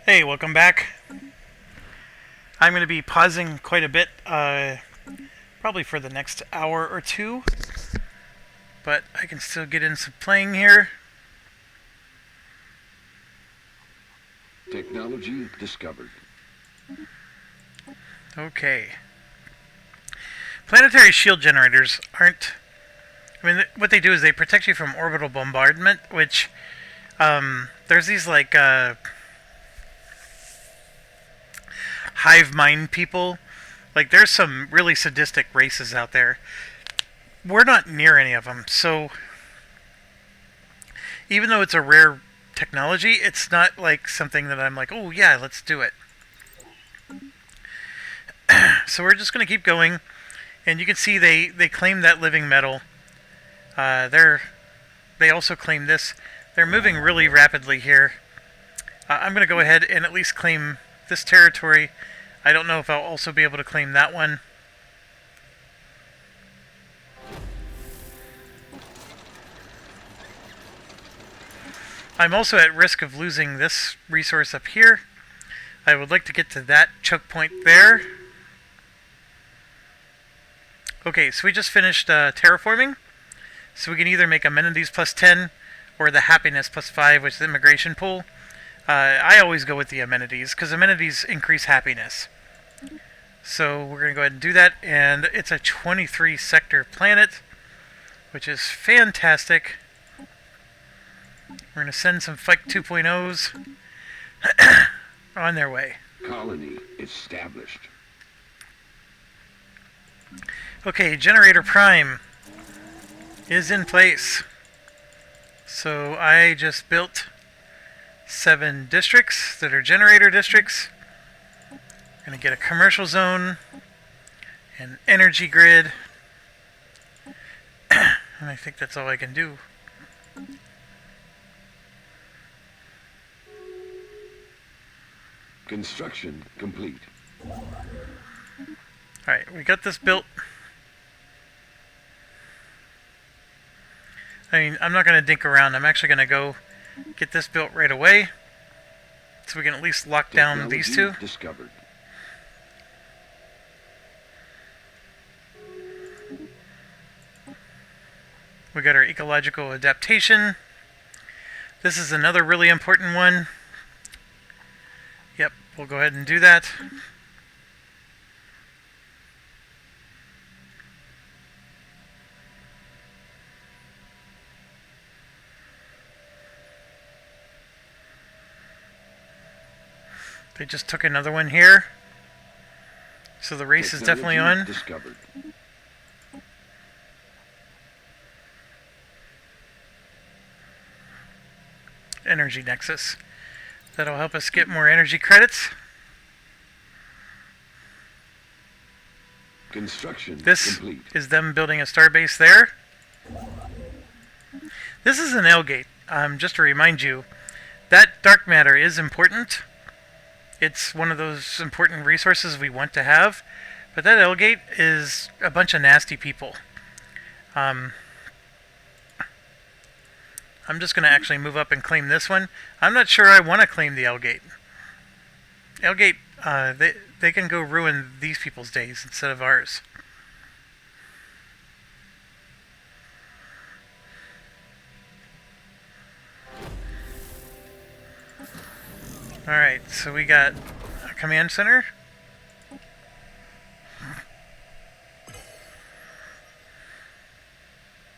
Hey, welcome back. I'm going to be pausing quite a bit, probably for the next hour or two, but I can still get in some playing here. Technology discovered. Okay. Planetary shield generators aren't... what they do is they protect you from orbital bombardment, which, there's these, hive mind people. Like, there's some really sadistic races out there. We're not near any of them, so even though it's a rare technology, it's not like something that I'm like, oh yeah, let's do it. So we're just going to keep going, and you can see they claim that living metal. They also claim this. They're moving really rapidly here. I'm going to go ahead and at least claim this territory. I don't know if I'll also be able to claim that one. I'm also at risk of losing this resource up here. I would like to get to that choke point there. Okay, so we just finished terraforming. So we can either make amenities plus 10 or the happiness plus 5, which is the immigration pool. I always go with the amenities because amenities increase happiness. So we're going to go ahead and do that. And it's a 23 sector planet, which is fantastic. We're going to send some Fike 2.0s on their way. Colony established. Okay, Generator Prime is in place. So I just built 7 districts that are generator districts. Going to get a commercial zone, an energy grid, and I think that's all I can do. Construction complete. Alright, we got this built. I mean, I'm not going to dink around. I'm actually going to go get this built right away, so we can at least lock down these two. Discovered. We got our ecological adaptation. This is another really important one. Yep, we'll go ahead and do that. They just took another one here. So the race is definitely on. Discovered. Energy Nexus. That'll help us get more energy credits. Construction this complete. Is them building a starbase there. This is an L gate. Just to remind you, that dark matter is important. It's one of those important resources we want to have. But that L gate is a bunch of nasty people. I'm just going to actually move up and claim this one. I'm not sure I want to claim the L gate. L gate, they can go ruin these people's days instead of ours. Alright, so we got a command center.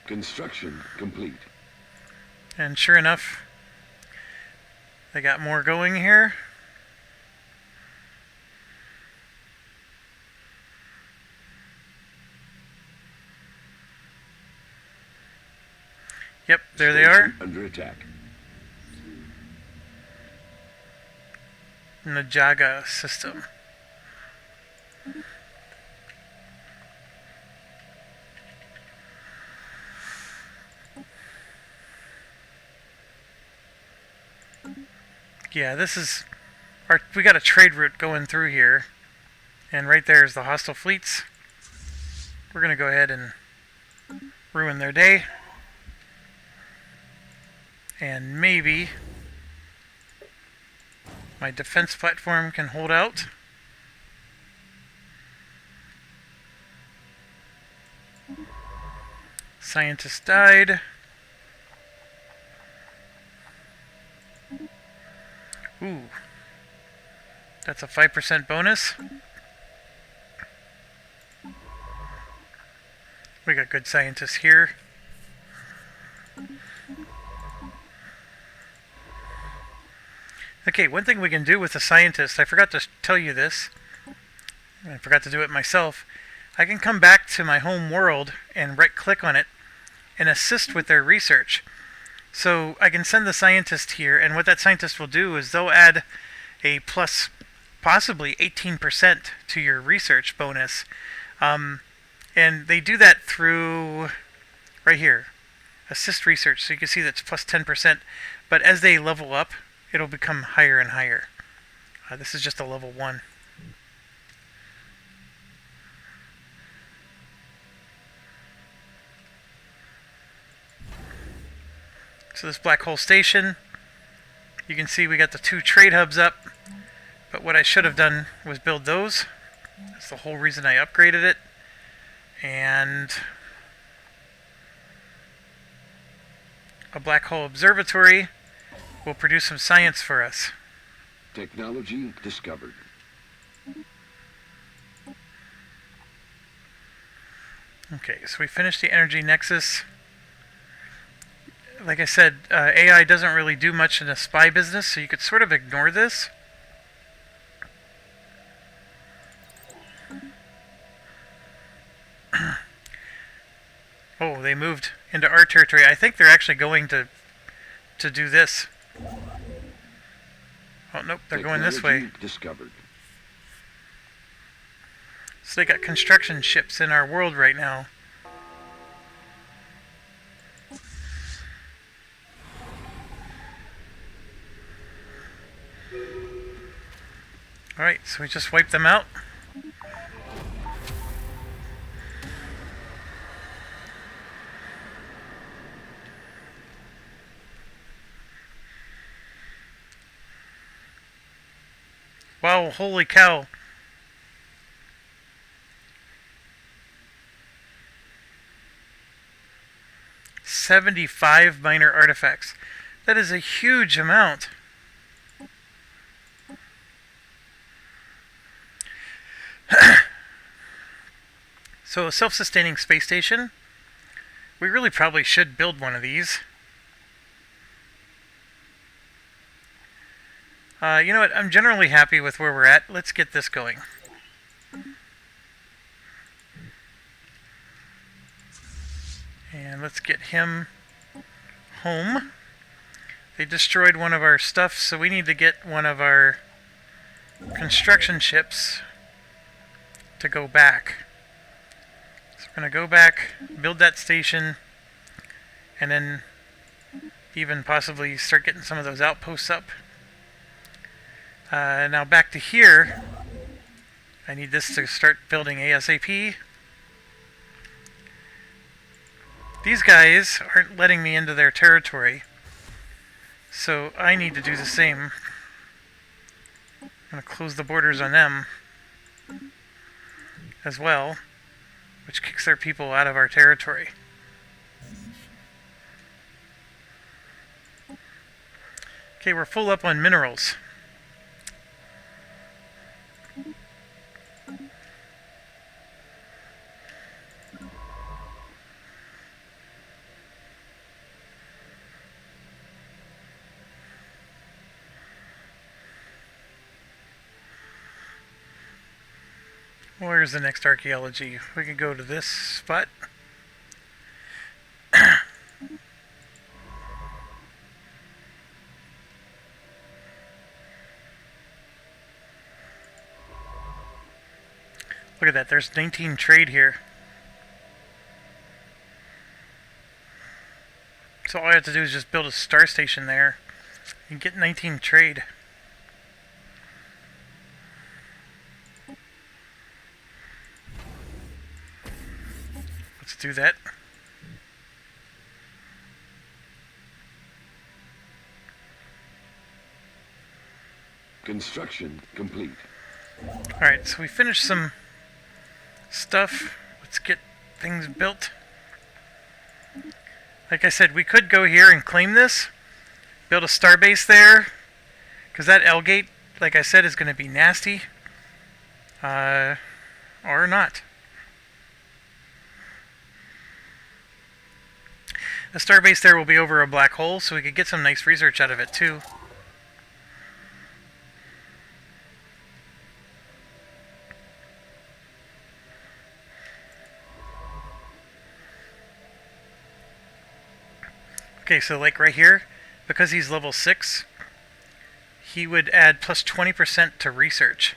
Construction complete. And sure enough, they got more going here. Yep, there they are. Under attack. Najaga system. Yeah, this is we got a trade route going through here, and right there is the hostile fleets. We're gonna go ahead and ruin their day, and maybe My defense platform can hold out. Scientist died. Ooh. That's a 5% bonus. We got good scientists here. Okay, one thing we can do with the scientist, I forgot to tell you this. I forgot to do it myself. I can come back to my home world and right-click on it and assist with their research. So I can send the scientist here, and what that scientist will do is they'll add a plus possibly 18% to your research bonus. And they do that through right here, assist research. So you can see that's plus 10%. But as they level up, it'll become higher and higher. This is just a level 1. So this black hole station, you can see we got the 2 trade hubs up. But what I should have done was build those. That's the whole reason I upgraded it. And a black hole observatory will produce some science for us. Technology discovered. Okay, so we finished the energy nexus. Like I said, AI doesn't really do much in the spy business, so you could sort of ignore this. Oh, they moved into our territory. I think they're actually going to do this. Oh, nope, they're going this way. Discovered. So they got construction ships in our world right now. Alright, so we just wiped them out. Wow, holy cow. $75 minor artifacts. That is a huge amount. So a self-sustaining space station. We really probably should build one of these. You know what? I'm generally happy with where we're at. Let's get this going. And let's get him home. They destroyed one of our stuff, so we need to get one of our construction ships to go back. So we're going to go back, build that station, and then even possibly start getting some of those outposts up. Now back to here. I need this to start building ASAP. These guys aren't letting me into their territory, so I need to do the same. I'm going to close the borders on them as well, which kicks their people out of our territory. Okay, we're full up on minerals. Where's the next archaeology? We could go to this spot. Look at that, there's 19 trade here. So all I have to do is just build a star station there and get 19 trade. Let's do that. Construction complete. Alright, so we finished some stuff. Let's get things built. Like I said, we could go here and claim this. Build a starbase there. Because that L gate, like I said, is going to be nasty. Or not. The starbase there will be over a black hole, so we could get some nice research out of it too. Okay, so like right here, because he's level 6, he would add plus 20% to research.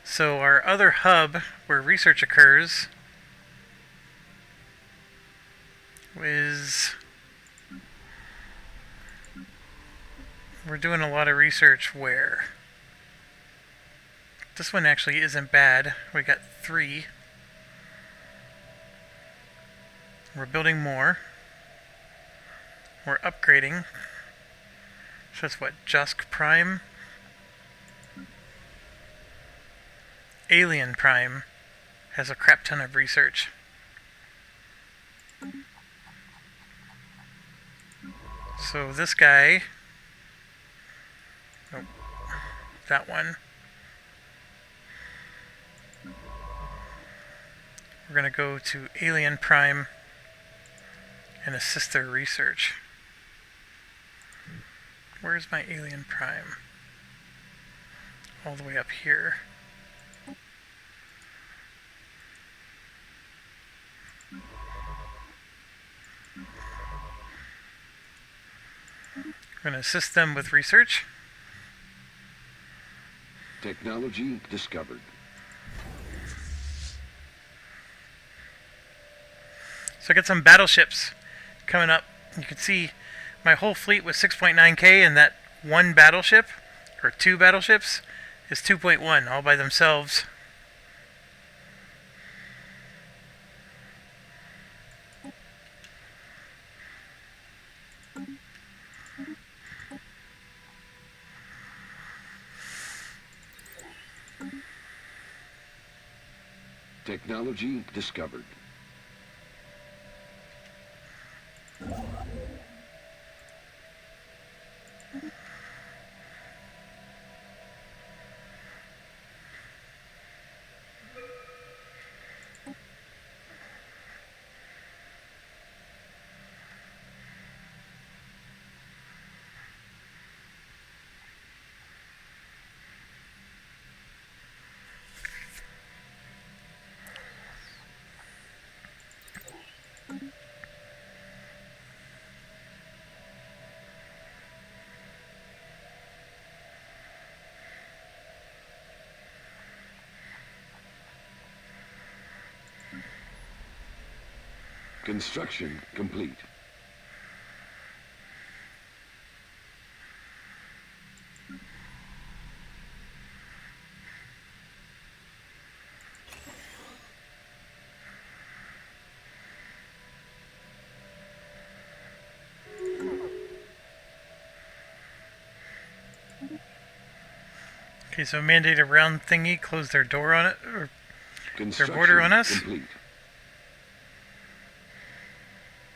So our other hub, where research occurs, we're doing a lot of research where? This one actually isn't bad. We got 3. We're building more. We're upgrading. So that's what? Jusk Prime? Alien Prime has a crap ton of research. So this guy, oh, that one, we're going to go to Alien Prime and assist their research. Where's my Alien Prime? All the way up here. We're going to assist them with research. Technology discovered. So I got some battleships coming up. You can see my whole fleet was 6.9k, and that one battleship, or 2 battleships, is 2.1 all by themselves. Technology discovered. Construction complete. Okay, so mandate a round thingy, close their door on it, or their border on us. Complete.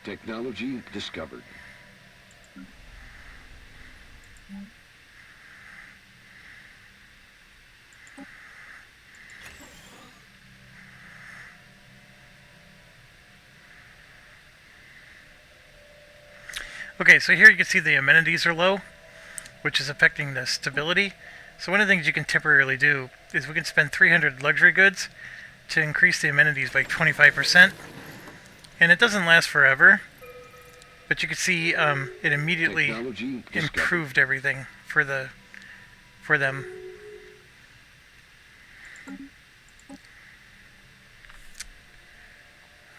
Technology discovered. Okay, so here you can see the amenities are low, which is affecting the stability. So one of the things you can temporarily do is we can spend 300 luxury goods to increase the amenities by 25%. And it doesn't last forever, but you can see it immediately improved everything for them.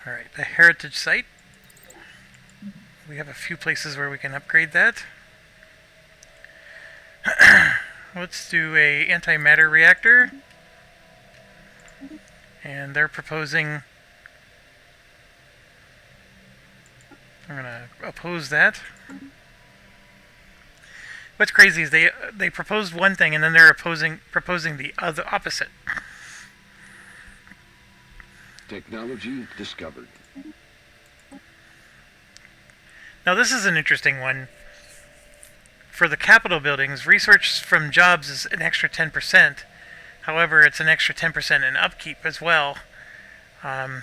All right, the heritage site. We have a few places where we can upgrade that. Let's do a antimatter reactor, and they're proposing. I'm going to oppose that. What's crazy is they proposed one thing and then they're proposing the other opposite. Technology discovered. Now this is an interesting one. For the Capitol buildings, research from jobs is an extra 10%. However, it's an extra 10% in upkeep as well. I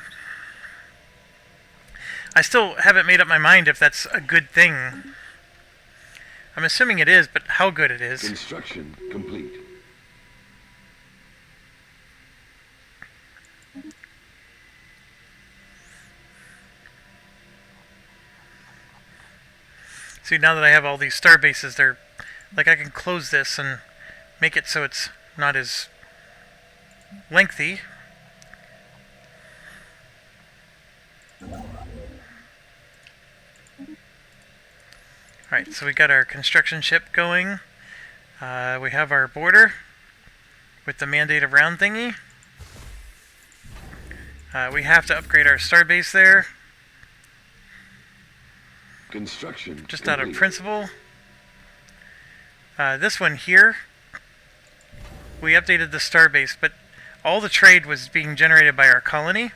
still haven't made up my mind if that's a good thing. I'm assuming it is, but how good it is. Construction complete. See, now that I have all these star bases, they're like I can close this and make it so it's not as lengthy. Alright, so we got our construction ship going. We have our border with the mandate of round thingy. We have to upgrade our starbase there. Construction just complete. Out of principle. This one here, we updated the starbase, but all the trade was being generated by our colony.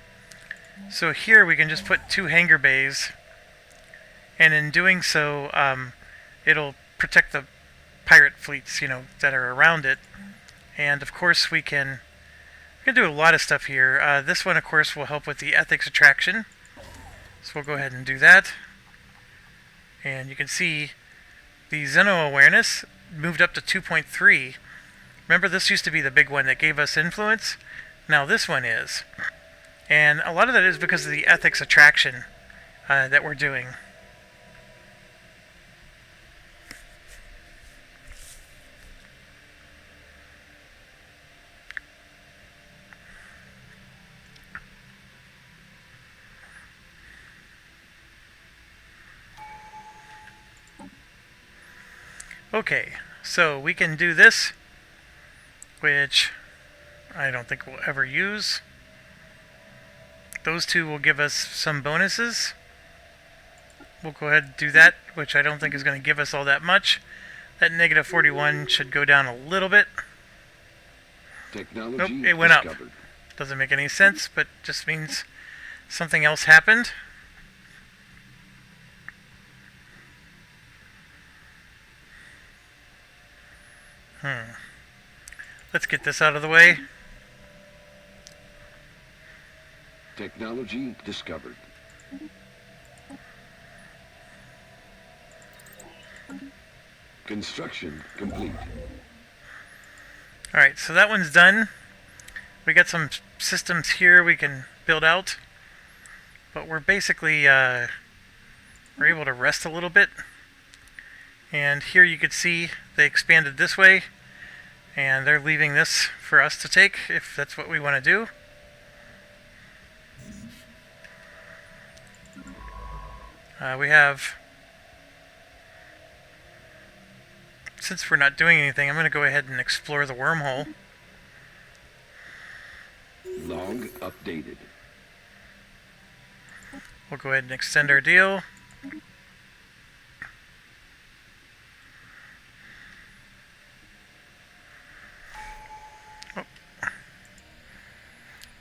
So here we can just put 2 hangar bays, and in doing so, it'll protect the pirate fleets, that are around it. And of course we can do a lot of stuff here. This one, of course, will help with the ethics attraction. So we'll go ahead and do that. And you can see the Xeno awareness moved up to 2.3. Remember, this used to be the big one that gave us influence. Now this one is. And a lot of that is because of the ethics attraction that we're doing. Okay, so we can do this, which I don't think we'll ever use. Those 2 will give us some bonuses. We'll go ahead and do that, which I don't think is going to give us all that much. That negative 41 should go down a little bit. Technology nope, it went discovered. Up. Doesn't make any sense, but just means something else happened. Let's get this out of the way. Technology discovered. Construction complete. Alright, so that one's done. We got some systems here we can build out. But we're basically we're able to rest a little bit. And here you can see they expanded this way. And they're leaving this for us to take, if that's what we want to do. We have, since we're not doing anything, I'm going to go ahead and explore the wormhole. Log updated. We'll go ahead and extend our deal.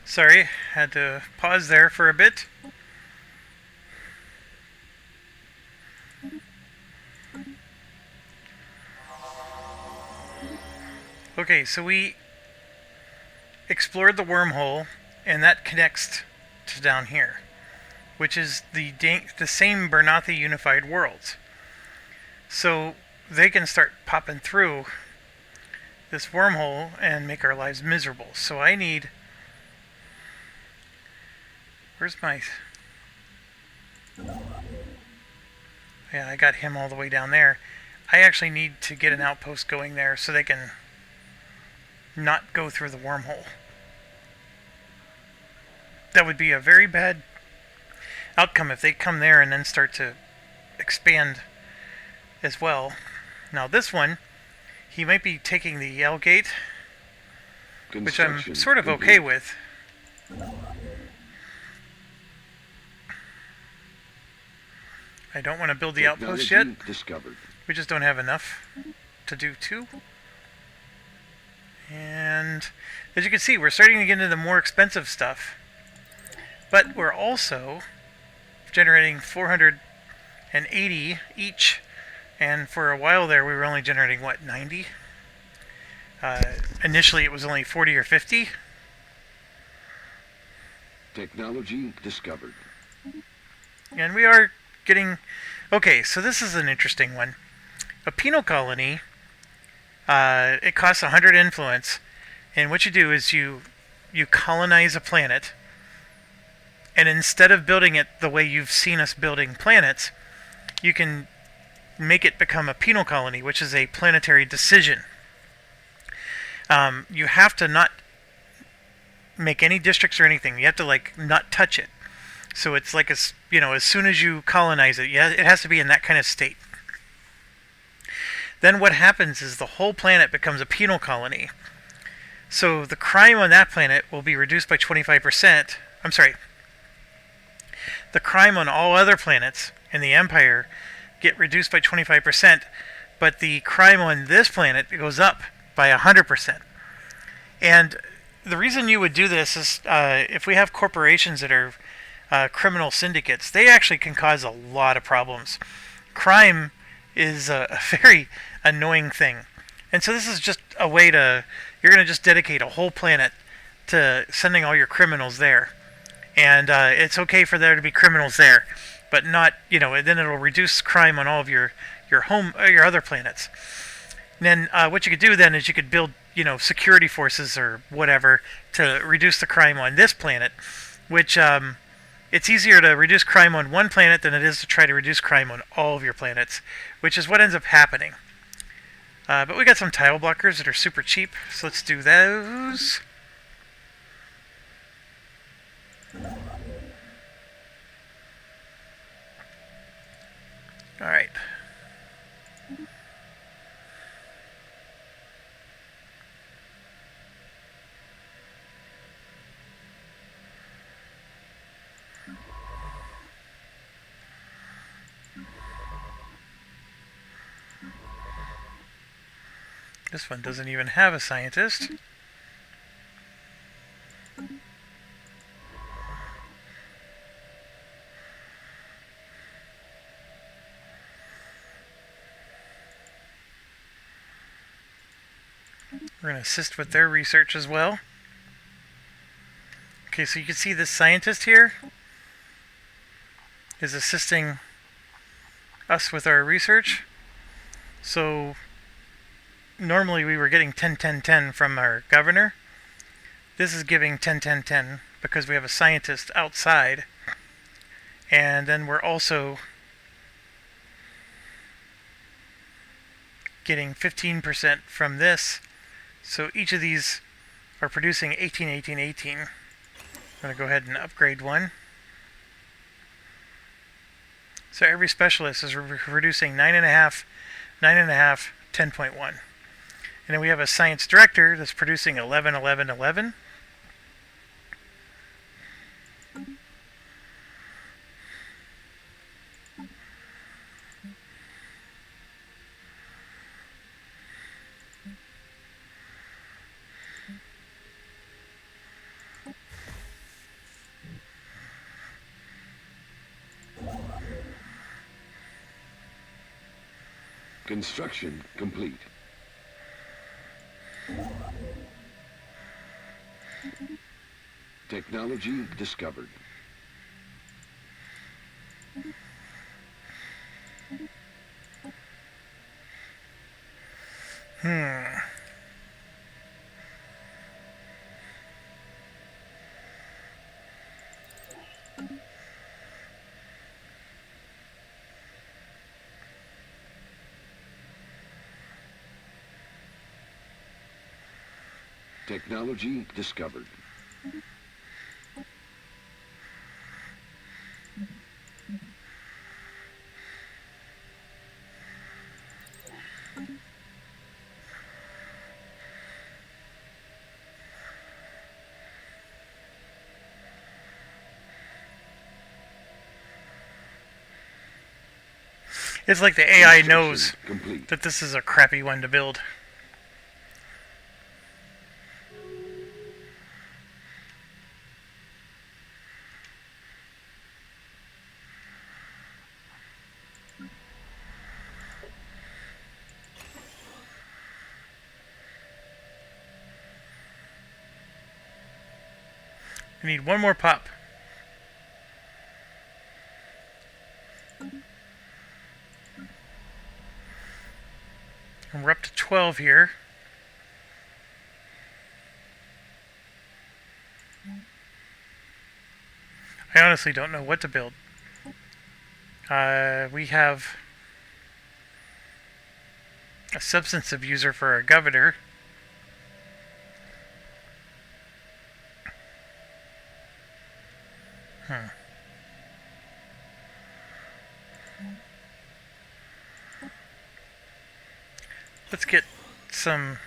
Sorry, had to pause there for a bit. Okay, so we explored the wormhole, and that connects to down here, which is the same Bernathi Unified Worlds. So they can start popping through this wormhole and make our lives miserable. So I need... Where's my... Yeah, I got him all the way down there. I actually need to get an outpost going there so they can not go through the wormhole. That would be a very bad outcome if they come there and then start to expand as well. Now this one, he might be taking the L gate, which I'm sort of okay with. I don't want to build the outpost yet. Discovered. We just don't have enough. to do 2. And as you can see, we're starting to get into the more expensive stuff. But we're also generating 480 each. And for a while there, we were only generating, what, 90? Initially, it was only 40 or 50. Technology discovered. And we are getting... Okay, so this is an interesting one. A penal colony, it costs 100 influence. And what you do is you colonize a planet. And instead of building it the way you've seen us building planets, you can make it become a penal colony, which is a planetary decision. You have to not make any districts or anything. You have to not touch it. So it's like as soon as you colonize it, it has to be in that kind of state. Then what happens is the whole planet becomes a penal colony. So the crime on that planet will be reduced by 25%. I'm sorry. The crime on all other planets in the Empire get reduced by 25%, but the crime on this planet goes up by 100%. And the reason you would do this is if we have corporations that are criminal syndicates, they actually can cause a lot of problems. Crime is a very annoying thing. And so this is just a way you're going to just dedicate a whole planet to sending all your criminals there. And it's okay for there to be criminals there, but not, then it'll reduce crime on all of your other planets. And then what you could do then is you could build, security forces or whatever to reduce the crime on this planet, which it's easier to reduce crime on one planet than it is to try to reduce crime on all of your planets, which is what ends up happening. But we got some tile blockers that are super cheap, so let's do those. Alright. This one doesn't even have a scientist. We're going to assist with their research as well. Okay, so you can see this scientist here is assisting us with our research. So normally we were getting 10, 10, 10 from our governor. This is giving 10, 10, 10 because we have a scientist outside. And then we're also getting 15% from this. So each of these are producing 18, 18, 18. I'm going to go ahead and upgrade one. So every specialist is producing 9.5, 9.5, 10.1. And then we have a science director that's producing 11, 11, 11. Construction complete. Technology discovered. Technology discovered. It's like the AI Construction knows complete. that this is a crappy one to build. We need one more pop. And we're up to 12 here. I honestly don't know what to build. We have a substance abuser for a governor. Let's get some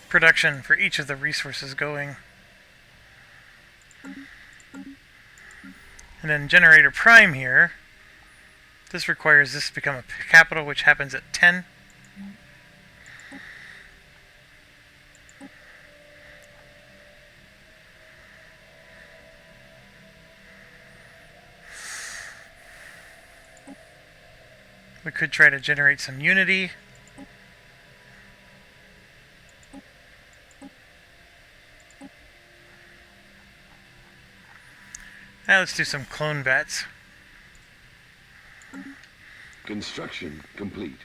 production for each of the resources going. And then generator prime here. This requires this to become a capital, which happens at 10. We could try to generate some unity. Now let's do some clone vats. Construction complete.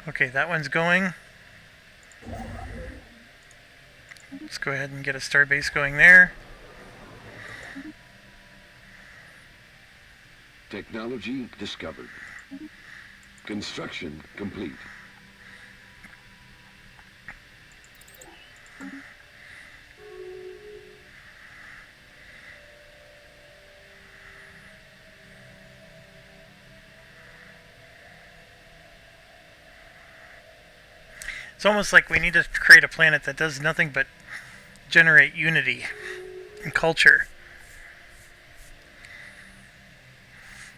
Okay, that one's going. Let's go ahead and get a starbase going there. Technology discovered. Construction complete. It's almost like we need to create a planet that does nothing but generate unity and culture.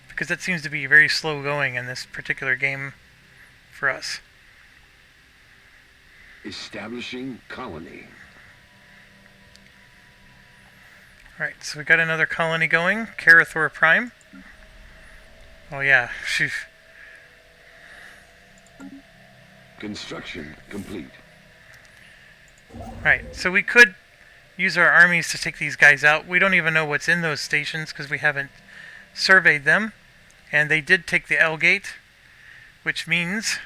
Because that seems to be very slow going in this particular game for us. Establishing colony. Alright, so we got another colony going. Carathor Prime. Oh yeah, phew. Construction complete. Alright, so we could use our armies to take these guys out. We don't even know what's in those stations because we haven't surveyed them. And they did take the L gate, which means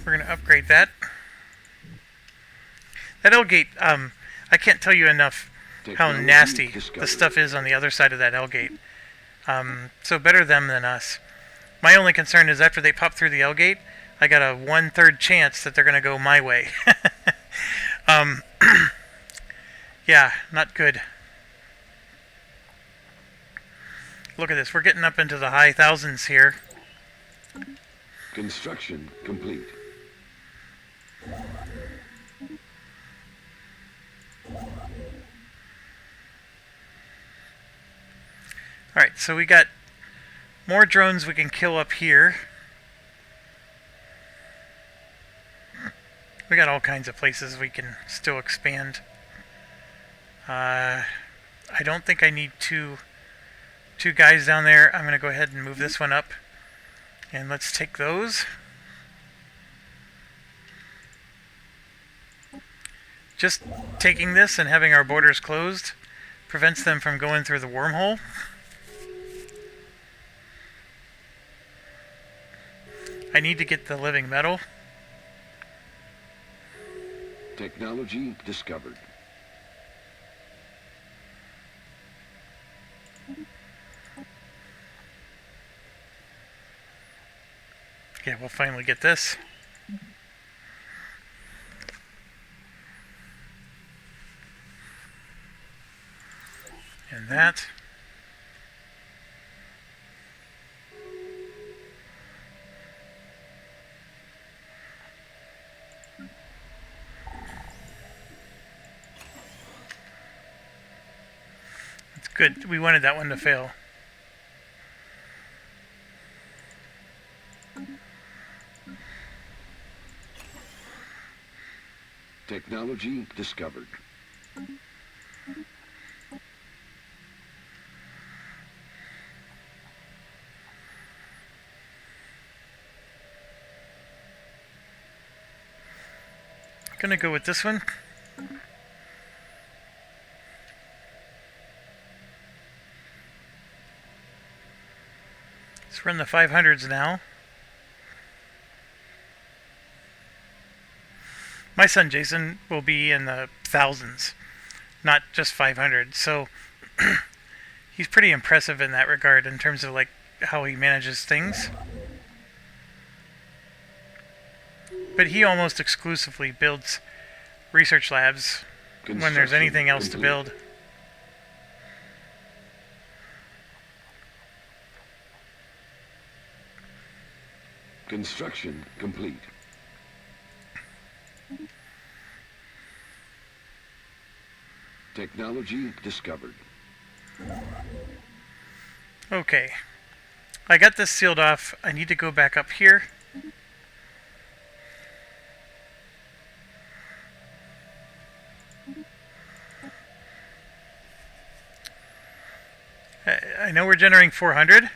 we're going to upgrade that. That L gate, I can't tell you enough how nasty the stuff is on the other side of that L gate. So better them than us. My only concern is after they pop through the L gate, I got a 1/3 chance that they're going to go my way. Yeah, not good. Look at this, we're getting up into the high thousands here. Construction complete. Alright, so we got more drones we can kill up here. We got all kinds of places we can still expand. I don't think I need two guys down there. I'm going to go ahead and move this one up. And let's take those. Just taking this and having our borders closed prevents them from going through the wormhole. I need to get the living metal. Technology discovered. Okay, we'll finally get this. And that. Good. We wanted that one to fail. Technology discovered. Gonna go with this one. Let's run the 500s now. My son Jason will be in the thousands, not just 500. So he's pretty impressive in that regard in terms of like how he manages things. But he almost exclusively builds research labs when there's anything else to build. Construction complete. Technology discovered. Okay. I got this sealed off. I need to go back up here. I know we're generating 400,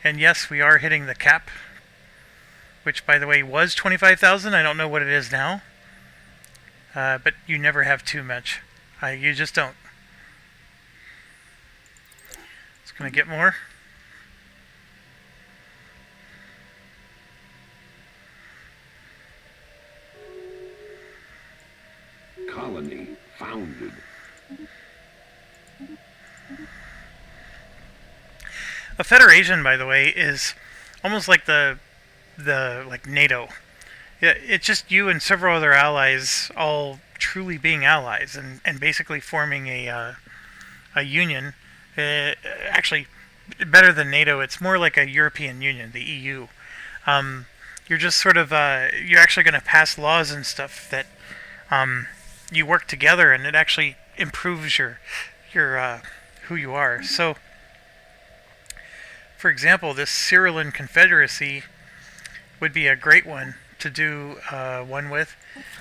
and yes, we are hitting the cap, which, by the way, was 25,000. I don't know what it is now, but you never have too much. You just don't. It's going to get more. Colony founded. A federation, by the way, is almost like the like NATO. It's just you and several other allies all truly being allies and basically forming a union. Actually, better than NATO, it's more like a European Union, the EU. You're just sort of you're actually going to pass laws and stuff that you work together, and it actually improves your who you are. So, for example, this Cyrillian Confederacy would be a great one to do one with.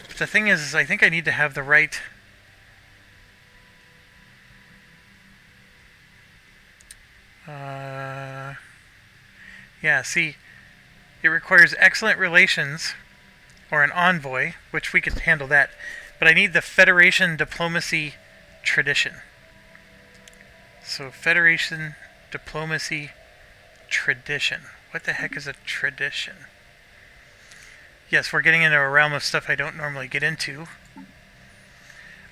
But the thing is I think I need to have the right... yeah, see, it requires excellent relations or an envoy, which we could handle that. But I need the Federation diplomacy tradition. So Federation diplomacy tradition. What the heck is a tradition? Yes, we're getting into a realm of stuff I don't normally get into.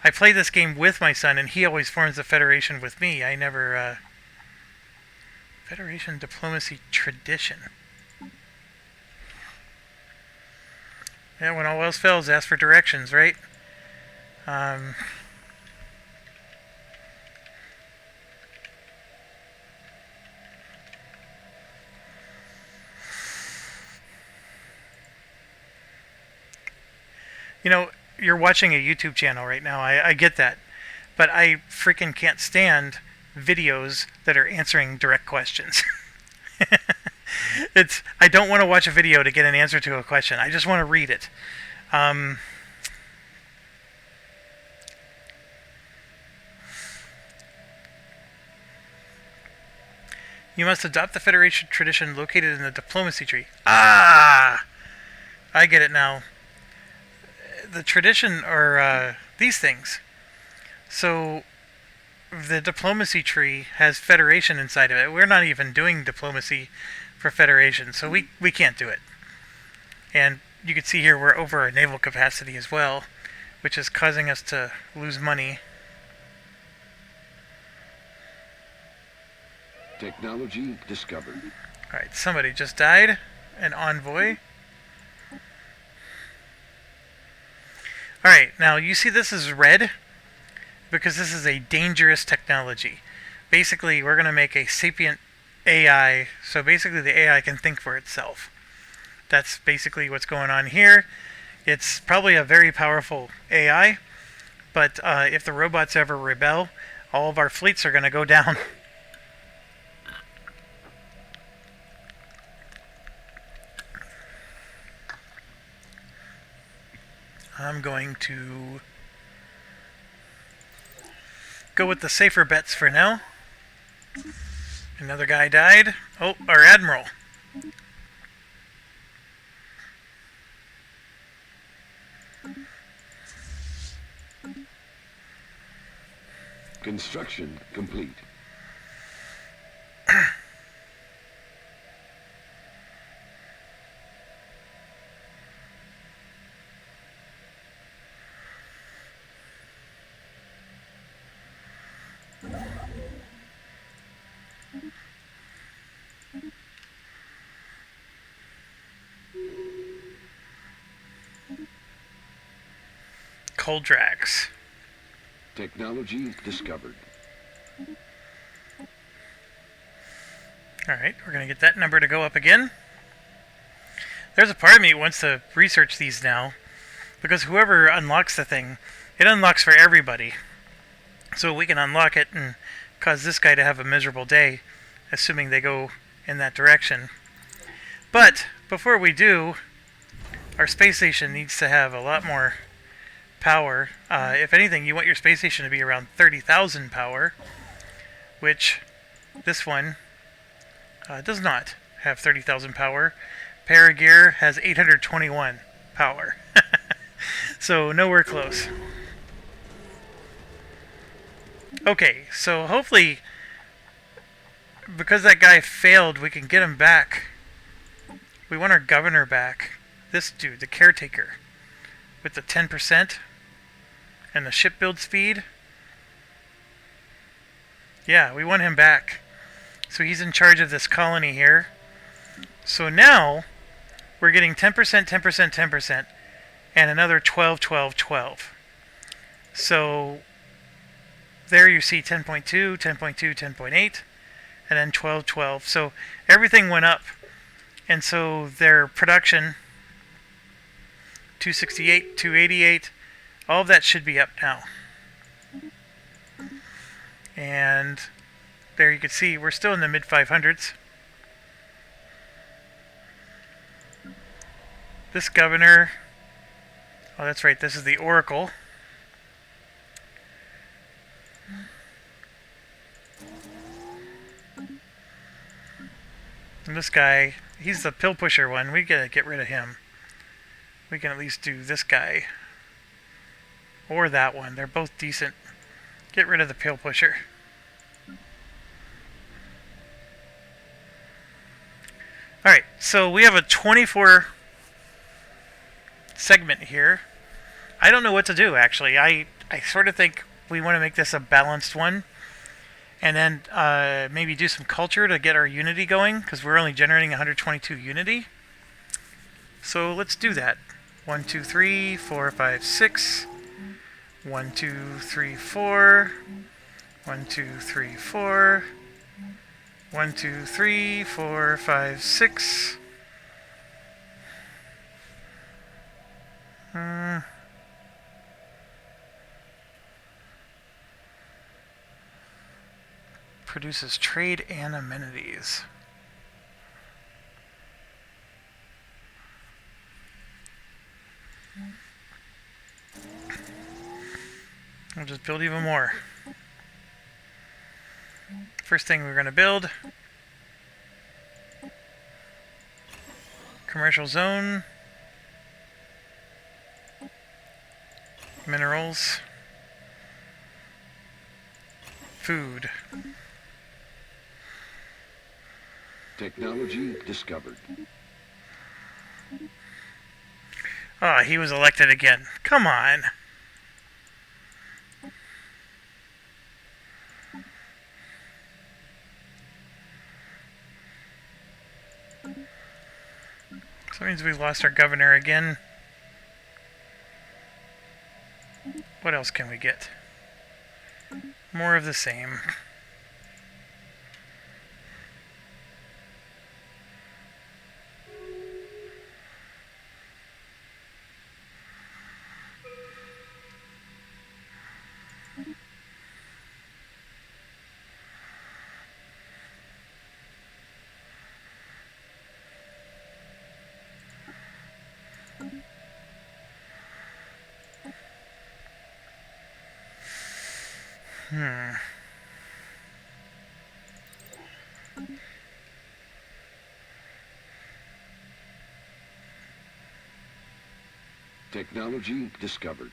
I play this game with my son, and he always forms the Federation with me. I never... Federation diplomacy tradition. Yeah, when all else fails, ask for directions, right? You know, you're watching a YouTube channel right now. I get that. But I freaking can't stand videos that are answering direct questions. I don't want to watch a video to get an answer to a question. I just want to read it. You must adopt the Federation tradition located in the diplomacy tree. Ah! I get it now. The tradition are these things. So the diplomacy tree has Federation inside of it. We're not even doing diplomacy for Federation, so we can't do it. And you can see here we're over our naval capacity as well, which is causing us to lose money. Technology discovered. Alright, somebody just died. An envoy. Alright, now you see this is red because this is a dangerous technology. Basically, we're going to make a sapient AI, so basically the AI can think for itself. That's basically what's going on here. It's probably a very powerful AI, but if the robots ever rebel, all of our fleets are going to go down. I'm going to go with the safer bets for now. Another guy died. Oh, our admiral. Construction complete. Coldrax. Technology discovered. Alright, we're going to get that number to go up again. There's a part of me that wants to research these now, because whoever unlocks the thing, it unlocks for everybody. So we can unlock it and cause this guy to have a miserable day, assuming they go in that direction. But before we do, our space station needs to have a lot more power. If anything, you want your space station to be around 30,000 power, which this one does not have 30,000 power. Paragear has 821 power. So nowhere close. Okay, so hopefully, because that guy failed, we can get him back. We want our governor back. This dude, the caretaker, with the 10% and the ship build speed. Yeah, we want him back. So he's in charge of this colony here. So now we're getting 10%, 10%, 10%, and another 12, 12, 12. So there you see 10.2, 10.2, 10.8, and then 12, 12. So everything went up. And so their production, 268, 288, all of that should be up now. And there you can see we're still in the mid 500s. This governor, oh that's right, this is the Oracle. And this guy, he's the pill pusher one. We gotta get rid of him. We can at least do this guy. Or that one. They're both decent. Get rid of the pill pusher. Alright, so we have a 24 segment here. I don't know what to do, actually. I sort of think we want to make this a balanced one. And then maybe do some culture to get our unity going, because we're only generating 122 unity. So let's do that. 1, 2, 3, 4, 5, 6. 1, 2, 3, 4. 1, 2, 3, 4. 1, 2, 3, 4, 5, 6. Produces trade and amenities. We'll just build even more. First thing we're going to build, commercial zone, minerals, food. Technology discovered. Oh, he was elected again. Come on. So that means we've lost our governor again. What else can we get? More of the same. Technology discovered.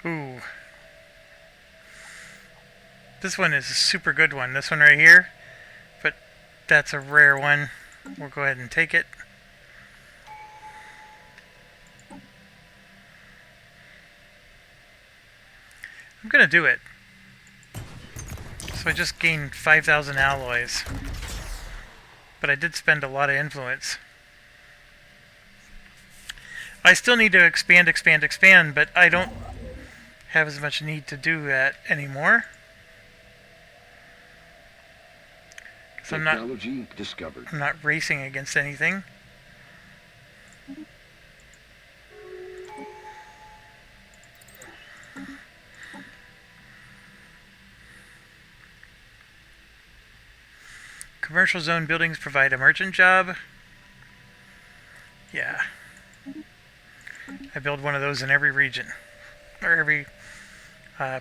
Ooh. This one is a super good one. This one right here. But that's a rare one. We'll go ahead and take it. I'm gonna do it. So I just gained 5,000 alloys. But I did spend a lot of influence. I still need to expand, but I don't have as much need to do that anymore. So I'm not racing against anything. Commercial zone buildings provide a merchant job. Yeah. I build one of those in every region. Or every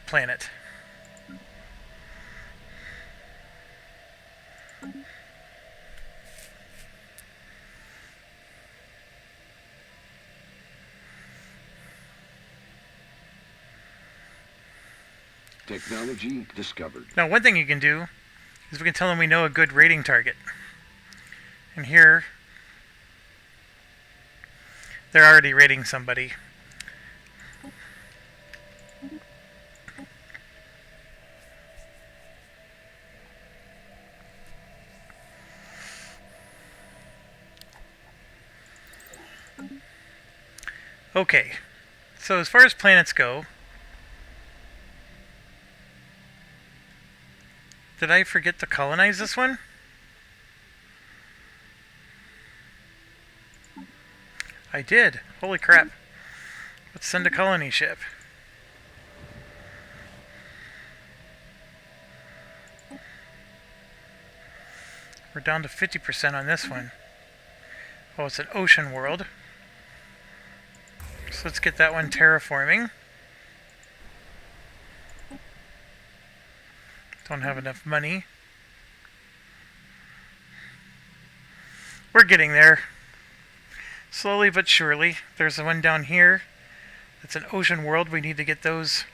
planet. Technology discovered. Now, one thing you can do is we can tell them we know a good raiding target. And here, they're already raiding somebody. Okay, so as far as planets go, did I forget to colonize this one? I did. Holy crap. Let's send a colony ship. We're down to 50% on this one. Oh, it's an ocean world. So let's get that one terraforming. Don't have enough money. We're getting there. Slowly but surely. There's the one down here. It's an ocean world. We need to get those.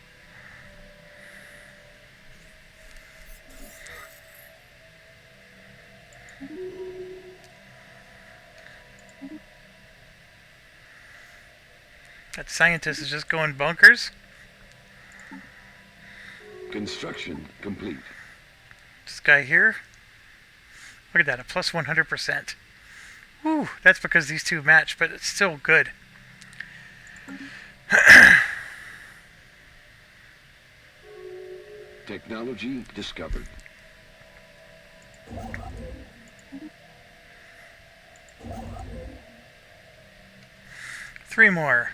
That scientist is just going bonkers. Construction complete. This guy here. Look at that, a plus 100%. Whew, that's because these two match, but it's still good. Technology discovered. Three more.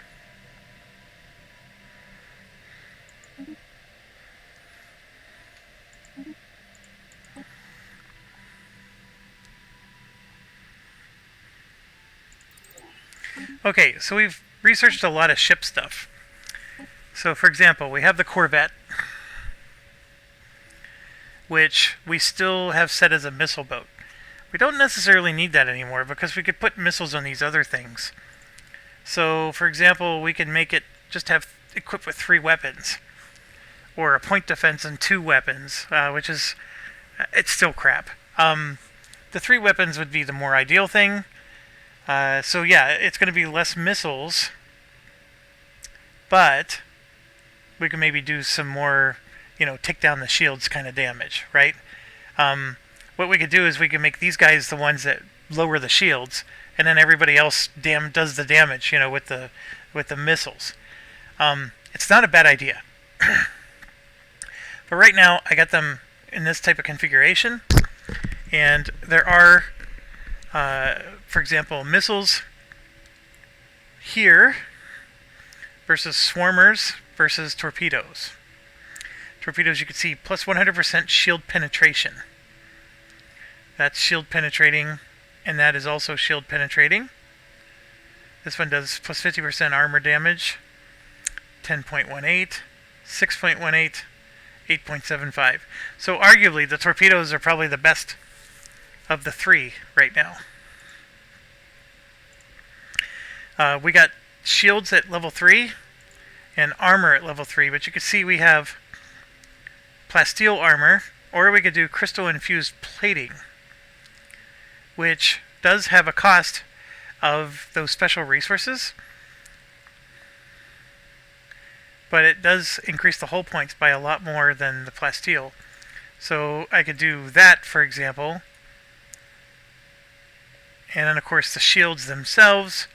Okay, so we've researched a lot of ship stuff. So, for example, we have the Corvette, which we still have set as a missile boat. We don't necessarily need that anymore because we could put missiles on these other things. So, for example, we can make it just have equipped with 3 weapons, or a point defense and 2 weapons, which is, it's still crap. The 3 weapons would be the more ideal thing. So yeah, it's going to be less missiles, but we can maybe do some more, take down the shields kind of damage, right? What we could do is we can make these guys the ones that lower the shields, and then everybody else does the damage, with the missiles. It's not a bad idea. But right now, I got them in this type of configuration, and there are, for example, missiles here versus swarmers versus torpedoes. Torpedoes, you can see plus 100% shield penetration. That's shield penetrating, and that is also shield penetrating. This one does plus 50% armor damage, 10.18, 6.18, 8.75. So arguably, the torpedoes are probably the best of the three right now. We got shields at level 3 and armor at level 3, but you can see we have plasteel armor, or we could do crystal infused plating, which does have a cost of those special resources, but it does increase the hull points by a lot more than the plasteel. So I could do that, for example, and then of course the shields themselves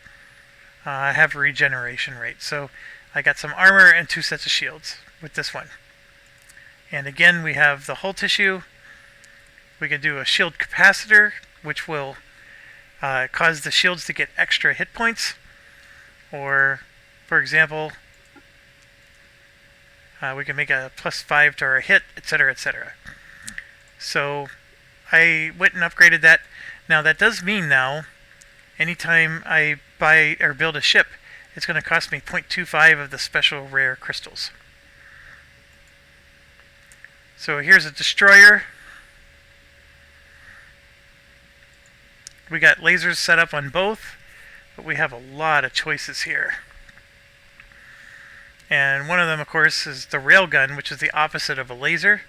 have a regeneration rate. So I got some armor and 2 sets of shields with this one. And again, we have the hull tissue. We could do a shield capacitor, which will cause the shields to get extra hit points. Or, for example, we can make a +5 to our hit, etc., etc. So I went and upgraded that. Now that does mean now, anytime I buy or build a ship, it's going to cost me 0.25 of the special rare crystals. So here's a destroyer. We got lasers set up on both, but we have a lot of choices here. And one of them, of course, is the railgun, which is the opposite of a laser.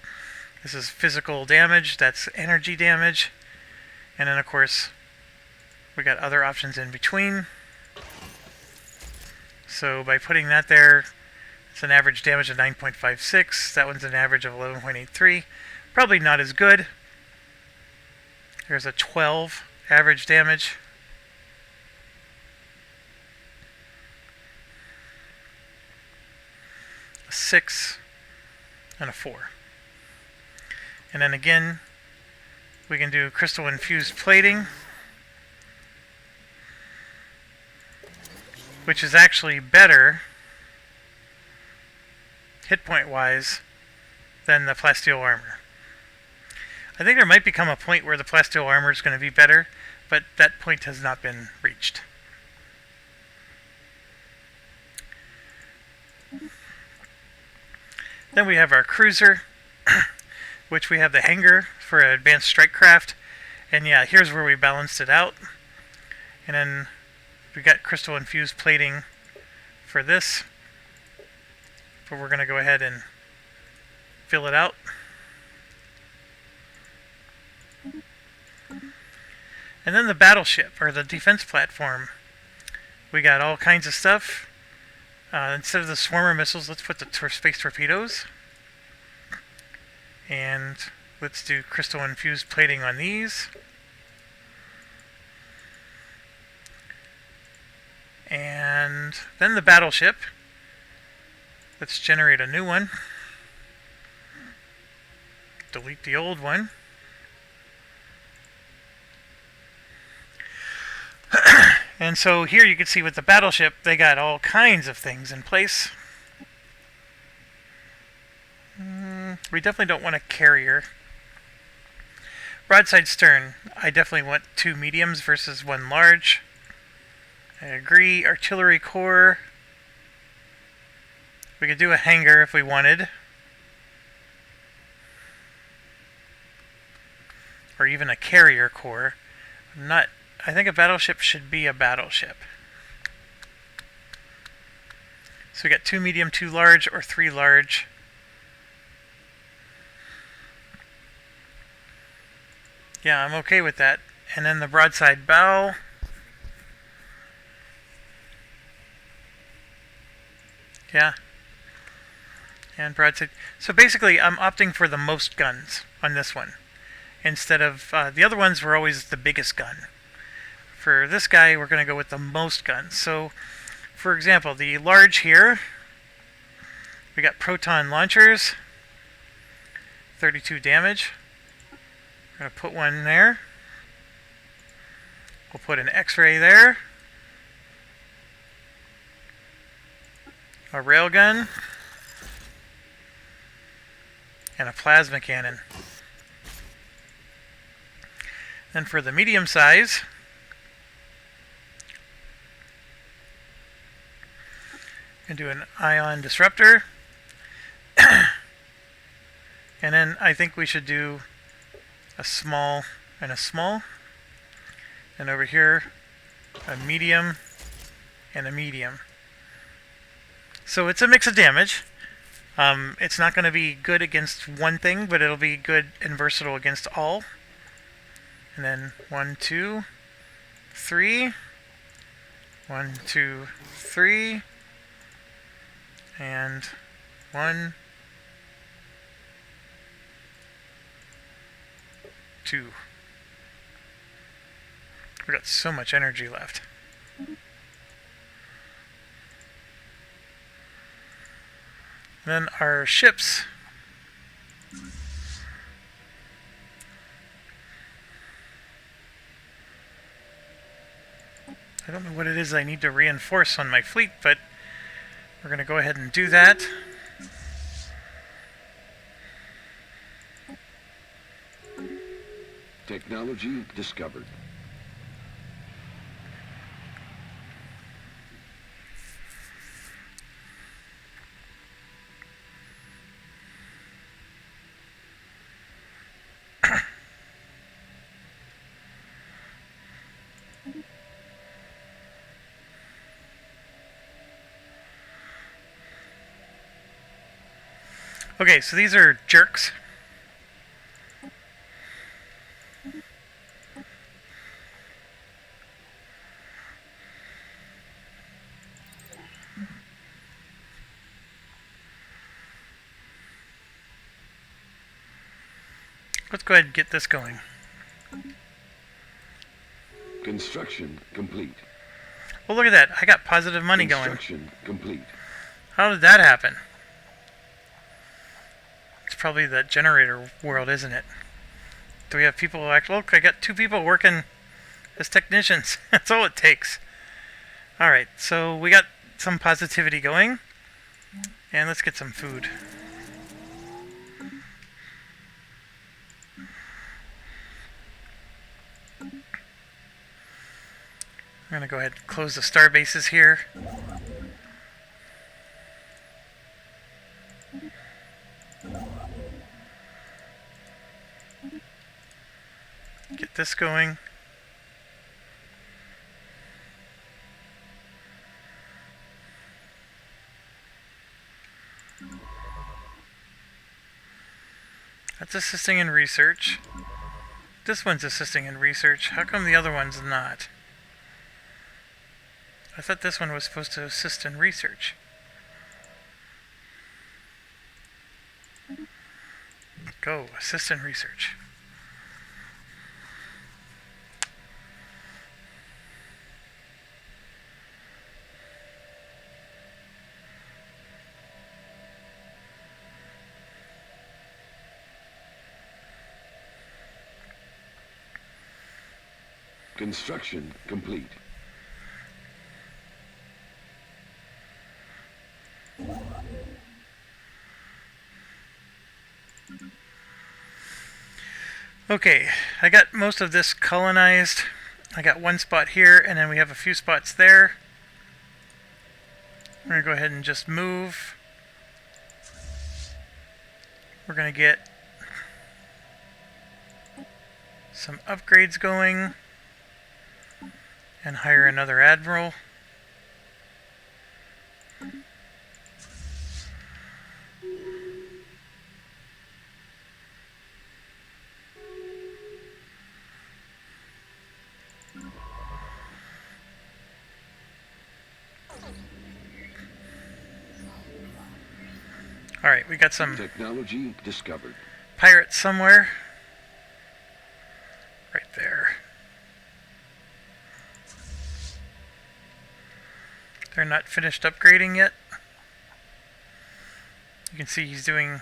This is physical damage, that's energy damage. And then, of course, we got other options in between. So by putting that there, it's an average damage of 9.56. That one's an average of 11.83. Probably not as good. There's a 12 average damage. A 6 and a 4. And then again, we can do crystal infused plating, which is actually better hit point wise than the plasteel armor. I think there might become a point where the plasteel armor is going to be better, but that point has not been reached. Then we have our cruiser, which we have the hangar for advanced strike craft. And yeah, here's where we balanced it out. And then we got crystal infused plating for this, but we're going to go ahead and fill it out. And then the battleship, or the defense platform. We got all kinds of stuff. Instead of the swarmer missiles, let's put the space torpedoes. And let's do crystal infused plating on these. And then the battleship. Let's generate a new one. Delete the old one. And so here you can see with the battleship, they got all kinds of things in place. We definitely don't want a carrier. Broadside stern, I definitely want 2 mediums versus 1 large. I agree. Artillery core. We could do a hangar if we wanted. Or even a carrier core. I think a battleship should be a battleship. So we got 2 medium, 2 large, or 3 large. Yeah, I'm okay with that. And then the broadside bow. Yeah. And broadside. So basically, I'm opting for the most guns on this one. Instead of, the other ones were always the biggest gun. For this guy, we're going to go with the most guns. So, for example, the large here, we got proton launchers, 32 damage. We're going to put one there. We'll put an X-ray there. A railgun. And a plasma cannon. And for the medium size, and do an ion disruptor. And then I think we should do a small and a small. And over here, a medium and a medium. So it's a mix of damage. It's not going to be good against one thing, but it'll be good and versatile against all. And then 1, 2, 3. 1, 2, 3. And 1, 2. We got so much energy left. Then our ships. I don't know what it is I need to reinforce on my fleet, but we're going to go ahead and do that. Technology discovered. Okay, so these are jerks. Let's go ahead and get this going. Construction complete. Well, look at that. I got positive money going. Construction complete. How did that happen? It's probably the generator world, isn't it? Do we have people who act... Look, I got 2 people working as technicians. That's all it takes. Alright, so we got some positivity going. And let's get some food. I'm going to go ahead and close the star bases here. Get this going. That's assisting in research. This one's assisting in research. How come the other one's not? I thought this one was supposed to assist in research. Go, assist in research. Construction complete. Okay, I got most of this colonized. I got one spot here, and then we have a few spots there. We're going to go ahead and just move. We're going to get some upgrades going and hire another admiral. Alright, we got some Technology discovered. pirates somewhere. Right there. They're not finished upgrading yet. You can see he's doing...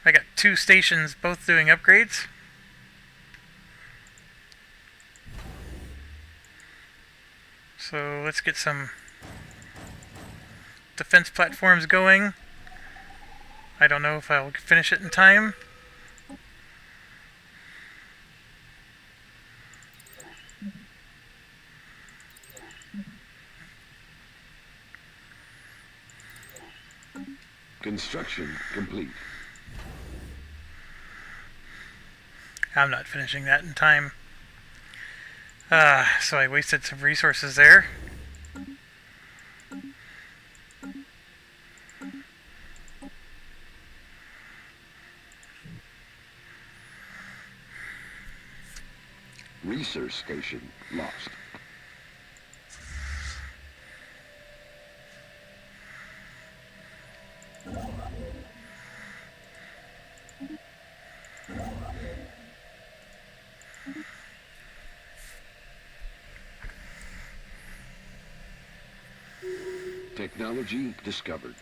I got 2 stations both doing upgrades. So let's get some defense platforms going. I don't know if I'll finish it in time. Construction complete. I'm not finishing that in time. So I wasted some resources there. Research station lost. Technology discovered.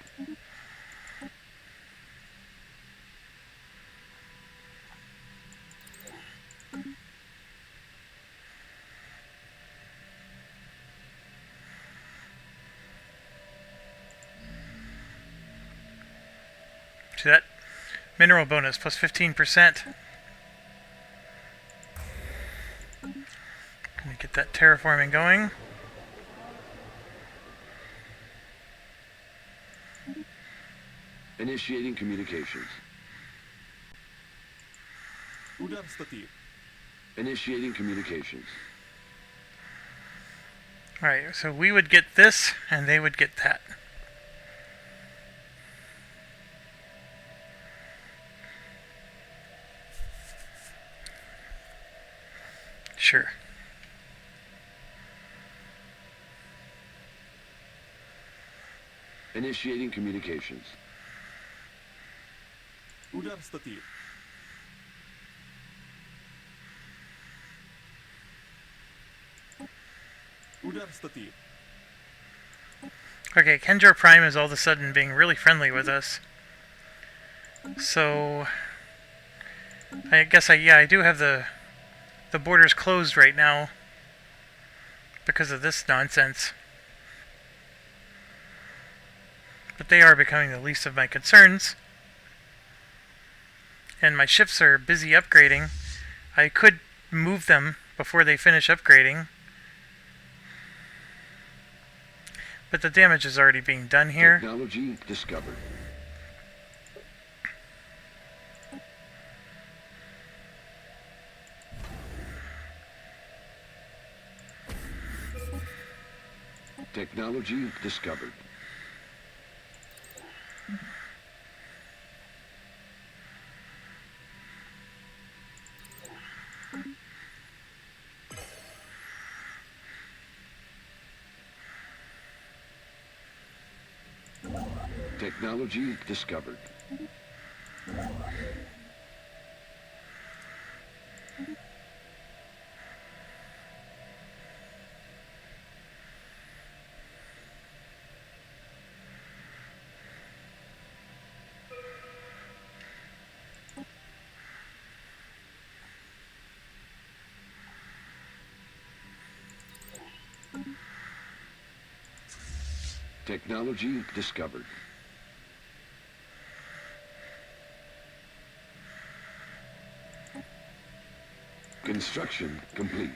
See that? Mineral bonus plus 15%. Gonna get that terraforming going. Initiating communications. Uдар статив. Initiating communications. Alright, so we would get this, and they would get that. Sure. Initiating communications. Uдар статив. Uдар статив. Okay, Kendra Prime is all of a sudden being really friendly with us. So I guess I do have the borders closed right now because of this nonsense. But they are becoming the least of my concerns. And my ships are busy upgrading. I could move them before they finish upgrading. But the damage is already being done here. Technology discovered. Technology discovered. Technology discovered. Technology discovered. Construction complete.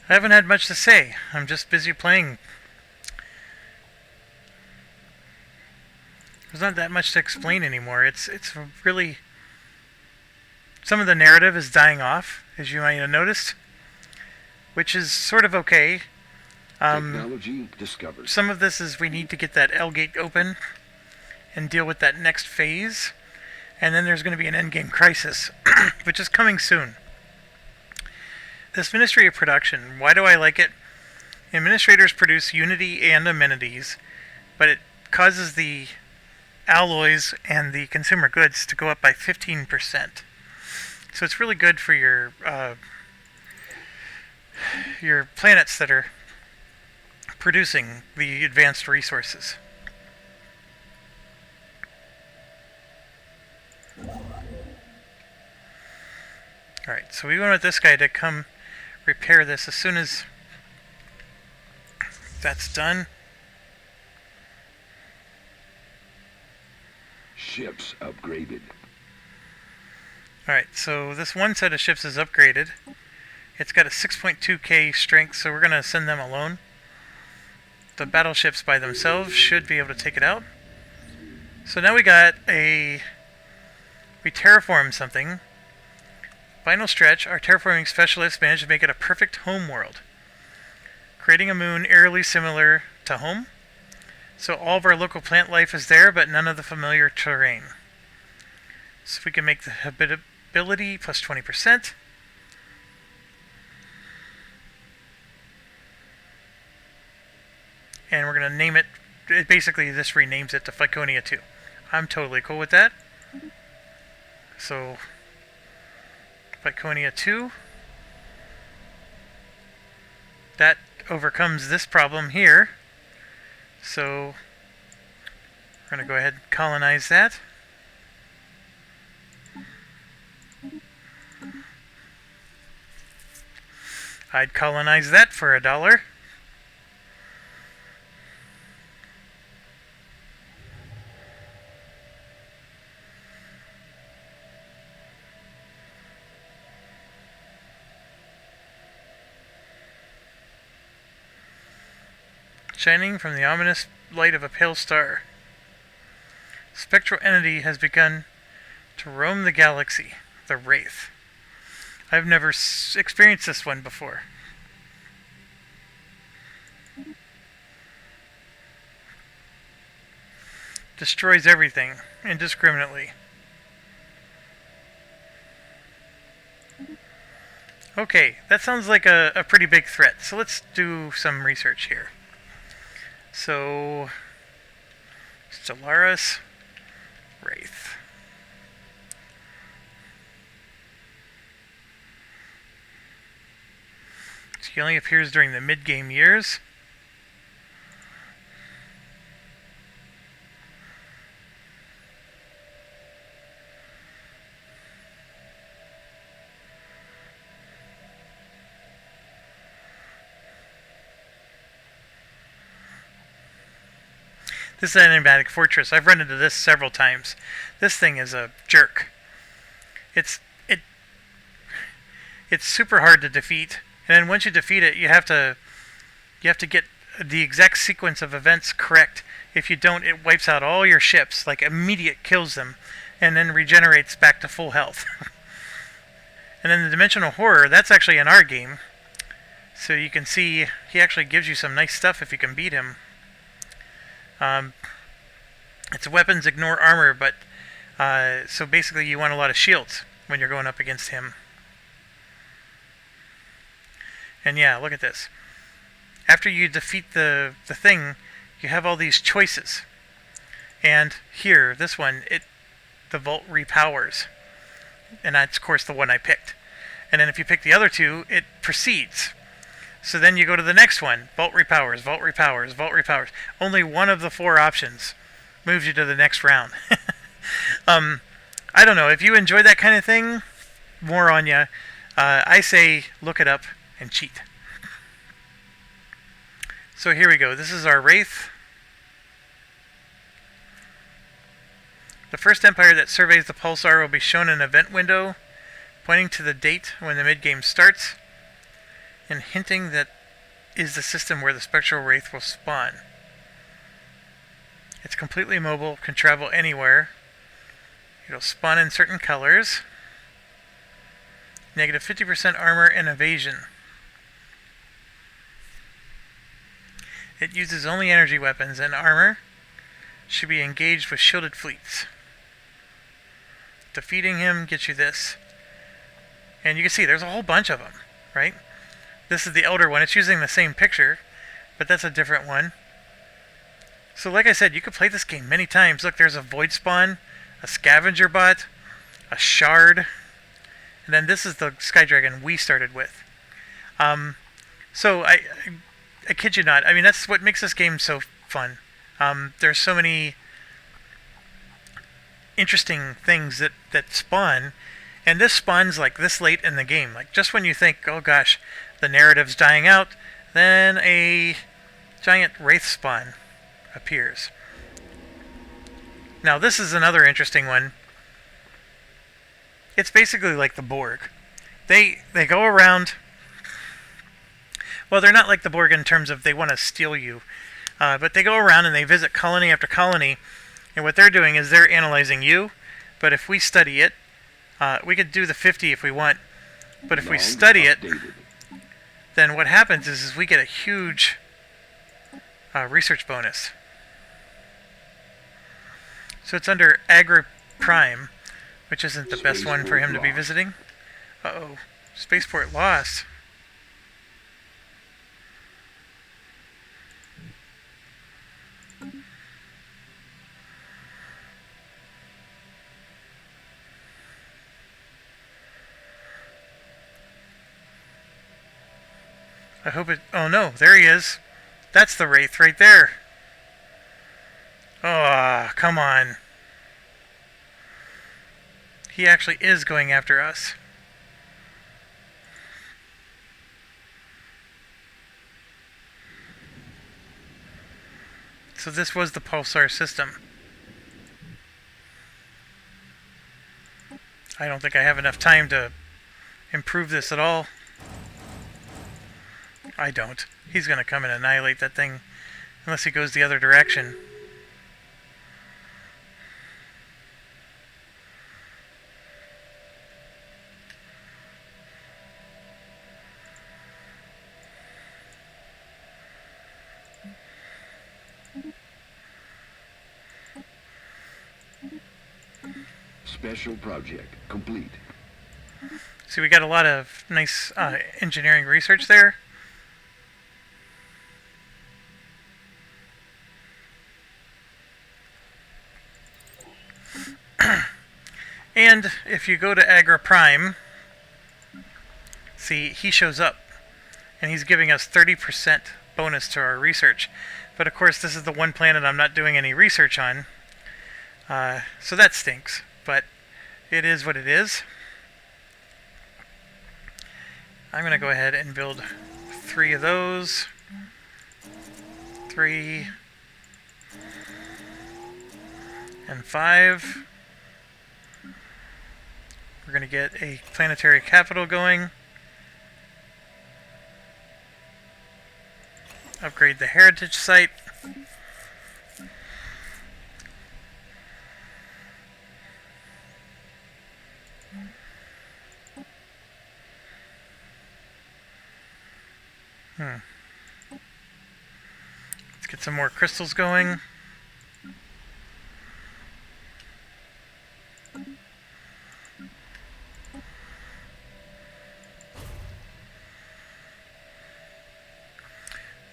I haven't had much to say. I'm just busy playing. There's not that much to explain anymore. It's really... Some of the narrative is dying off, as you might have noticed, which is sort of okay. Technology discovered. Some of this is we need to get that L gate open and deal with that next phase. And then there's going to be an endgame crisis, which is coming soon. This Ministry of Production, why do I like it? Administrators produce unity and amenities, but it causes the alloys and the consumer goods to go up by 15%. So it's really good for your planets that are producing the advanced resources. Alright, so we want this guy to come repair this as soon as that's done. Ships upgraded. Alright, so this one set of ships is upgraded. It's got a 6.2k strength, so we're going to send them alone. The battleships by themselves should be able to take it out. So now we terraformed something. Final stretch, our terraforming specialists managed to make it a perfect home world, creating a moon eerily similar to home. So all of our local plant life is there, but none of the familiar terrain. So if we can make the habitability plus 20%. And we're going to name it, basically this renames it to Phyconia 2. I'm totally cool with that. So, Phyconia 2. That overcomes this problem here. So, we're going to go ahead and colonize that. I'd colonize that for $1. Shining from the ominous light of a pale star, spectral entity has begun to roam the galaxy, the Wraith. I've never experienced this one before. Destroys everything indiscriminately. Okay, that sounds like a pretty big threat, so let's do some research here. So, Stellaris, Wraith. He only appears during the mid-game years. This is Antibiotic Fortress. I've run into this several times. This thing is a jerk. It's super hard to defeat, and then once you defeat it, you have to get the exact sequence of events correct. If you don't, it wipes out all your ships, like immediate kills them, and then regenerates back to full health. And then the Dimensional Horror, that's actually in our game. So you can see he actually gives you some nice stuff if you can beat him. Its weapons ignore armor, but so basically you want a lot of shields when you're going up against him. And yeah, look at this. After you defeat the thing, you have all these choices. And here, this one, the Vault repowers. And that's, of course, the one I picked. And then if you pick the other two, it proceeds. So then you go to the next one. Vault repowers, Vault repowers, Vault repowers. Only one of the 4 options moves you to the next round. I don't know. If you enjoy that kind of thing, more on you. I say look it up and cheat. So here we go. This is our Wraith. The first Empire that surveys the pulsar will be shown an event window pointing to the date when the mid-game starts and hinting that is the system where the Spectral Wraith will spawn. It's completely mobile, can travel anywhere. It'll spawn in certain colors. Negative 50% armor and evasion. It uses only energy weapons, and armor should be engaged with shielded fleets. Defeating him gets you this. And you can see there's a whole bunch of them, right? This is the elder one. It's using the same picture, but that's a different one. So like I said, you could play this game many times. Look, there's a Void Spawn, a Scavenger Bot, a Shard, and then this is the Sky Dragon we started with. So I kid you not. I mean, that's what makes this game so fun. There's so many interesting things that spawn, and this spawns like this late in the game. Like just when you think, oh gosh, the narrative's dying out, then a giant Wraith spawn appears. Now this is another interesting one. It's basically like the Borg. They go around. Well, they're not like the Borg in terms of they want to steal you. But they go around and they visit colony after colony, and what they're doing is they're analyzing you. But if we study it, we could do the 50 if we want. But if we study it, then what happens is we get a huge research bonus. So it's under Agri Prime, which isn't the best one for him to be visiting. Uh-oh. Spaceport lost. I hope it... Oh no, there he is. That's the Wraith right there. Oh, come on. He actually is going after us. So this was the pulsar system. I don't think I have enough time to improve this at all. I don't. He's going to come and annihilate that thing unless he goes the other direction. Special project complete. See, we got a lot of nice engineering research there. And if you go to Agra Prime, see, he shows up. And he's giving us 30% bonus to our research. But of course, this is the one planet I'm not doing any research on. So that stinks. But it is what it is. I'm going to go ahead and build 3 of those. 3. And 5. We're going to get a planetary capital going. Upgrade the heritage site. Let's get some more crystals going.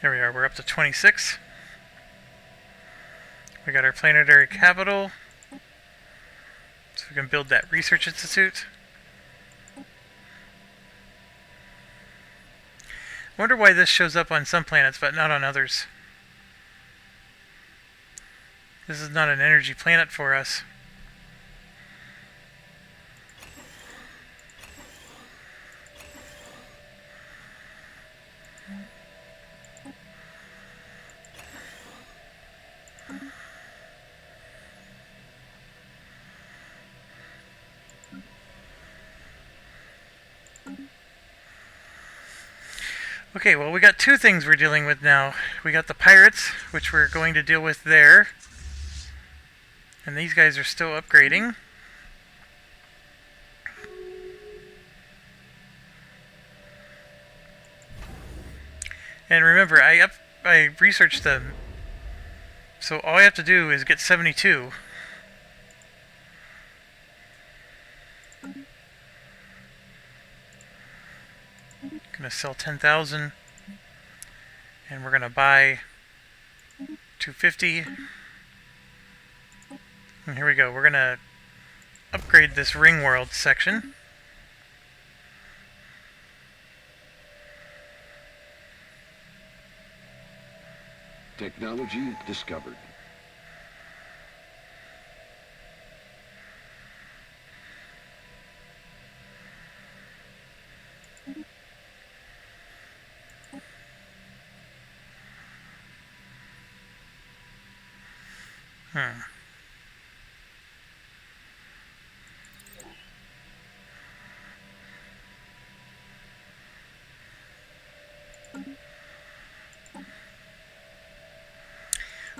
There we are, we're up to 26. We got our planetary capital. So we can build that research institute. I wonder why this shows up on some planets but not on others. This is not an energy planet for us. Okay, well, we got 2 things we're dealing with now. We got the pirates, which we're going to deal with there. And these guys are still upgrading. And remember, I researched them. So all I have to do is get 72. Gonna sell 10,000, and we're gonna buy 250. And here we go. We're gonna upgrade this ring world section. Technology discovered.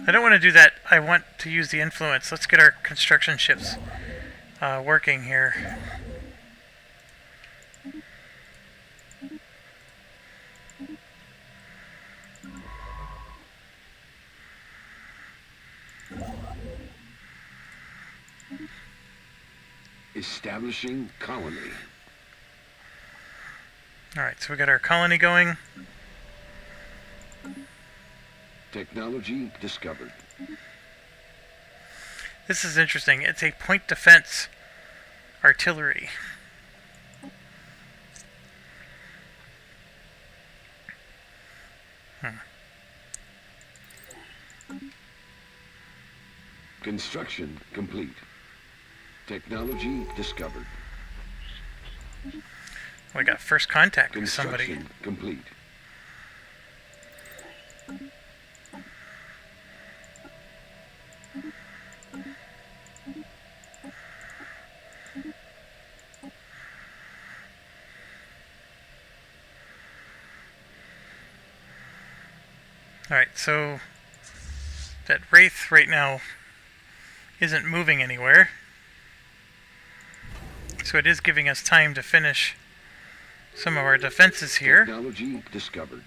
I don't want to do that. I want to use the influence. Let's get our construction ships working here. Establishing colony. Alright, so we got our colony going. Technology discovered. This is interesting. It's a point defense artillery. Construction complete. Technology discovered. We got first contact with somebody. Construction complete. Alright, so that Wraith right now isn't moving anywhere. So it is giving us time to finish some of our defenses here. Technology discovered.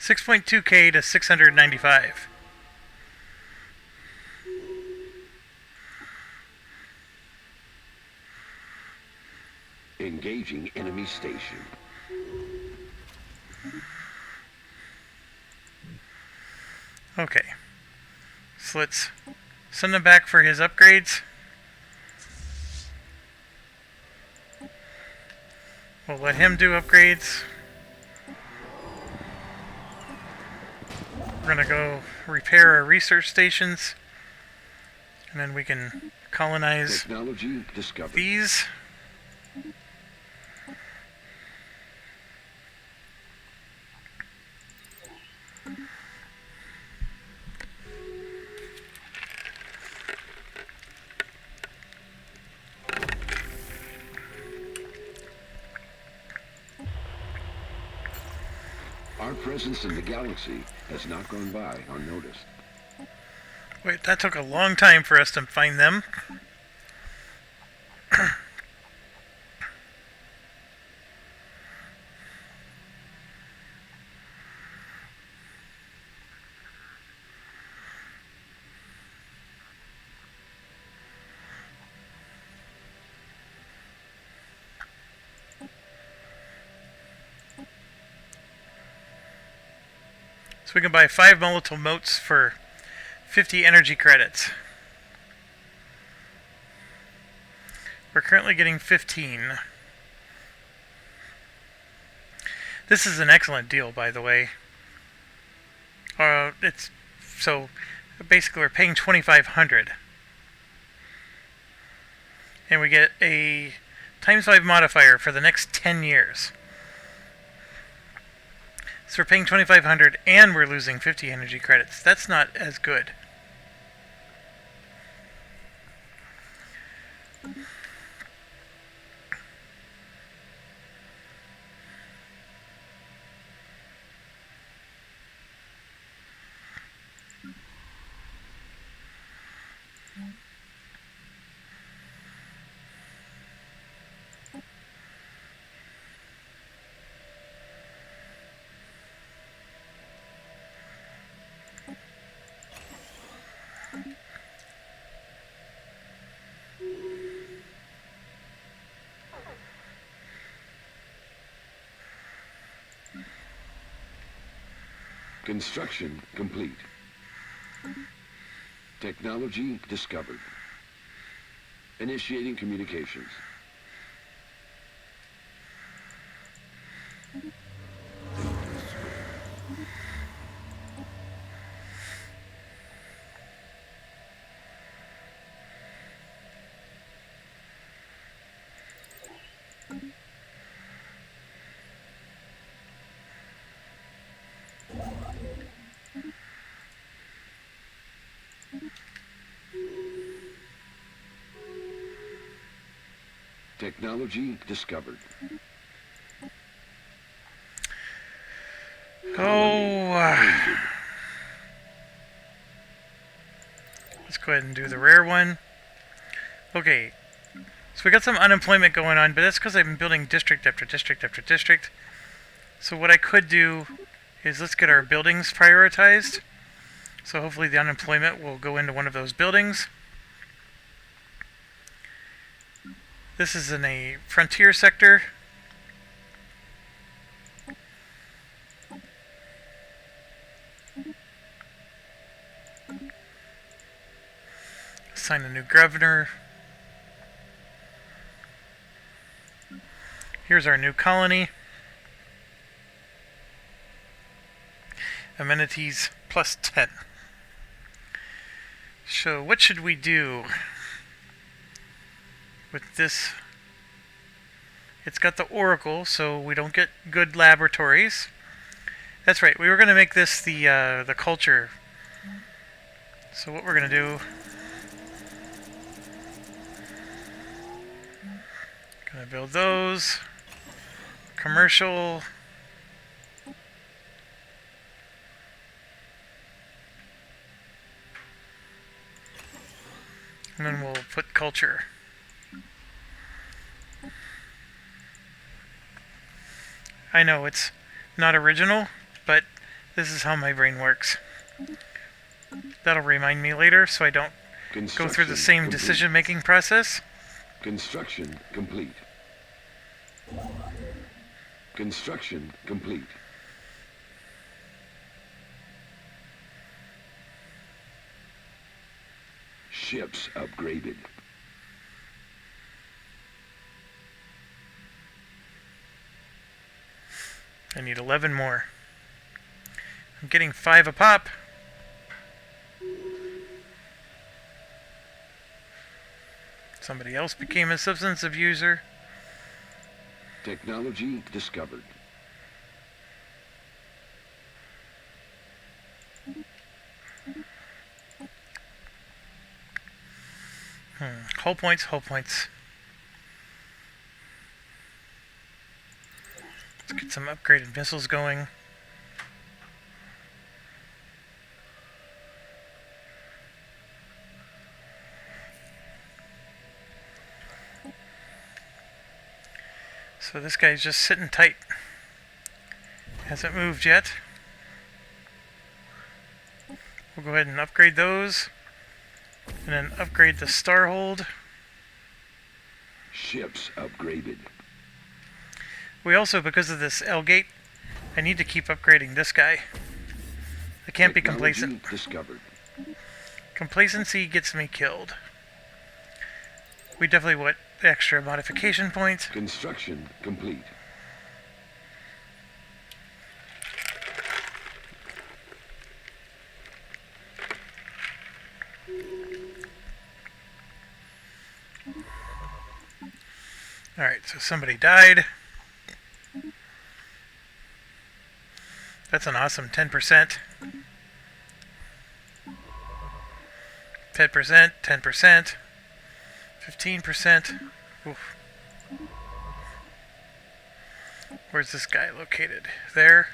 $6.2K to 695. Engaging enemy station. Okay. So let's send him back for his upgrades. We'll let him do upgrades. We're gonna go repair our research stations, and then we can colonize Technology discovered. these. Our presence in the galaxy has not gone by unnoticed. Wait, that took a long time for us to find them. So we can buy 5 volatile motes for 50 energy credits. We're currently getting 15. This is an excellent deal, by the way. It's so basically we're paying 2,500, and we get a ×5 modifier for the next 10 years. So we're paying 2,500 and we're losing 50 energy credits. That's not as good. Construction complete. Technology discovered. Initiating communications. Technology discovered. Let's go ahead and do the rare one. Okay, so we got some unemployment going on, but that's because I'm building district after district after district. So what I could do is let's get our buildings prioritized. So hopefully the unemployment will go into one of those buildings. This is in a frontier sector. Assign a new governor. Here's our new colony. Amenities plus 10. So what should we do with this? It's got the Oracle, so we don't get good laboratories. That's right, we were going to make this the culture. So what we're going to do... Going to build those. Commercial. And then we'll put culture. I know it's not original, but this is how my brain works. That'll remind me later so I don't go through the same decision-making process. Construction complete. Construction complete. Ships upgraded. I need 11 more. I'm getting 5 a pop. Somebody else became a substance abuser. Technology discovered. Hull points, hull points. Let's get some upgraded missiles going. So this guy's just sitting tight. Hasn't moved yet. We'll go ahead and upgrade those. And then upgrade the Starhold. Ships upgraded. We also, because of this L-gate, I need to keep upgrading this guy. I can't be complacent. Discovered. Complacency gets me killed. We definitely want extra modification points. Construction complete. Alright, so somebody died. That's an awesome 10%. 10%, 10%, 15%. Oof. Where's this guy located? There.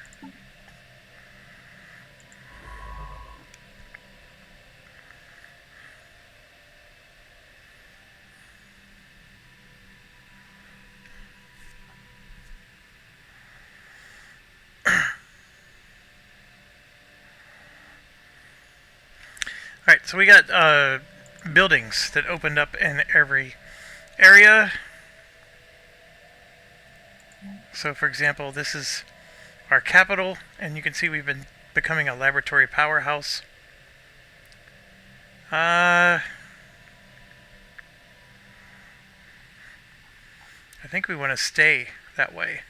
Alright, so we got buildings that opened up in every area. So for example, this is our capital, and you can see we've been becoming a laboratory powerhouse. I think we want to stay that way.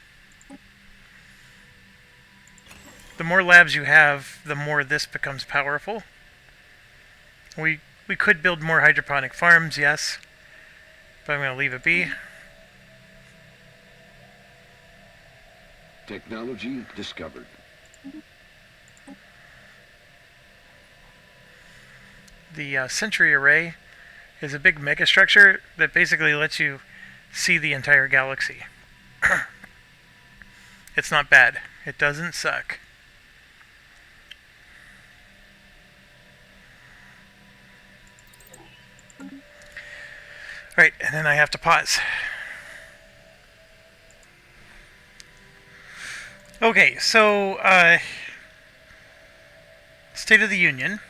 The more labs you have, the more this becomes powerful. We could build more hydroponic farms, yes, but I'm going to leave it be. Technology discovered. The Sentry Array is a big megastructure that basically lets you see the entire galaxy. It's not bad. It doesn't suck. Right, and then I have to pause. Okay, so, State of the Union.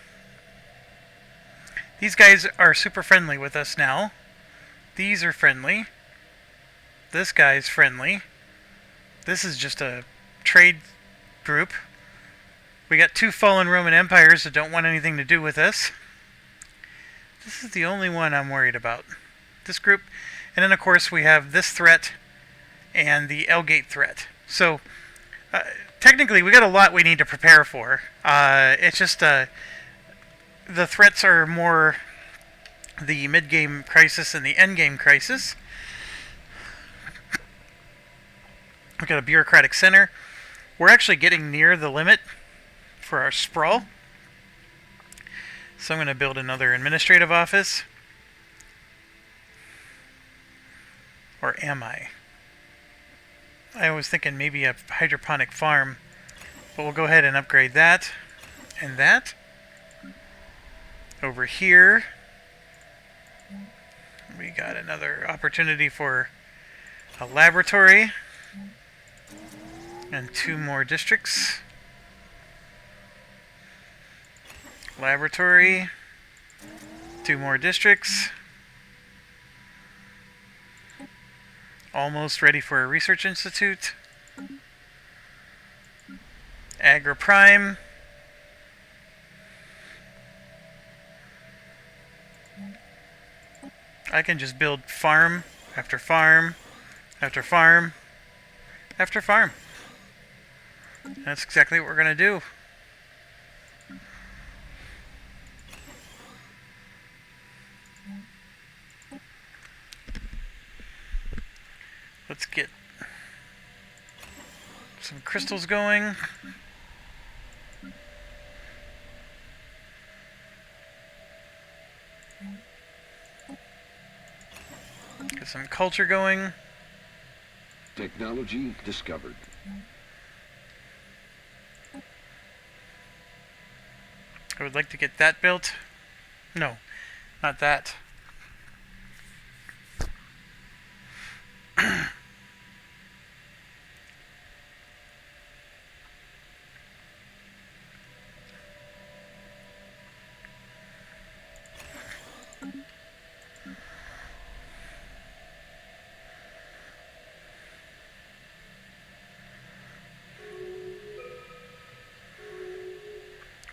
These guys are super friendly with us now. These are friendly. This guy's friendly. This is just a trade group. We got 2 fallen Roman empires that don't want anything to do with us. This is the only one I'm worried about. This group. And then, of course, we have this threat and the L-Gate threat. So, technically, we got a lot we need to prepare for. It's just, the threats are more the mid-game crisis and the end-game crisis. We got a bureaucratic center. We're actually getting near the limit for our sprawl. So I'm going to build another administrative office. Or am I? I was thinking maybe a hydroponic farm. But we'll go ahead and upgrade that. And that. Over here, we got another opportunity for a laboratory. And 2 more districts. Laboratory. 2 more districts. Almost ready for a research institute. Agri Prime. I can just build farm after farm after farm after farm. That's exactly what we're going to do. Let's get some crystals going. Get some culture going. Technology discovered. I would like to get that built. No, not that.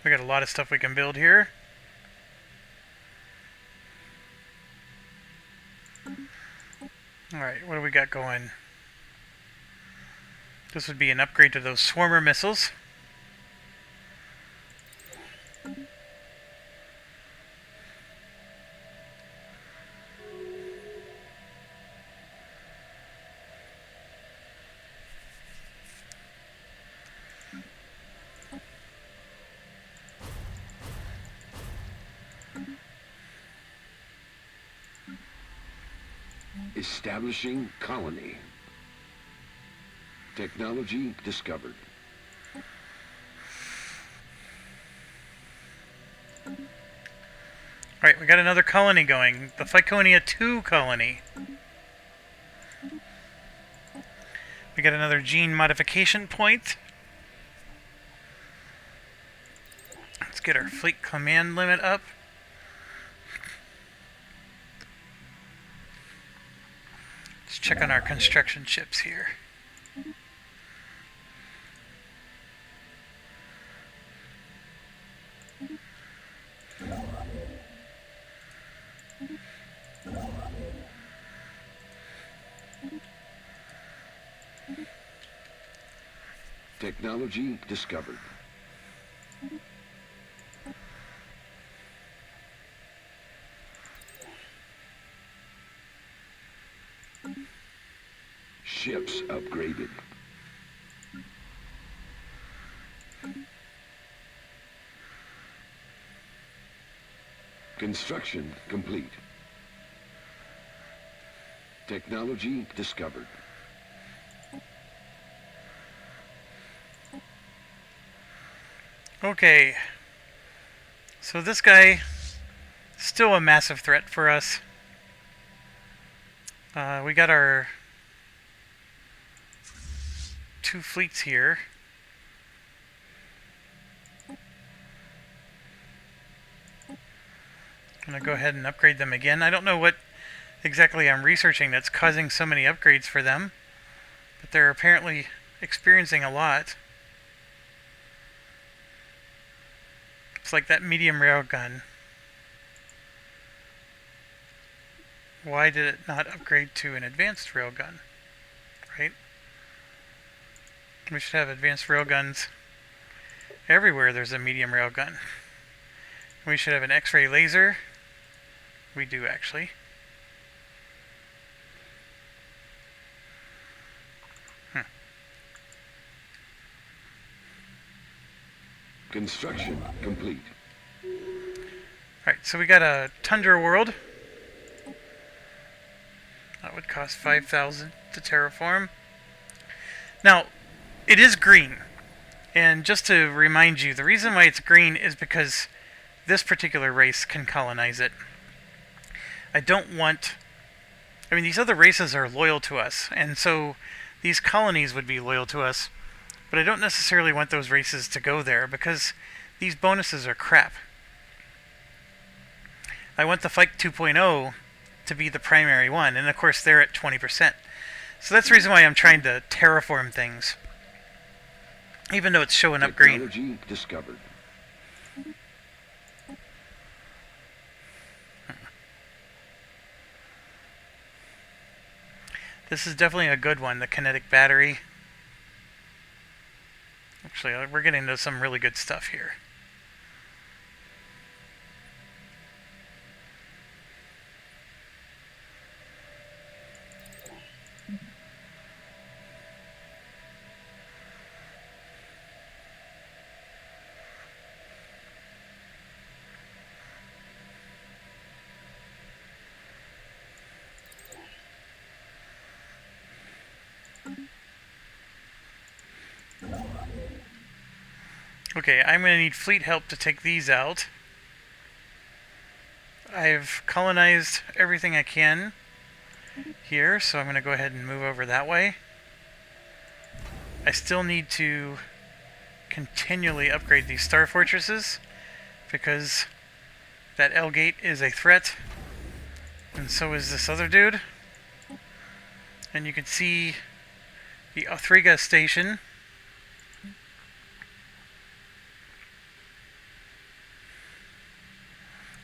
We got a lot of stuff we can build here. Alright, what do we got going? This would be an upgrade to those swarmer missiles. Establishing colony. Technology discovered. Alright, we got another colony going. The Phyconia 2 colony. We got another gene modification point. Let's get our fleet command limit up. Let's check on our construction ships here. Technology discovered. Ships upgraded. Construction complete. Technology discovered. Okay. So this guy, still a massive threat for us. We got our 2 fleets here. I'm going to go ahead and upgrade them again. I don't know what exactly I'm researching that's causing so many upgrades for them, but they're apparently experiencing a lot. It's like that medium railgun. Why did it not upgrade to an advanced railgun? Right? We should have advanced railguns everywhere there's a medium railgun. We should have an X-ray laser. We do actually. Construction complete. Alright, so we got a Tundra world. That would cost 5,000 to terraform. Now, it is green. And just to remind you, the reason why it's green is because this particular race can colonize it. I don't want... I mean, these other races are loyal to us, and so these colonies would be loyal to us, but I don't necessarily want those races to go there, because these bonuses are crap. I want the Fight 2.0 to be the primary one, and of course they're at 20%. So that's the reason why I'm trying to terraform things, even though it's showing up green. Technology discovered. This is definitely a good one, the kinetic battery. Actually, we're getting into some really good stuff here. Okay, I'm going to need fleet help to take these out. I've colonized everything I can here, so I'm going to go ahead and move over that way. I still need to continually upgrade these star fortresses because that L gate is a threat, and so is this other dude. And you can see the Othriga station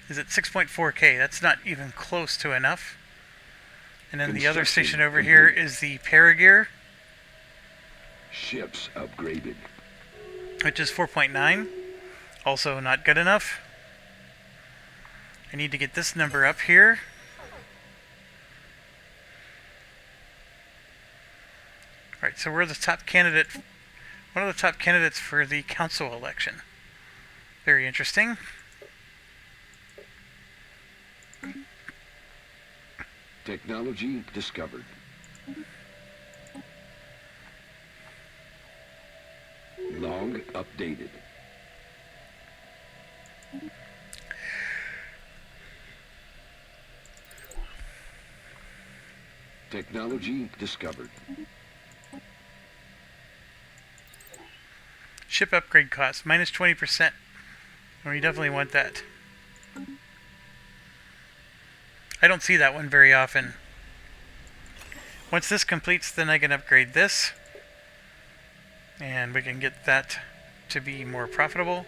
is at 6.4K. That's not even close to enough. And then the other station over here is the Paragear, Ships upgraded. which is 4.9. Also not good enough. I need to get this number up here. Alright, so we're the top candidate, one of the top candidates for the council election. Very interesting. Technology discovered. Log updated. Technology discovered. Ship upgrade cost, minus 20%. We definitely want that. I don't see that one very often. Once this completes, then I can upgrade this. And we can get that to be more profitable.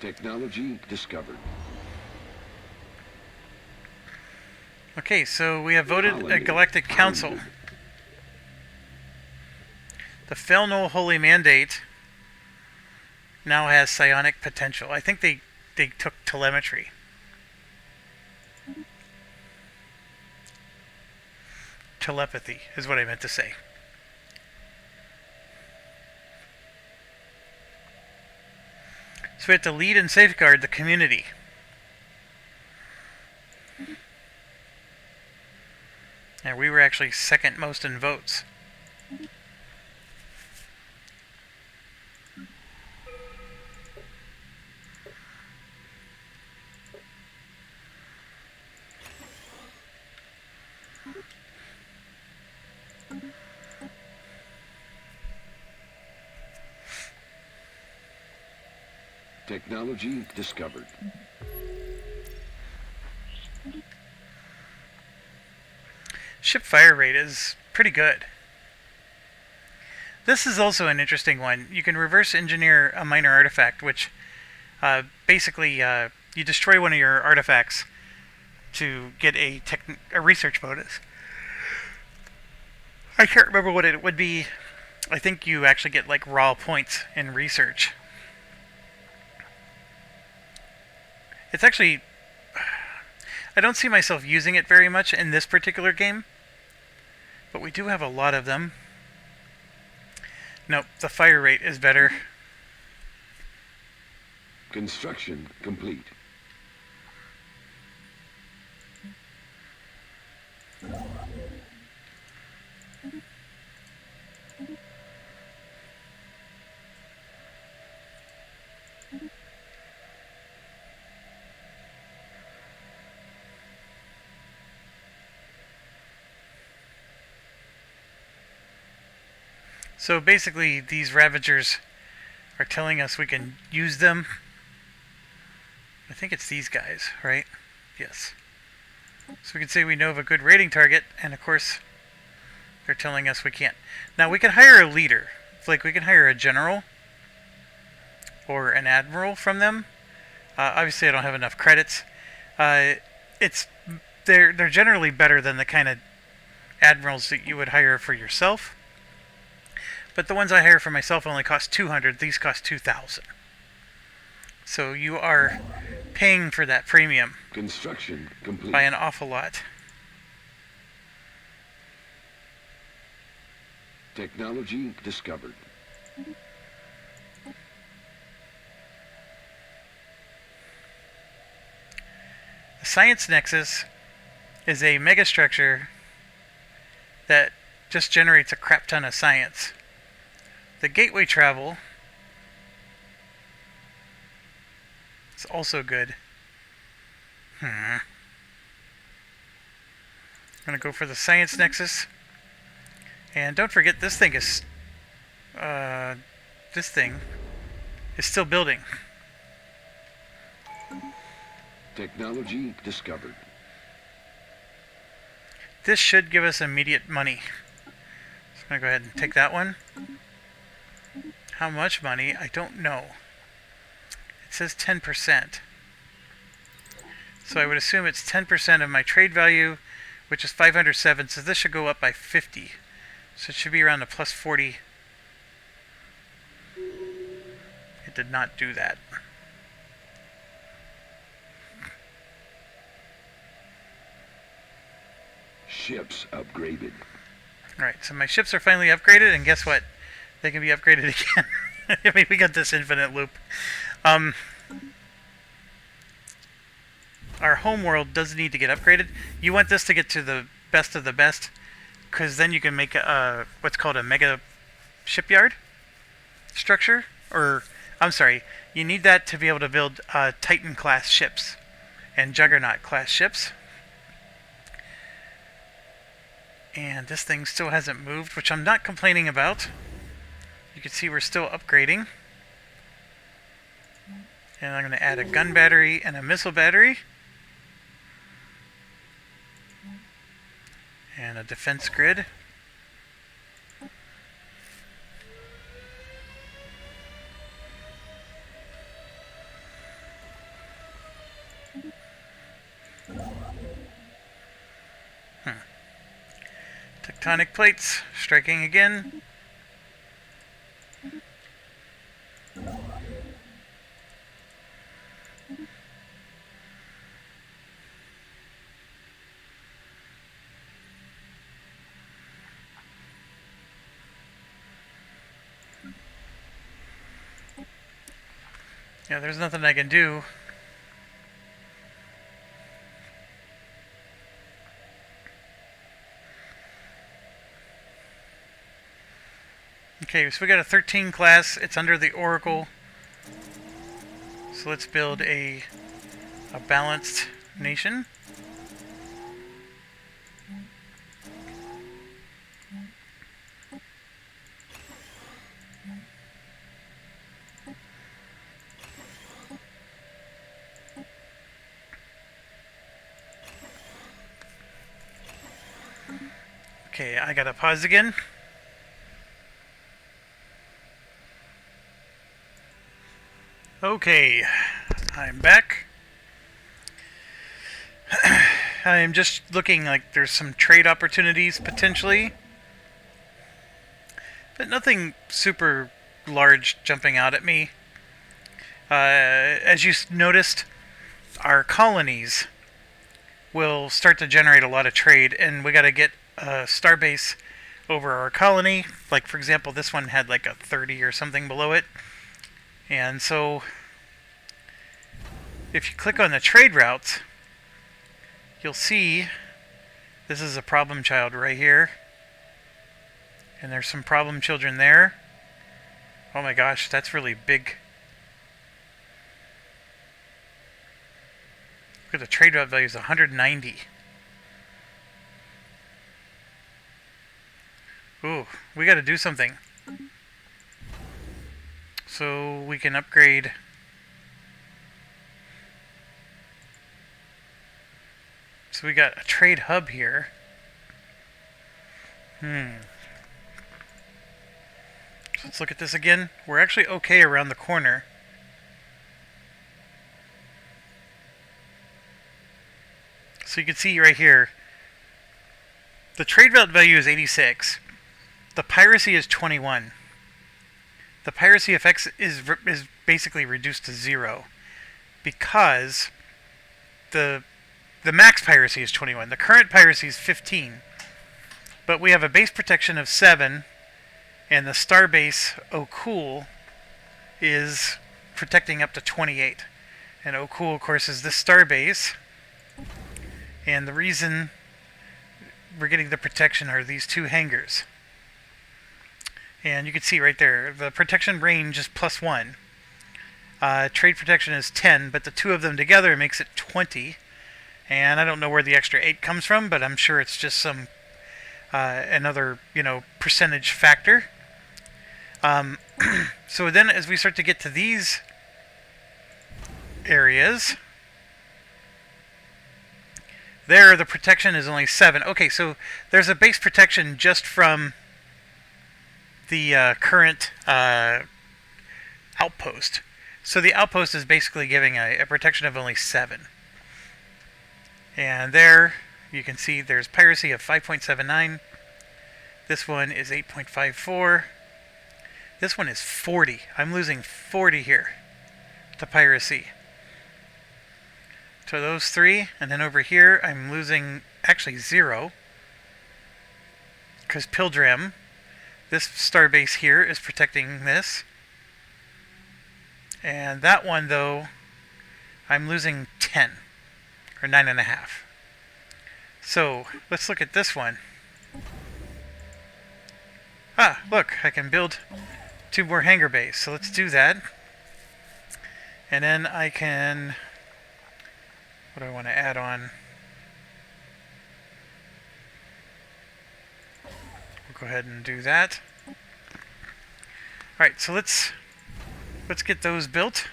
Technology discovered. Okay, so we have voted a galactic council. The Felnol Holy Mandate now has psionic potential. I think they took telemetry. Telepathy is what I meant to say. So we have to lead and safeguard the community. And we were actually second most in votes. Technology discovered. Ship fire rate is pretty good. This is also an interesting one. You can reverse engineer a minor artifact, which basically you destroy one of your artifacts to get a research bonus. I can't remember what it would be. I think you actually get like raw points in research. It's actually, I don't see myself using it very much in this particular game, but we do have a lot of them. Nope, the fire rate is better. Construction complete. So basically, these Ravagers are telling us we can use them. I think it's these guys, right? Yes. So we can say we know of a good raiding target, and of course, they're telling us we can't. Now, we can hire a leader. Like, we can hire a general or an admiral from them. Obviously, I don't have enough credits. They're generally better than the kind of admirals that you would hire for yourself. But the ones I hire for myself only cost 200. These cost 2,000. So you are paying for that premium. Construction complete. By an awful lot. Technology discovered. The Science Nexus is a megastructure that just generates a crap ton of science. The Gateway Travel is also good. I'm going to go for the Science Nexus. And don't forget, this thing is still building. Technology discovered. This should give us immediate money. So I'm going to go ahead and take that one. How much money? I don't know. It says 10%. So I would assume it's 10% of my trade value, which is 507. So this should go up by 50. So it should be around a plus 40. It did not do that. Ships upgraded. Alright, so my ships are finally upgraded, and guess what? They can be upgraded again. I mean, we got this infinite loop. Our home world does need to get upgraded. You want this to get to the best of the best, because then you can make what's called a mega shipyard structure. Or, I'm sorry, you need that to be able to build Titan class ships and Juggernaut class ships. And this thing still hasn't moved, which I'm not complaining about. You can see we're still upgrading. And I'm going to add a gun battery and a missile battery. And a defense grid. Tectonic plates striking again. Yeah, there's nothing I can do. Okay, so we got a 13 class. It's under the Oracle. So let's build a balanced nation. Okay, I gotta pause again. Okay, I'm back. I'm just looking like there's some trade opportunities potentially, but nothing super large jumping out at me. As you noticed, our colonies will start to generate a lot of trade, and we got to get a starbase over our colony. Like, for example, this one had like a 30 or something below it. And so, if you click on the trade routes, you'll see this is a problem child right here. And there's some problem children there. Oh my gosh, that's really big. Look at the trade route value is 190. Ooh, we got to do something. So we can upgrade. So we got a trade hub here. So let's look at this again. We're actually okay around the corner. So you can see right here, the trade route value is 86. The piracy is 21. The piracy effects is basically reduced to 0 because the max piracy is 21. The current piracy is 15. But we have a base protection of 7, and the starbase O'Cool is protecting up to 28. And O'Cool, of course, is this starbase. And the reason we're getting the protection are these two hangars. And you can see right there, the protection range is +1. Trade protection is 10, but the two of them together makes it 20. And I don't know where the extra 8 comes from, but I'm sure it's just some another, percentage factor. So then as we start to get to these areas, there the protection is only 7. Okay, so there's a base protection just from the current outpost. So the outpost is basically giving a protection of only 7. And there you can see there's piracy of 5.79. This one is 8.54. This one is 40. I'm losing 40 here to piracy. So those 3, and then over here I'm losing actually 0 because Pilgrim, this starbase here, is protecting this. And that one, though, I'm losing 10 or 9.5. So let's look at this one. Ah, look, I can build 2 more hangar bays. So let's do that. And then I can, what do I want to add on? We'll go ahead and do that. Alright, so let's get those built.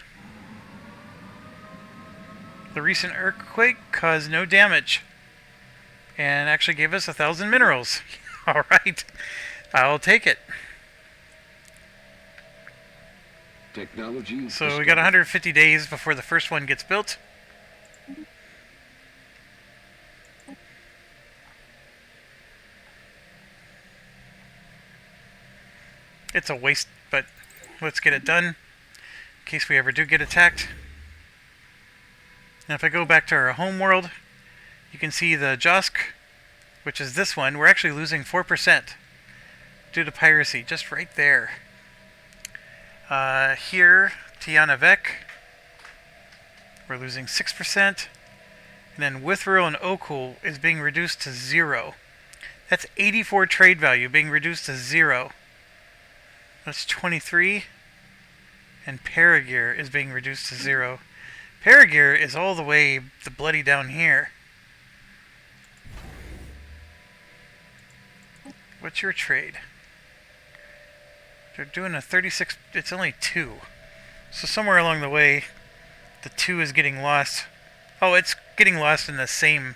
The recent earthquake caused no damage and actually gave us 1,000 minerals. Alright, I'll take it. Technology. So we got 150 days before the first one gets built. It's a waste, but let's get it done in case we ever do get attacked. Now if I go back to our home world, you can see the Josk, which is this one, we're actually losing 4% due to piracy, just right there. Here, Tianavek, we're losing 6%. And then Withrow and Okul is being reduced to 0. That's 84 trade value being reduced to 0. That's 23. And Paragear is being reduced to 0. Paragear is all the way the bloody down here. What's your trade? They're doing a 36, it's only 2. So somewhere along the way, the 2 is getting lost. Oh, it's getting lost in the same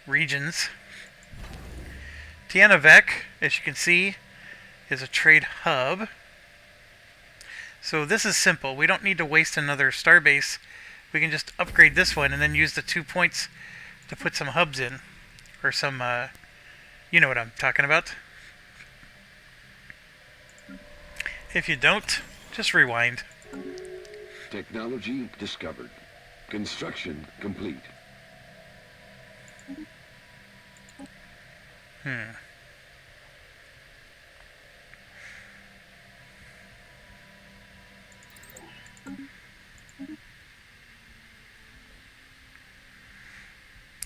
regions. Tianavek, as you can see, is a trade hub. So this is simple. We don't need to waste another starbase. We can just upgrade this one and then use the 2 points to put some hubs in. Or some, you know what I'm talking about. If you don't, just rewind. Technology discovered. Construction complete.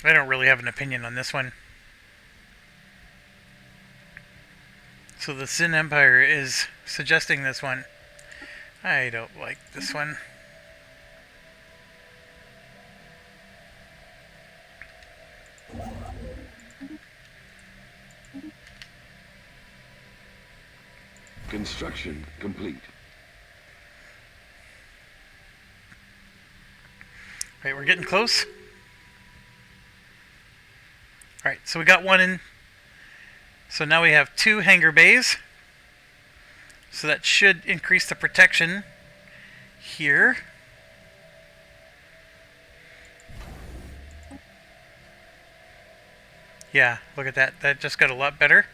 I don't really have an opinion on this one. So the Sin Empire is suggesting this one. I don't like this one. Construction complete. Right, we're getting close. Alright, so we got one in. So now we have 2 hangar bays. So that should increase the protection here. Yeah, look at that. That just got a lot better.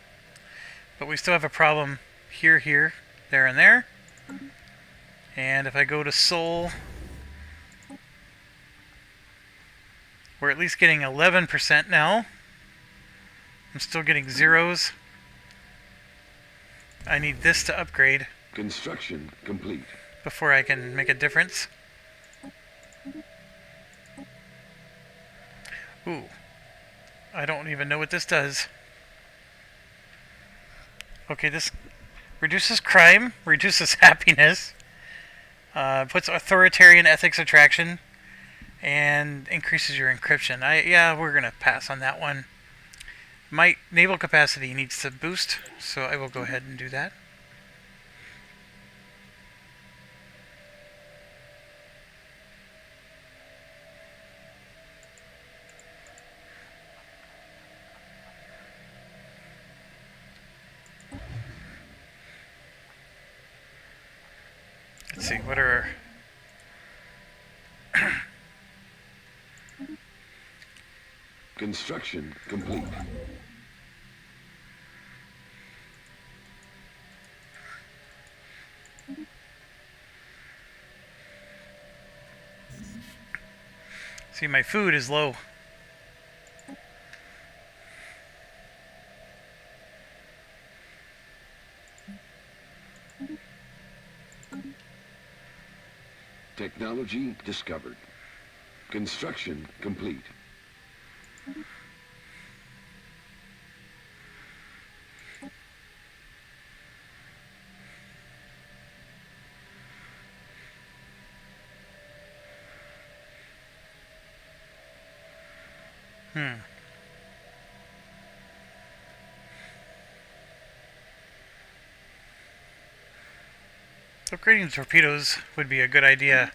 But we still have a problem here, here, there, and there. And if I go to Seoul, we're at least getting 11% now. I'm still getting zeros. I need this to upgrade Construction complete. before I can make a difference. Ooh. I don't even know what this does. Okay, this reduces crime, reduces happiness, puts authoritarian ethics attraction, and increases your encryption. Yeah, we're gonna pass on that one. My naval capacity needs to boost, so I will go ahead and do that. Let's see, what are... Construction complete. See, my food is low. Technology discovered. Construction complete. Upgrading torpedoes would be a good idea.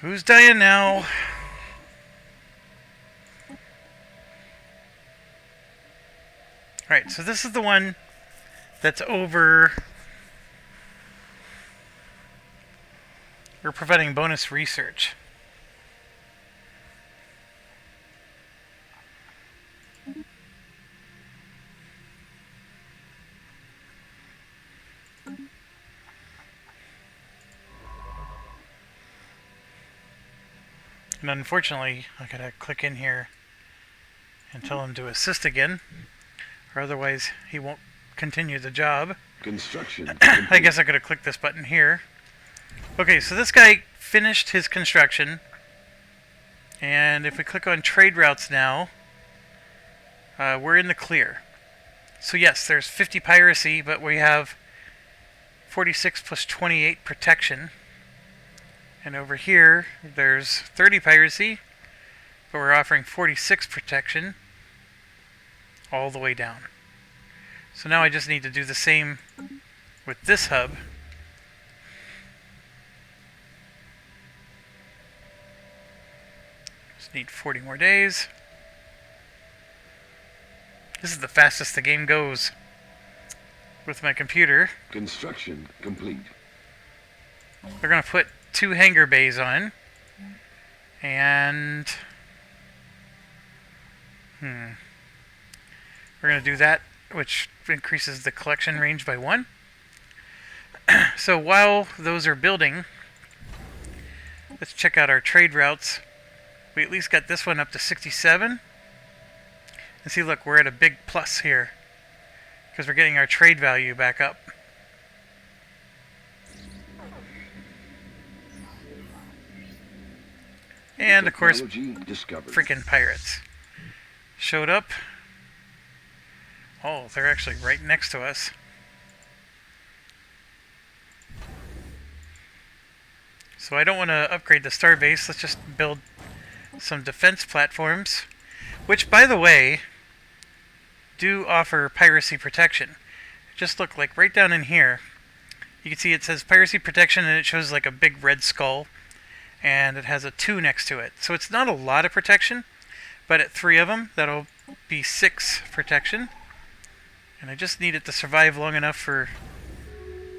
Who's dying now? Alright, so this is the one that's over... We're providing bonus research. And unfortunately, I gotta click in here and tell him to assist again, or otherwise he won't continue the job. Construction. I guess I could have clicked this button here. Okay, so this guy finished his construction, and if we click on trade routes now, we're in the clear. So yes, there's 50 piracy, but we have 46 plus 28 protection. And over here, there's 30 piracy, but we're offering 46 protection all the way down. So now I just need to do the same with this hub. Just need 40 more days. This is the fastest the game goes with my computer. Construction complete. We're going to put 2 hangar bays on. And we're going to do that, which increases the collection range by 1. So while those are building, let's check out our trade routes. We at least got this one up to 67. And see, look, we're at a big plus here because we're getting our trade value back up. And of course, freaking pirates showed up. Oh, they're actually right next to us. So I don't want to upgrade the starbase. Let's just build some defense platforms, which, by the way, do offer piracy protection. Just look, like right down in here, you can see it says piracy protection, and it shows like a big red skull, and it has a 2 next to it. So it's not a lot of protection, but at 3 of them, that'll be 6 protection. And I just need it to survive long enough for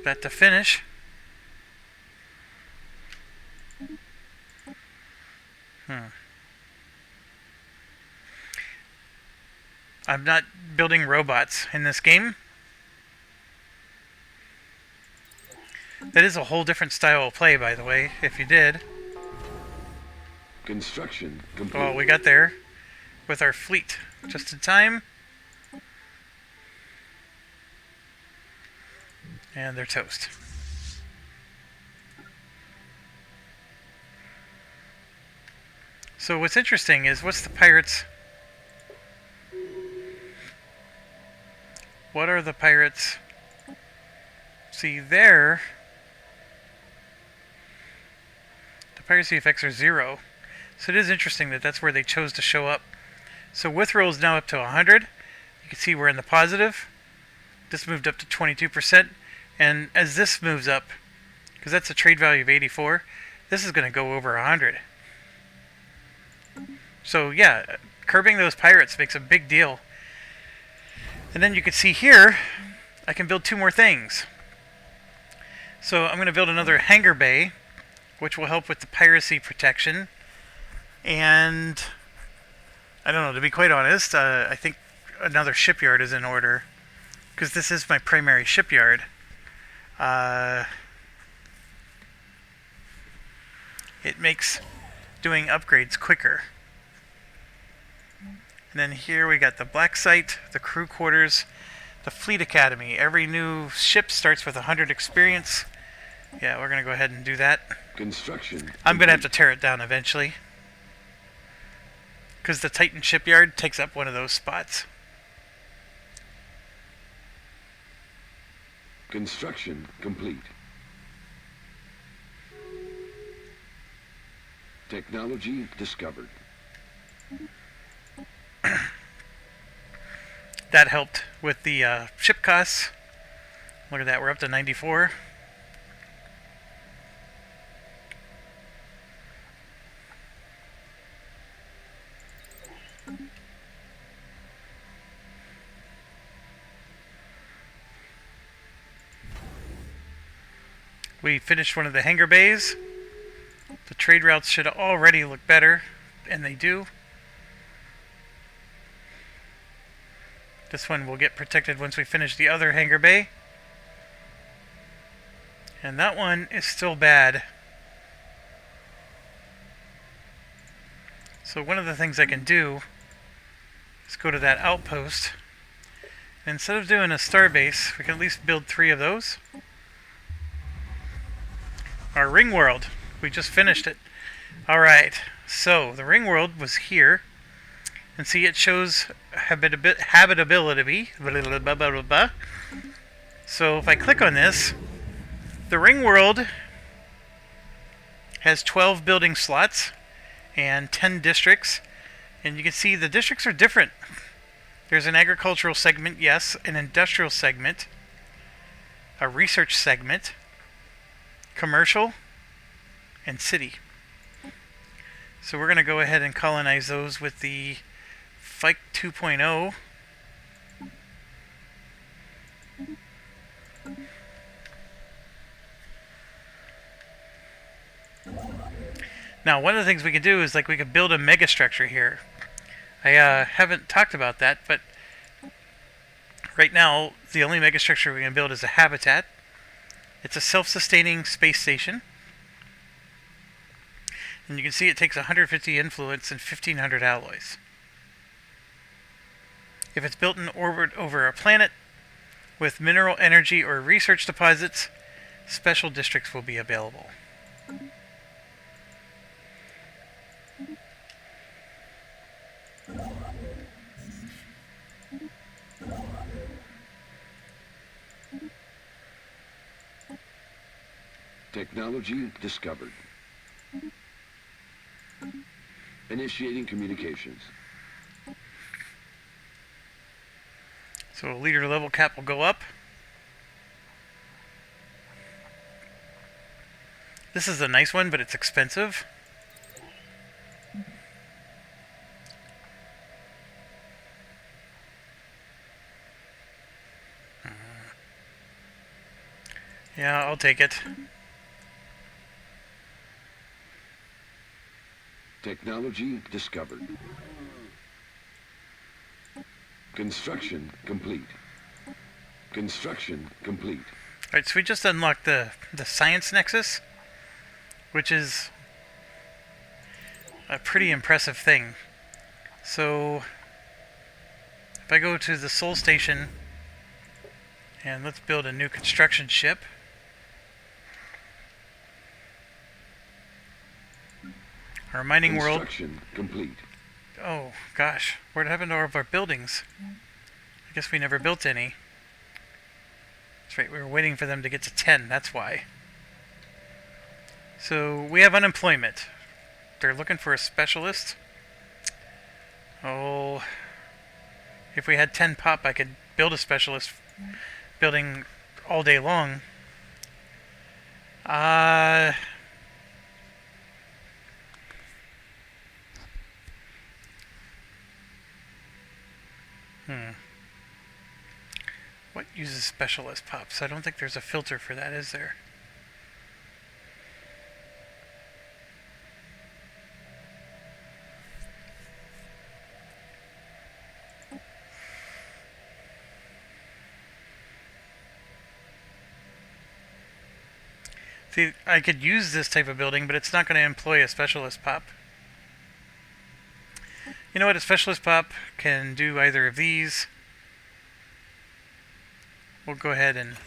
that to finish. I'm not building robots in this game. That is a whole different style of play, by the way, if you did. Construction complete. Well, we got there with our fleet just in time. And they're toast. So what's interesting is, what's the pirates? What are the pirates? See there, the piracy effects are 0. So it is interesting that that's where they chose to show up. So withdrawal is now up to 100. You can see we're in the positive. This moved up to 22%. And as this moves up, because that's a trade value of 84, this is going to go over 100. So yeah, curbing those pirates makes a big deal. And then you can see here, I can build 2 more things. So I'm going to build another hangar bay, which will help with the piracy protection. And I don't know, to be quite honest, I think another shipyard is in order, because this is my primary shipyard. It makes doing upgrades quicker. And then here we got the black site, the crew quarters, the fleet academy. Every new ship starts with 100 experience. Yeah, we're going to go ahead and do that. Construction. I'm going to have to tear it down eventually, because the Titan shipyard takes up one of those spots. Construction complete. Technology discovered. That helped with the ship costs. Look at that, we're up to 94. We finished one of the hangar bays. The trade routes should already look better, and they do. This one will get protected once we finish the other hangar bay. And that one is still bad. So one of the things I can do is go to that outpost. And instead of doing a starbase, we can at least build 3 of those. Our ring world. We just finished it. Alright, so the ring world was here. And see, it shows habitability. Blah, blah, blah, blah, blah. So if I click on this, the ring world has 12 building slots and 10 districts. And you can see the districts are different. There's an agricultural segment, yes, an industrial segment, a research segment, commercial, and city. So we're going to go ahead and colonize those with the Fike 2.0. Now, one of the things we could do is, like, we could build a megastructure here. I haven't talked about that, but right now, the only megastructure we can build is a habitat. It's a self-sustaining space station. And you can see it takes 150 influence and 1,500 alloys. If it's built in orbit over a planet with mineral energy or research deposits, special districts will be available. Technology discovered. Initiating communications. So leader level cap will go up. This is a nice one, but it's expensive. Yeah, I'll take it. Technology discovered. Construction complete. Construction complete. Alright, so we just unlocked the science nexus, which is a pretty impressive thing. So if I go to the Sol Station and let's build a new construction ship. Our mining world. Construction complete. Oh gosh, what happened to all of our buildings? I guess we never built any. That's right, we were waiting for them to get to 10, that's why. So we have unemployment. They're looking for a specialist. Oh, if we had 10 pop, I could build a specialist building all day long. What uses specialist pops? I don't think there's a filter for that, is there? See, I could use this type of building, but it's not going to employ a specialist pop. You know what? A specialist pop can do either of these. We'll go ahead and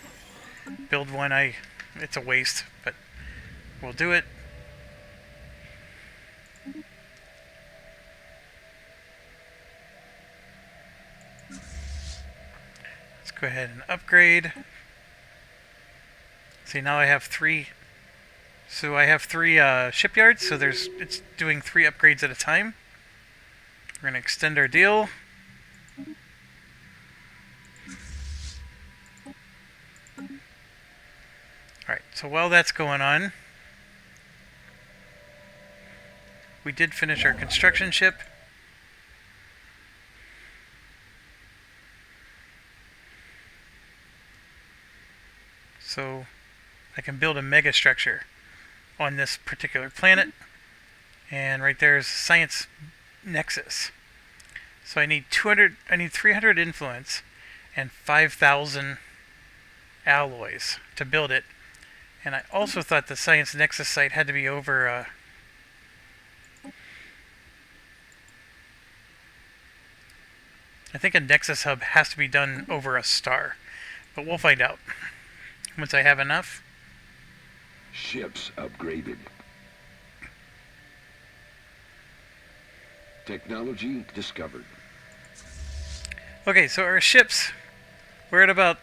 build one. It's a waste, but we'll do it. Let's go ahead and upgrade. See, now I have 3. So I have 3 shipyards, so it's doing 3 upgrades at a time. We're going to extend our deal. Alright, so while that's going on, we did finish our construction ship. So I can build a mega structure on this particular planet. And right there is Science Nexus. So I need 300 influence and 5,000 alloys to build it. And I also thought the Science Nexus site had to be over I think a Nexus hub has to be done over a star, but we'll find out once I have enough. Ships upgraded. Technology discovered. Okay, so our ships, we're at about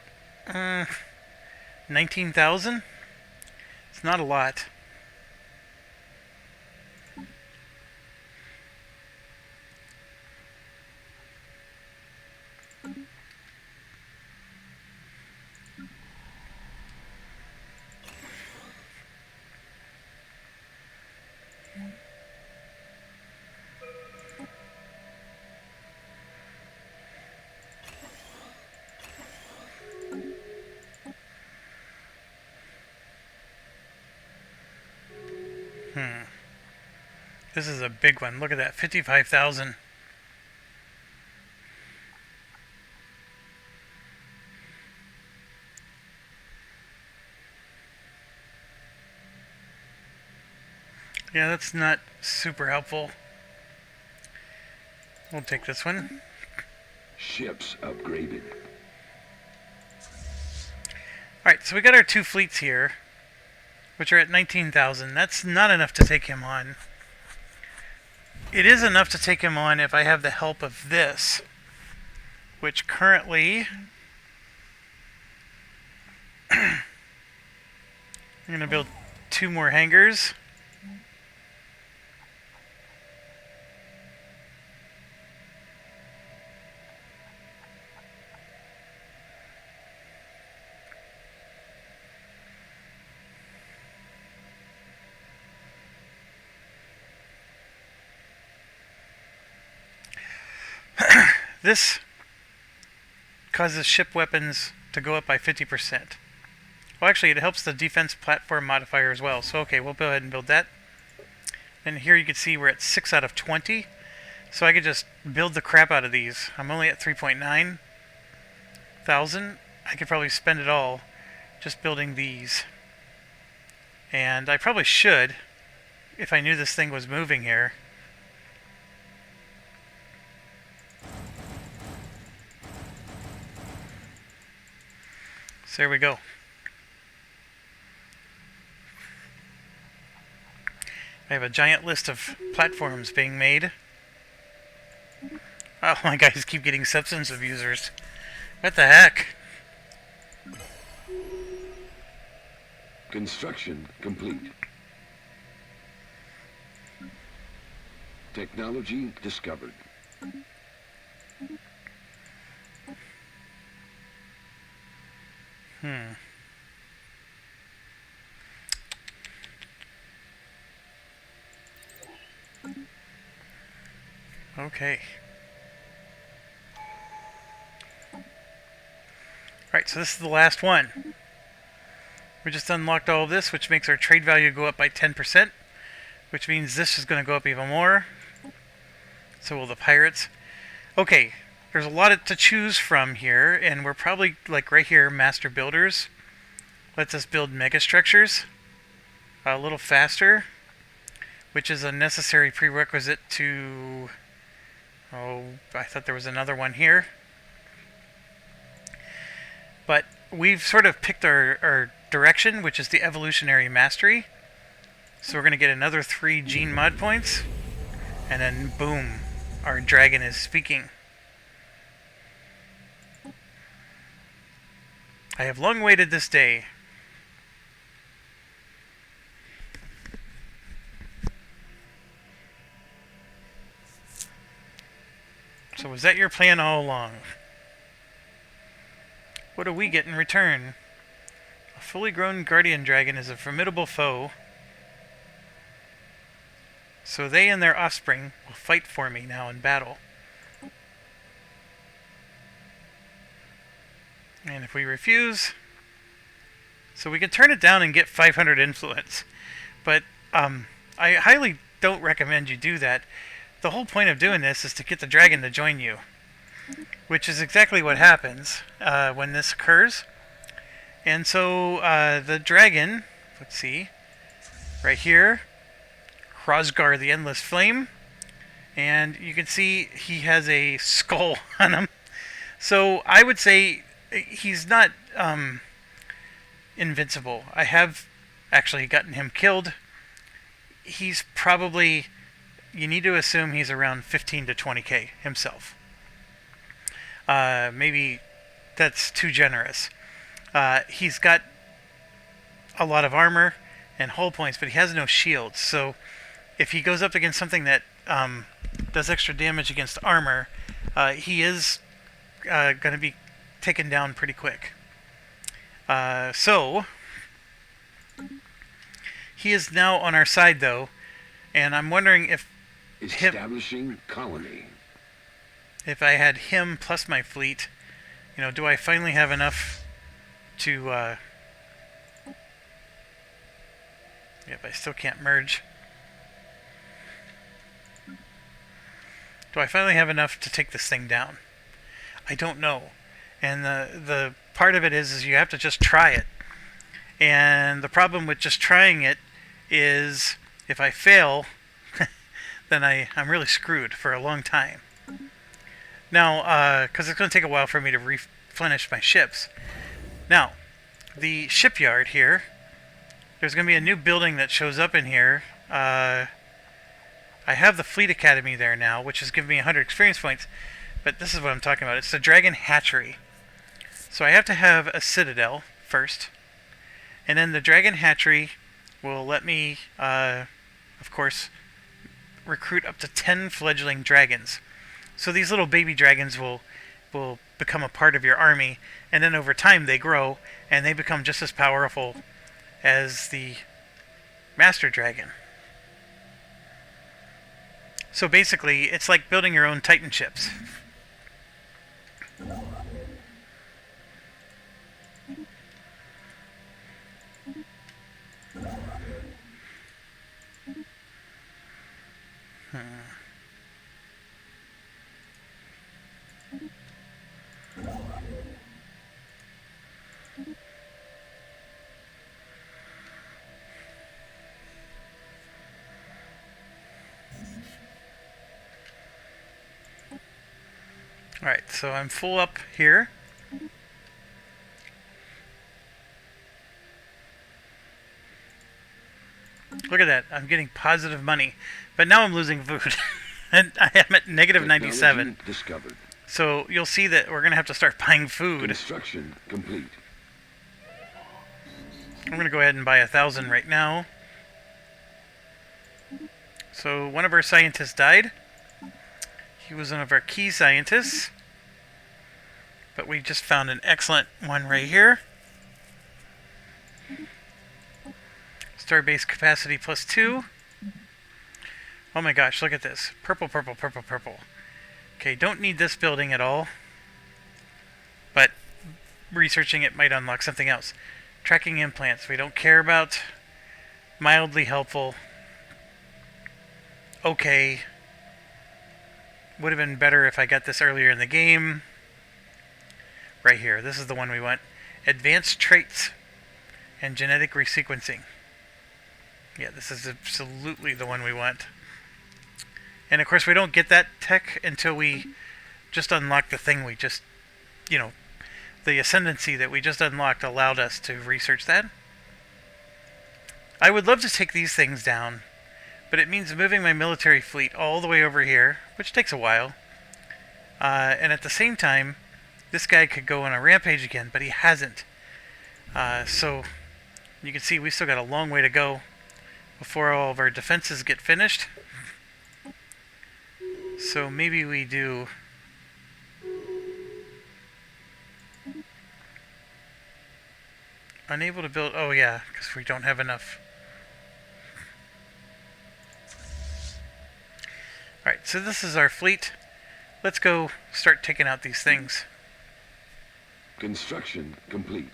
19,000. It's not a lot. This is a big one. Look at that, 55,000. Yeah, that's not super helpful. We'll take this one. Ships upgraded. Alright, so we got our 2 fleets here, which are at 19,000. That's not enough to take him on. It is enough to take him on if I have the help of this, which currently I'm going to build 2 more hangars. This causes ship weapons to go up by 50%. Well, actually, it helps the defense platform modifier as well. So, okay, we'll go ahead and build that. And here you can see we're at 6 out of 20. So I could just build the crap out of these. I'm only at 3.9 thousand. I could probably spend it all just building these. And I probably should, if I knew this thing was moving here. So there we go. I have a giant list of platforms being made. Oh, my guys keep getting substance abusers. What the heck? Construction complete. Technology discovered. Okay. Alright, so this is the last one. We just unlocked all of this, which makes our trade value go up by 10%, which means this is going to go up even more. So will the pirates. Okay, there's a lot to choose from here, and we're probably, like right here, Master Builders. Lets us build megastructures a little faster, which is a necessary prerequisite to... Oh, I thought there was another one here. But we've sort of picked our direction, which is the evolutionary mastery. So we're going to get another 3 gene mod points. And then, boom, our dragon is speaking. I have long waited this day. So was that your plan all along? What do we get in return? A fully grown guardian dragon is a formidable foe. So they and their offspring will fight for me now in battle. And if we refuse... So we can turn it down and get 500 influence. But I highly don't recommend you do that. The whole point of doing this is to get the dragon to join you. Which is exactly what happens when this occurs. And so the dragon, let's see, right here, Hrosgar the Endless Flame. And you can see he has a skull on him. So I would say he's not invincible. I have actually gotten him killed. He's probably, you need to assume he's around 15 to 20k himself. Maybe that's too generous. He's got a lot of armor and hull points, but he has no shields. So if he goes up against something that does extra damage against armor, he is going to be taken down pretty quick. So he is now on our side, though, and I'm wondering if Establishing colony. if I had him plus my fleet, do I finally have enough to... Yep, I still can't merge. Do I finally have enough to take this thing down? I don't know. And the part of it is you have to just try it. And the problem with just trying it is if I fail, then I'm really screwed for a long time. Now, because it's going to take a while for me to replenish my ships. Now, the shipyard here, there's going to be a new building that shows up in here. I have the Fleet Academy there now, which has given me 100 experience points. But this is what I'm talking about. It's the Dragon Hatchery. So I have to have a Citadel first. And then the Dragon Hatchery will let me, of course, recruit up to 10 fledgling dragons. So these little baby dragons will become a part of your army. And then over time they grow and they become just as powerful as the Master Dragon. So basically, it's like building your own Titan ships. Alright, so I'm full up here. Look at that, I'm getting positive money. But now I'm losing food. And I am at negative 97. Discovered. So you'll see that we're going to have to start buying food. Construction complete. I'm going to go ahead and buy 1,000 right now. So one of our scientists died. He was one of our key scientists. But we just found an excellent one right here. Starbase capacity +2. Oh my gosh, look at this. Purple, purple, purple, purple. Okay, don't need this building at all. But researching it might unlock something else. Tracking implants, we don't care about. Mildly helpful. Okay. Would have been better if I got this earlier in the game. Right here, this is the one we want. Advanced traits and genetic resequencing. Yeah, this is absolutely the one we want. And of course we don't get that tech until we just unlock the thing we just, the ascendancy that we just unlocked allowed us to research that. I would love to take these things down, but it means moving my military fleet all the way over here, which takes a while. And at the same time, this guy could go on a rampage again, but he hasn't. So you can see we still got a long way to go before all of our defenses get finished. So maybe we do... Unable to build... Oh yeah, because we don't have enough. Alright, so this is our fleet. Let's go start taking out these things. Construction complete.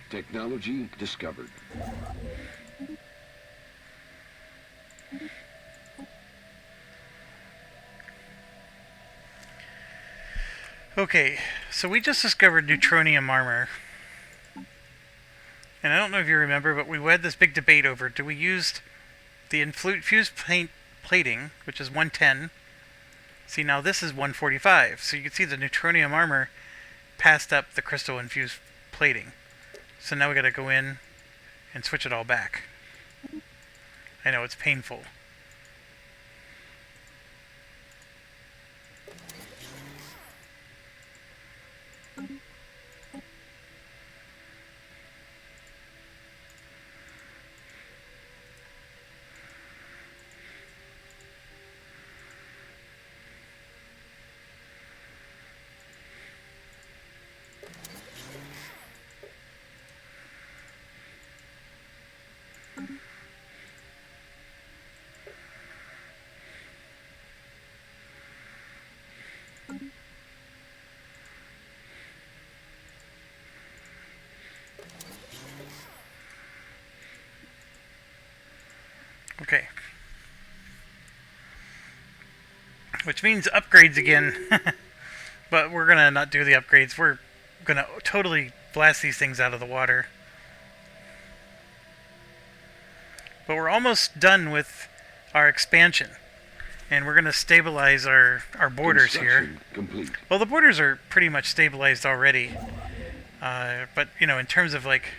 Technology discovered. Okay, so we just discovered Neutronium Armor. And I don't know if you remember, but we had this big debate over, do we use the infused plating, which is 110. See, now this is 145. So you can see the Neutronium Armor passed up the crystal infused plating. So now we gotta go in and switch it all back. I know, it's painful. Okay. Which means upgrades again. But we're gonna not do the upgrades. We're gonna totally blast these things out of the water. But we're almost done with our expansion. And we're gonna stabilize our borders here. Complete. Well, the borders are pretty much stabilized already. But, you know, in terms of, like...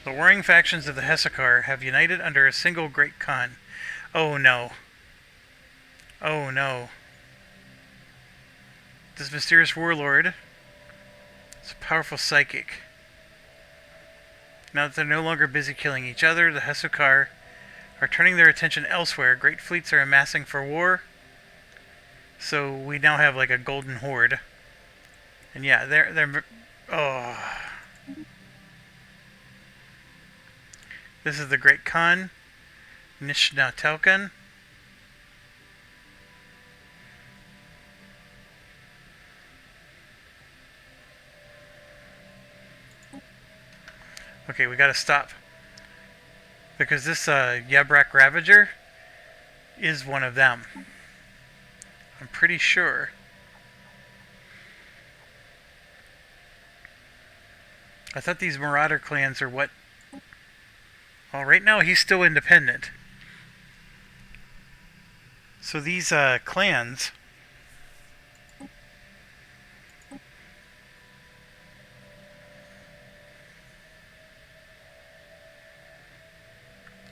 The warring factions of the Hesychar have united under a single great Khan. Oh no. Oh no. This mysterious warlord is a powerful psychic. Now that they're no longer busy killing each other, the Hesychar are turning their attention elsewhere. Great fleets are amassing for war. So we now have like a golden horde. And yeah, they're oh. This is the Great Khan, Nishnatelkan. Okay, we gotta stop. Because this Yabrak Ravager is one of them. I'm pretty sure. I thought these Marauder clans are what... Well, right now he's still independent. So these clans...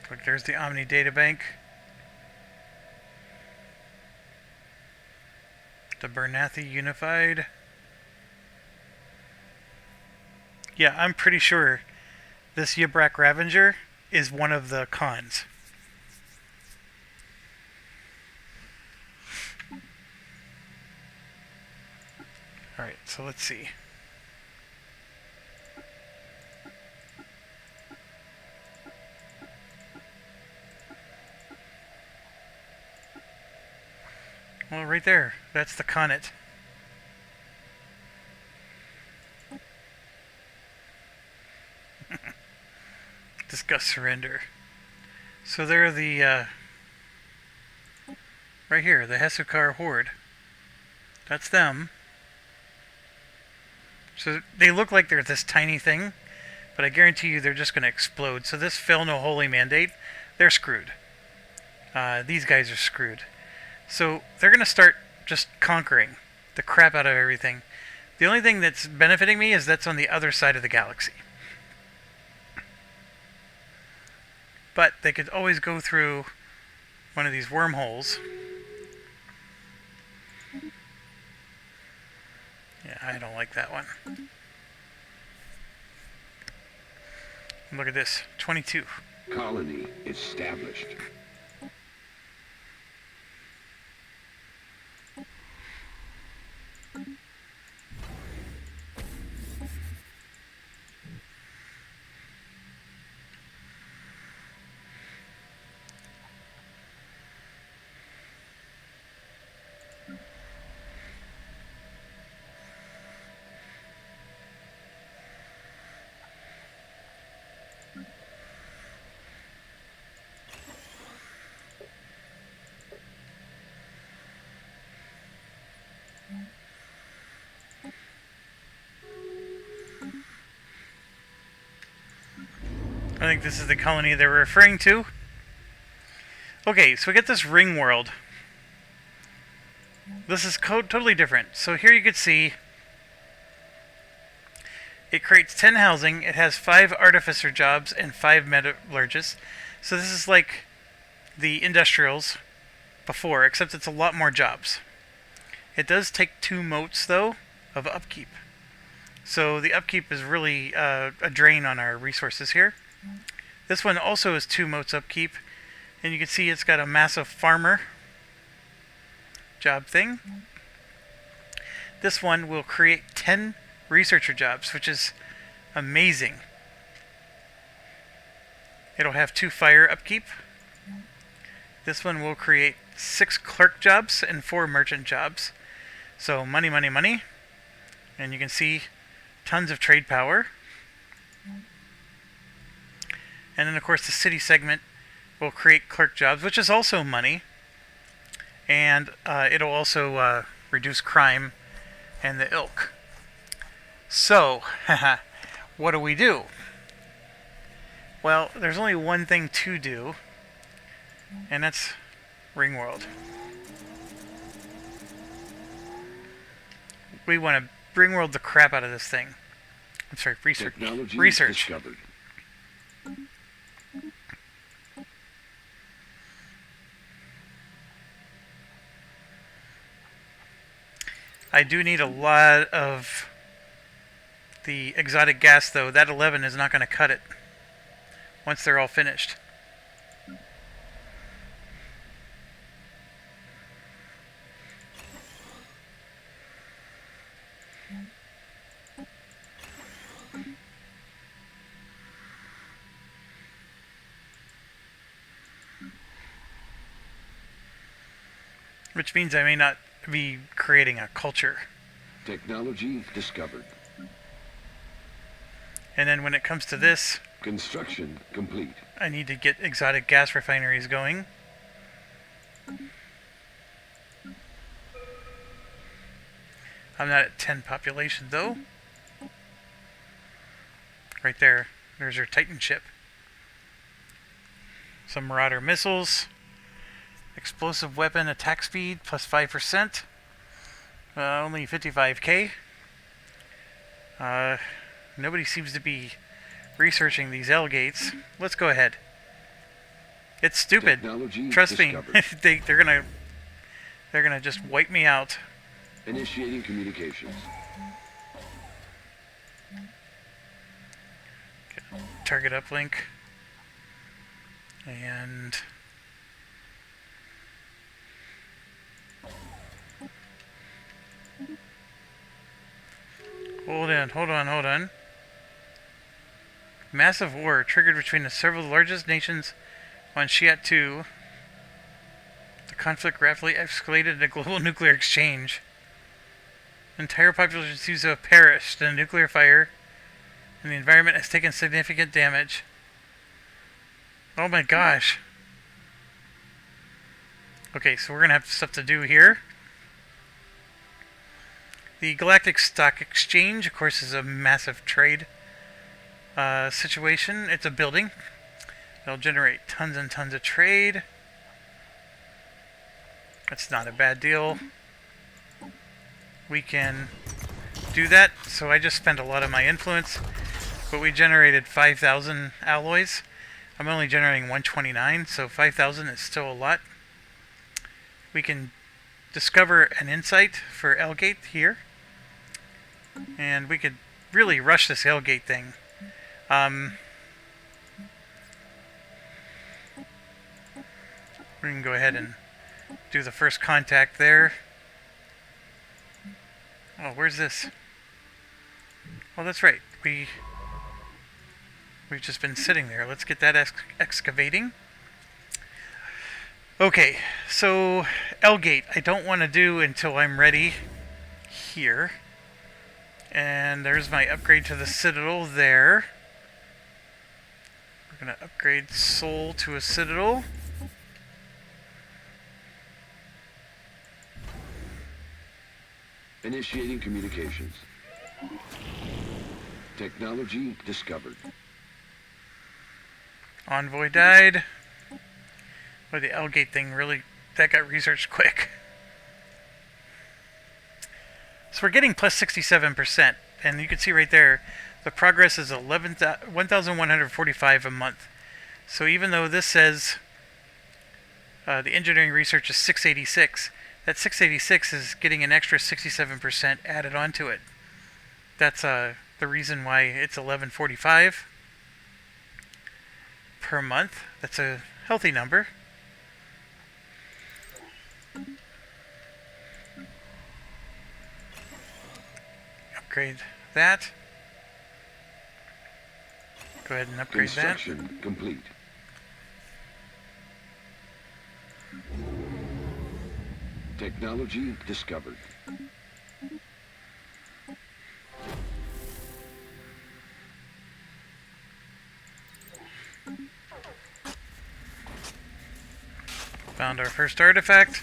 Look, there's the Omni Databank. The Bernathi Unified. Yeah, I'm pretty sure this Yabrak Ravager is one of the Khans. Alright, so let's see. Well, right there. That's the Khanate. Discuss surrender. So they're the, right here, the Hesychar Horde. That's them. So they look like they're this tiny thing, but I guarantee you they're just going to explode. So this Fail No Holy Mandate, they're screwed. These guys are screwed. So they're going to start just conquering the crap out of everything. The only thing that's benefiting me is that's on the other side of the galaxy. But they could always go through one of these wormholes. Yeah, I don't like that one. Look at this, 22. Colony established. I think this is the colony they were referring to. Okay, so we get this ring world. This is totally different. So here you can see it creates 10 housing. It has 5 artificer jobs and 5 metallurgists. So this is like the industrials before, except it's a lot more jobs. It does take 2 motes, though, of upkeep. So the upkeep is really a drain on our resources here. This one also has 2 motes upkeep. And you can see it's got a massive farmer job thing. This one will create 10 researcher jobs, which is amazing. It'll have 2 fire upkeep. This one will create 6 clerk jobs and 4 merchant jobs. So money, money, money. And you can see tons of trade power. And then of course the city segment will create clerk jobs, which is also money. And it'll also reduce crime and the ilk. So, what do we do? Well, there's only one thing to do, and that's Ringworld. We want to Ringworld the crap out of this thing. I'm sorry, research. Technology Research. discovered. I do need a lot of the exotic gas, though. That 11 is not going to cut it once they're all finished. Which means I may not be creating a culture. Technology discovered. And then when it comes to this, Construction complete. I need to get exotic gas refineries going. I'm not at 10 population though. Right there. There's your Titan ship. Some Marauder missiles. Explosive weapon attack speed plus 5%. Only 55k. Nobody seems to be researching these L gates. Let's go ahead. It's stupid. Technology Trust discovered. me. they're gonna just wipe me out. Initiating communications. Target uplink. And hold on. Massive war triggered between the several largest nations on Shiat 2. The conflict rapidly escalated in a global nuclear exchange. Entire population seems to have perished in a nuclear fire, and the environment has taken significant damage. Oh my gosh. Okay, so we're gonna have stuff to do here. The Galactic Stock Exchange, of course, is a massive trade situation. It's a building. It'll generate tons and tons of trade. That's not a bad deal. We can do that. So I just spent a lot of my influence, but we generated 5,000 alloys. I'm only generating 129, so 5,000 is still a lot. We can discover an insight for L-Gate here. And we could really rush this L-Gate thing. We can go ahead and do the first contact there. Oh, where's this? Oh, that's right. We've just been sitting there. Let's get that excavating. Okay, so L-Gate I don't want to do until I'm ready here. And there's my upgrade to the Citadel there. We're going to upgrade Sol to a Citadel. Initiating communications. Technology discovered. Envoy died. Boy, the L-gate thing really, that got researched quick. So we're getting plus 67%, and you can see right there, the progress is 1,145 a month. So even though this says the engineering research is 686, that 686 is getting an extra 67% added onto it. That's the reason why it's 1145 per month. That's a healthy number. Upgrade that. Go ahead and upgrade that. Construction complete. Technology discovered. Found our first artifact.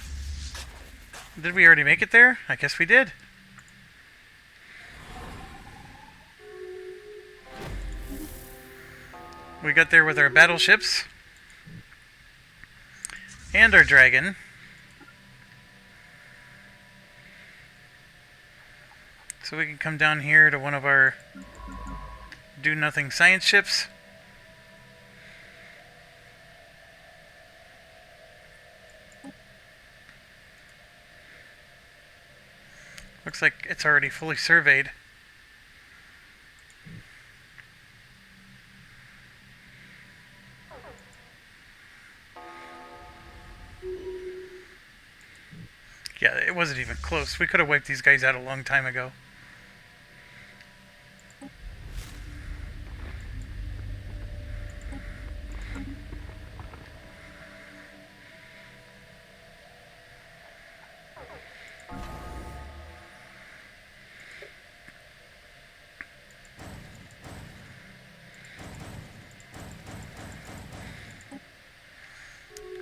Did we already make it there? I guess we did. We got there with our battleships and our dragon. So we can come down here to one of our do-nothing science ships. Looks like it's already fully surveyed. Yeah, it wasn't even close. We could have wiped these guys out a long time ago.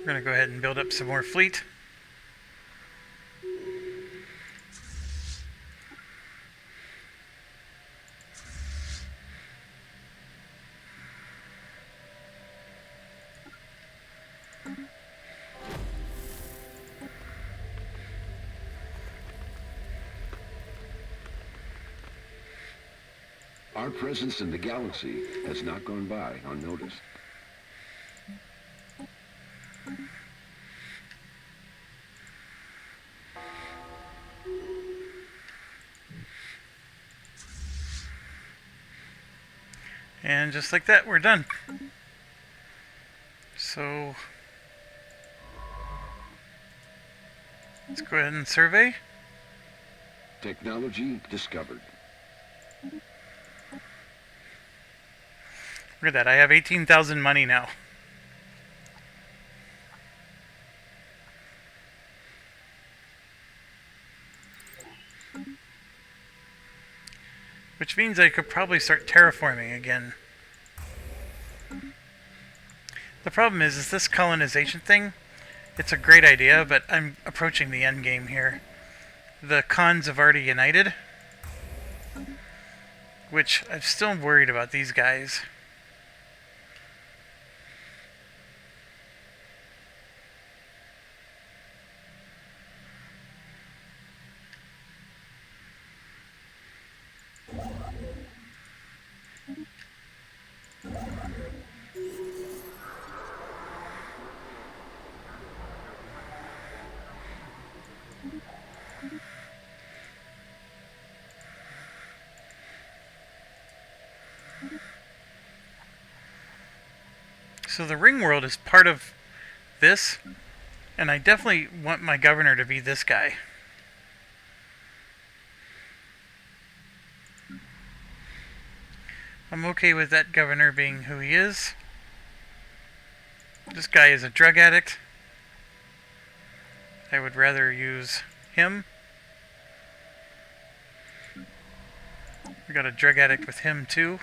We're going to go ahead and build up some more fleet. Our presence in the galaxy has not gone by unnoticed. And just like that, we're done. So let's go ahead and survey. Technology discovered. Look at that, I have 18,000 money now. Which means I could probably start terraforming again. The problem is this colonization thing, it's a great idea, but I'm approaching the end game here. The cons have already united, which I'm still worried about these guys. So the ring world is part of this, and I definitely want my governor to be this guy. I'm okay with that governor being who he is. This guy is a drug addict. I would rather use him. We got a drug addict with him too.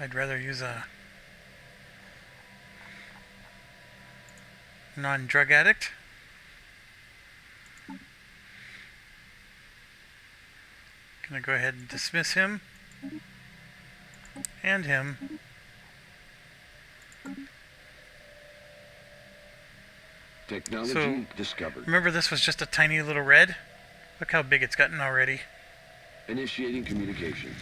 I'd rather use a non-drug addict. Gonna go ahead and dismiss him. And him. Technology discovered. Remember, this was just a tiny little red? Look how big it's gotten already. Initiating communications.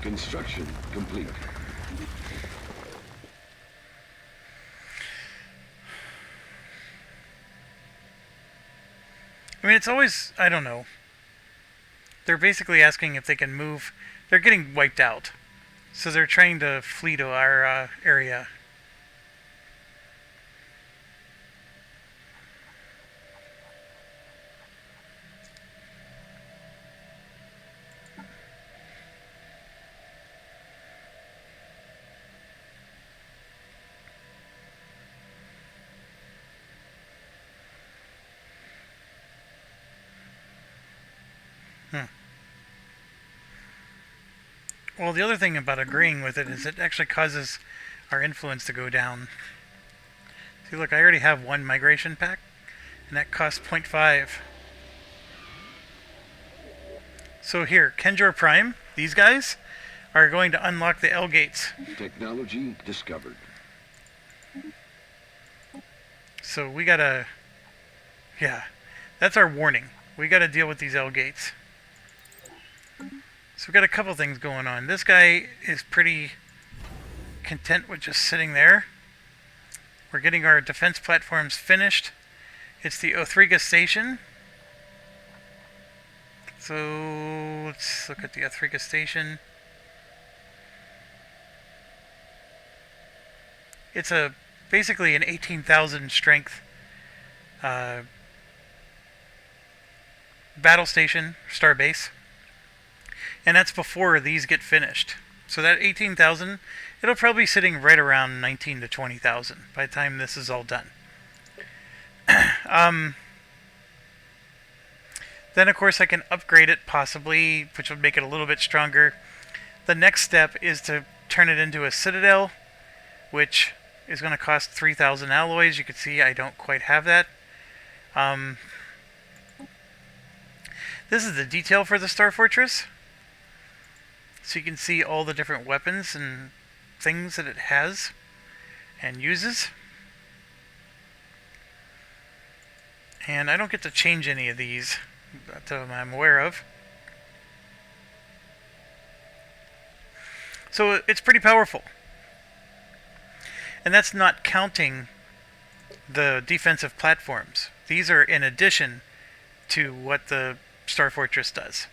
Construction complete. I mean, it's always, I don't know. They're basically asking if they can move. They're getting wiped out. So they're trying to flee to our area. Well, the other thing about agreeing with it is it actually causes our influence to go down. See, look, I already have one migration pack, and that costs 0.5. So here, Kendra Prime, these guys, are going to unlock the L gates. Technology discovered. So we gotta... Yeah, that's our warning. We gotta deal with these L gates. So we've got a couple things going on. This guy is pretty content with just sitting there. We're getting our defense platforms finished. It's the Othriga station. So let's look at the Othriga station. It's basically an 18,000 strength battle station, starbase. And that's before these get finished. So that 18,000, it'll probably be sitting right around 19 to 20,000 by the time this is all done. Then of course I can upgrade it possibly, which would make it a little bit stronger. The next step is to turn it into a citadel, which is going to cost 3,000 alloys. You can see I don't quite have that. This is the detail for the Star Fortress. So you can see all the different weapons and things that it has and uses. And I don't get to change any of these that I'm aware of. So it's pretty powerful. And that's not counting the defensive platforms. These are in addition to what the Star Fortress does.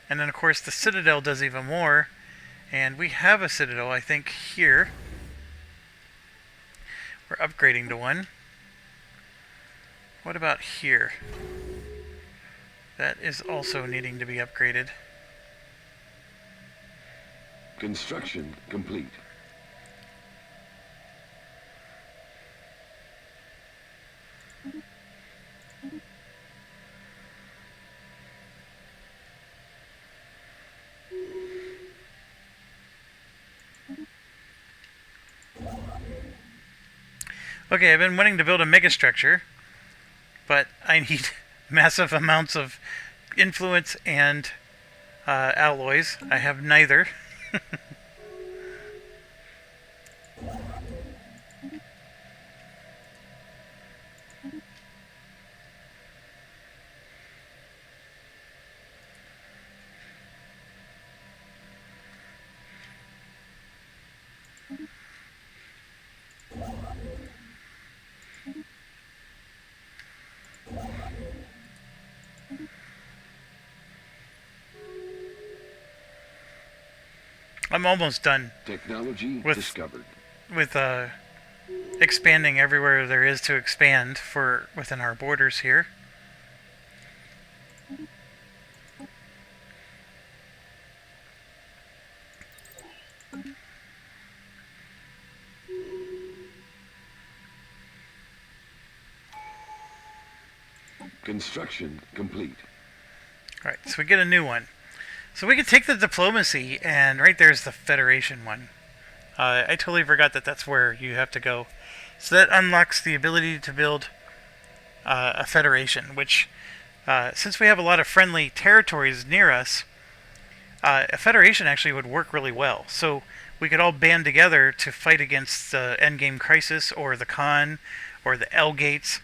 And then of course the Citadel does even more. And we have a Citadel, I think, here. We're upgrading to one. What about here? That is also needing to be upgraded. Construction complete. Okay, I've been wanting to build a megastructure, but I need massive amounts of influence and alloys. I have neither. I'm almost done Technology discovered. with expanding everywhere there is to expand for within our borders here. Construction complete. Alright, so we get a new one. So we could take the diplomacy, and right there's the Federation one. I totally forgot that that's where you have to go. So that unlocks the ability to build a Federation, which, since we have a lot of friendly territories near us, a Federation actually would work really well. So we could all band together to fight against the Endgame Crisis, or the Khan, or the L-Gates.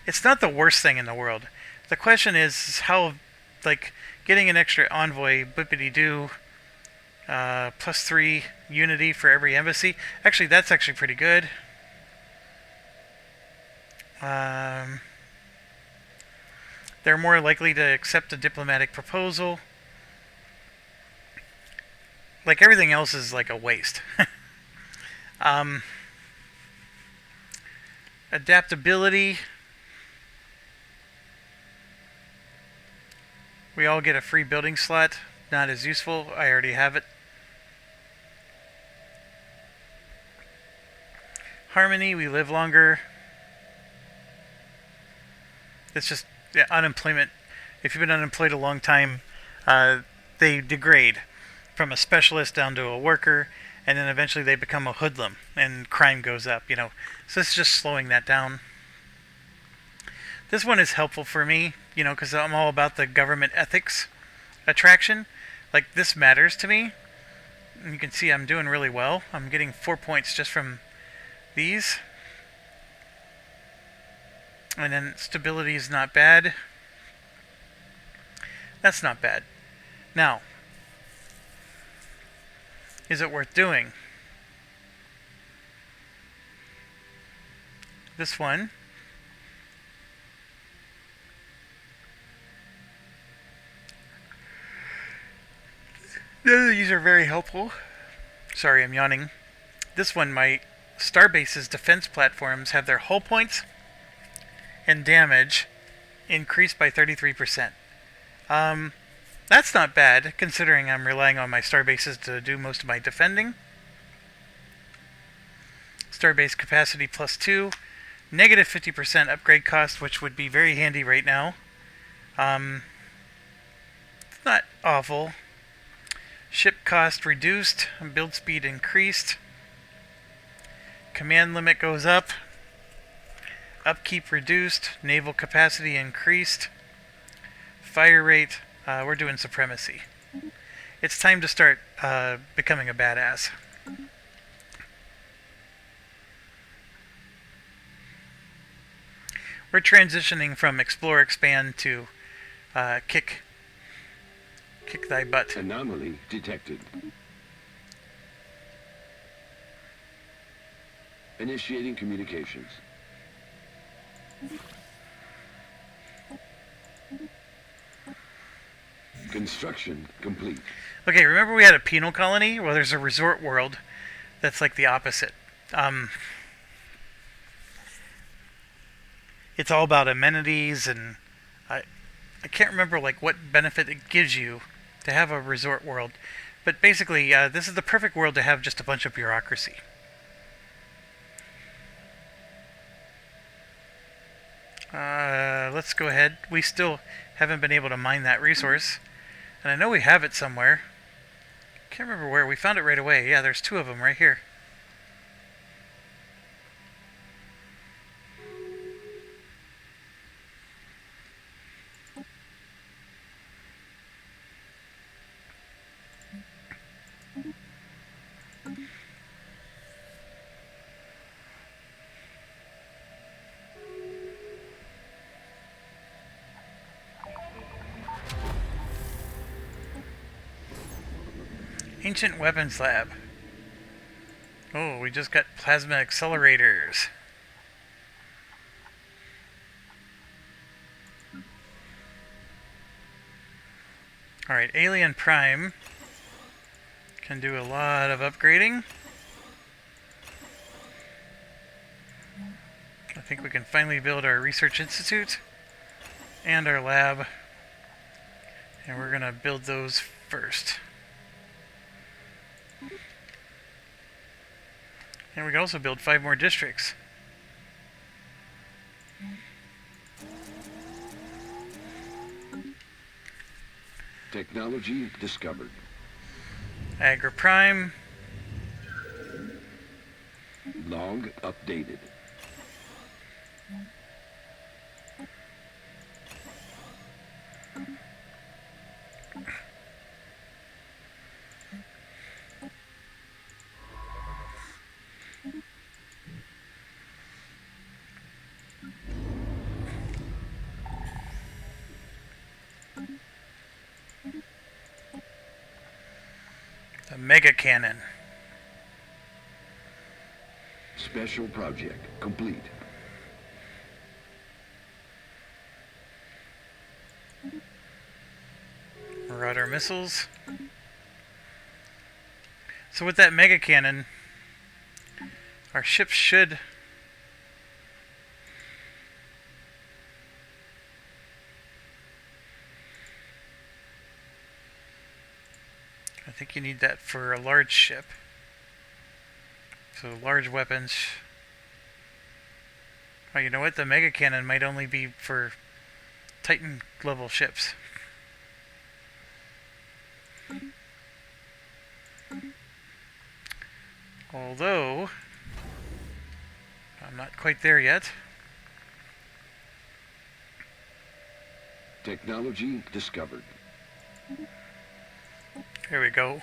It's not the worst thing in the world. The question is how, like, getting an extra envoy, bippity-doo, +3 unity for every embassy. Actually, that's actually pretty good. They're more likely to accept a diplomatic proposal. Like, everything else is like a waste. Adaptability. We all get a free building slot. Not as useful. I already have it. Harmony. We live longer. It's just unemployment. If you've been unemployed a long time, they degrade from a specialist down to a worker, and then eventually they become a hoodlum, and crime goes up, you know. So it's just slowing that down. This one is helpful for me, you know, because I'm all about the government ethics attraction. Like, this matters to me. And you can see I'm doing really well. I'm getting 4 points just from these. And then stability is not bad. That's not bad. Now, is it worth doing? This one. None of these are very helpful. Sorry, I'm yawning. This one, my Starbase's defense platforms have their hull points and damage increased by 33%. That's not bad, considering I'm relying on my Starbases to do most of my defending. Starbase capacity +2. Negative 50% upgrade cost, which would be very handy right now. It's not awful. Ship cost reduced. Build speed increased. Command limit goes up. Upkeep reduced. Naval capacity increased. Fire rate. We're doing supremacy. It's time to start becoming a badass. We're transitioning from explore, expand to kick thy butt. Anomaly detected. Initiating communications. Construction complete. Okay, remember we had a penal colony? Well, there's a resort world that's like the opposite. It's all about amenities, and I can't remember like what benefit it gives you to have a resort world. But basically, this is the perfect world to have just a bunch of bureaucracy. Let's go ahead. We still haven't been able to mine that resource. And I know we have it somewhere. Can't remember where. We found it right away. Yeah, there's 2 of them right here. Ancient Weapons Lab. Oh, we just got plasma accelerators. Alright, Alien Prime can do a lot of upgrading. I think we can finally build our research institute and our lab. And we're going to build those first. And we can also build 5 more districts. Technology discovered. Agra Prime. Log updated. The Mega Cannon. Special project complete. Marauder missiles. So with that Mega Cannon, our ship should... I think you need that for a large ship. So large weapons. Oh, you know what? The Mega Cannon might only be for Titan level ships. Although, I'm not quite there yet. Technology discovered. Here we go.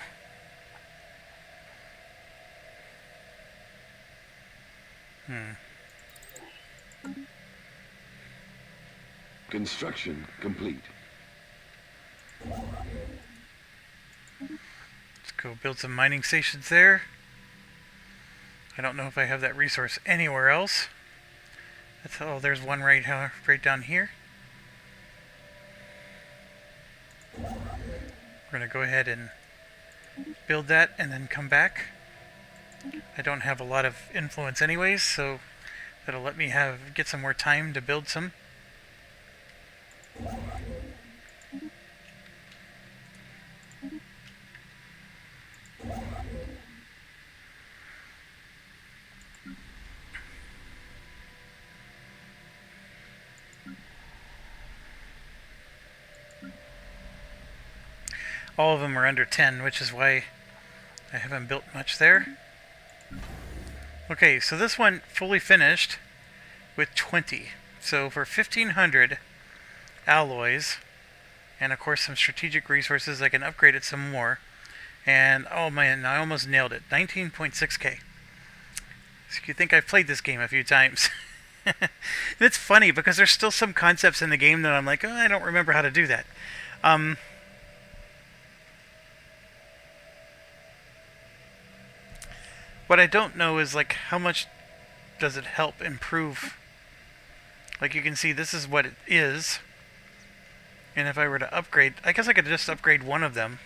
Construction complete. Let's go build some mining stations there. I don't know if I have that resource anywhere else. Oh, there's one right down here. We're going to go ahead and build that and then come back. I don't have a lot of influence anyways, so that'll let me get some more time to build some. All of them are under 10, which is why I haven't built much there. Okay, so this one fully finished with 20. So for 1,500 alloys, and of course some strategic resources, I can upgrade it some more. And oh man, I almost nailed it. 19.6k. So you think I've played this game a few times. It's funny because there's still some concepts in the game that I'm like, oh, I don't remember how to do that. What I don't know is like how much does it help improve. Like you can see this is what it is. And if I were to upgrade, I guess I could just upgrade one of them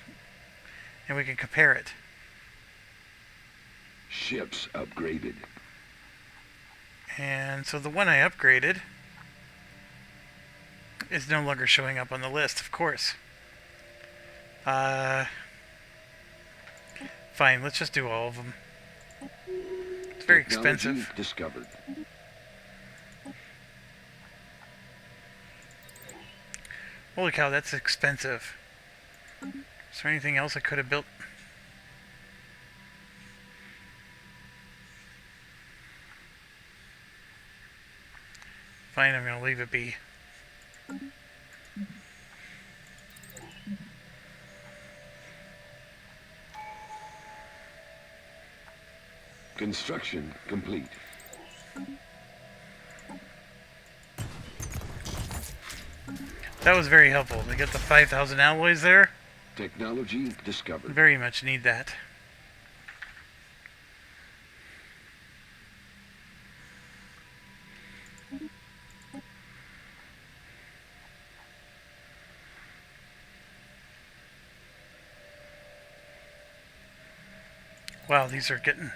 and we can compare it. Ships upgraded. And so the one I upgraded is no longer showing up on the list, of course. Fine, let's just do all of them. It's very expensive. Discovered. Holy cow, that's expensive. Is there anything else I could have built? Fine, I'm going to leave it be. Construction complete. That was very helpful to get the 5,000 alloys there. Technology discovered. Very much need that. Wow, these are getting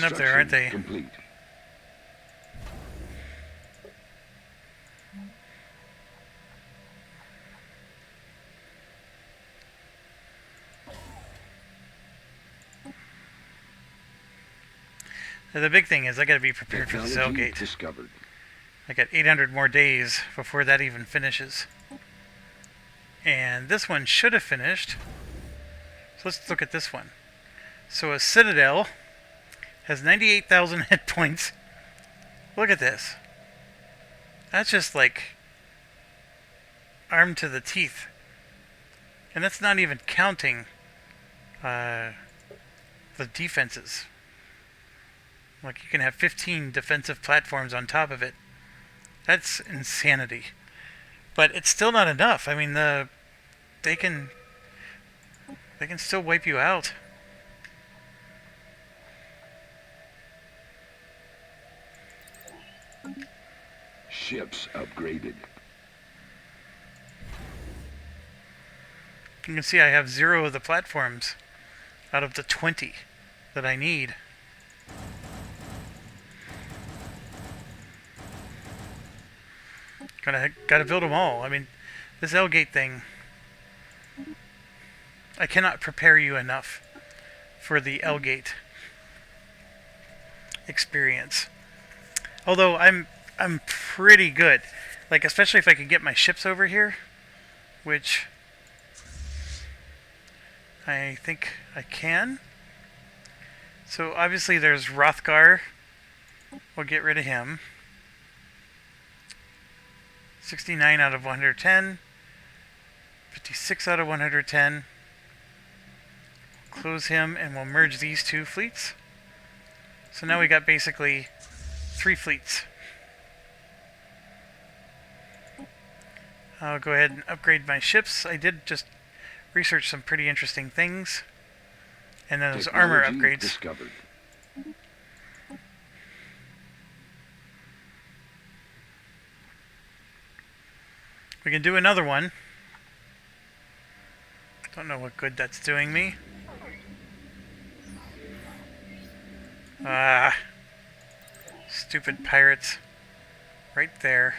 up there, aren't they? Complete. The big thing is I got to be prepared for the cell gate. Discovered. I got 800 more days before that even finishes. And this one should have finished. So let's look at this one. So a Citadel has 98,000 hit points. Look at this. That's just like armed to the teeth. And that's not even counting the defenses. Like, you can have 15 defensive platforms on top of it. That's insanity. But it's still not enough. I mean, they can still wipe you out. Ships upgraded. You can see I have 0 of the platforms out of the 20 that I need. Gotta build them all. I mean, this L-gate thing, I cannot prepare you enough for the L-gate experience. Although I'm pretty good, like, especially if I can get my ships over here, which I think I can. So obviously there's Rothgar. We'll get rid of him. 69 out of 110. 56 out of 110. Close him and we'll merge these two fleets. So now we got basically 3 fleets. I'll go ahead and upgrade my ships. I did just research some pretty interesting things. And then those armor upgrades. Discovered. We can do another one. Don't know what good that's doing me. Ah. Stupid pirates. Right there.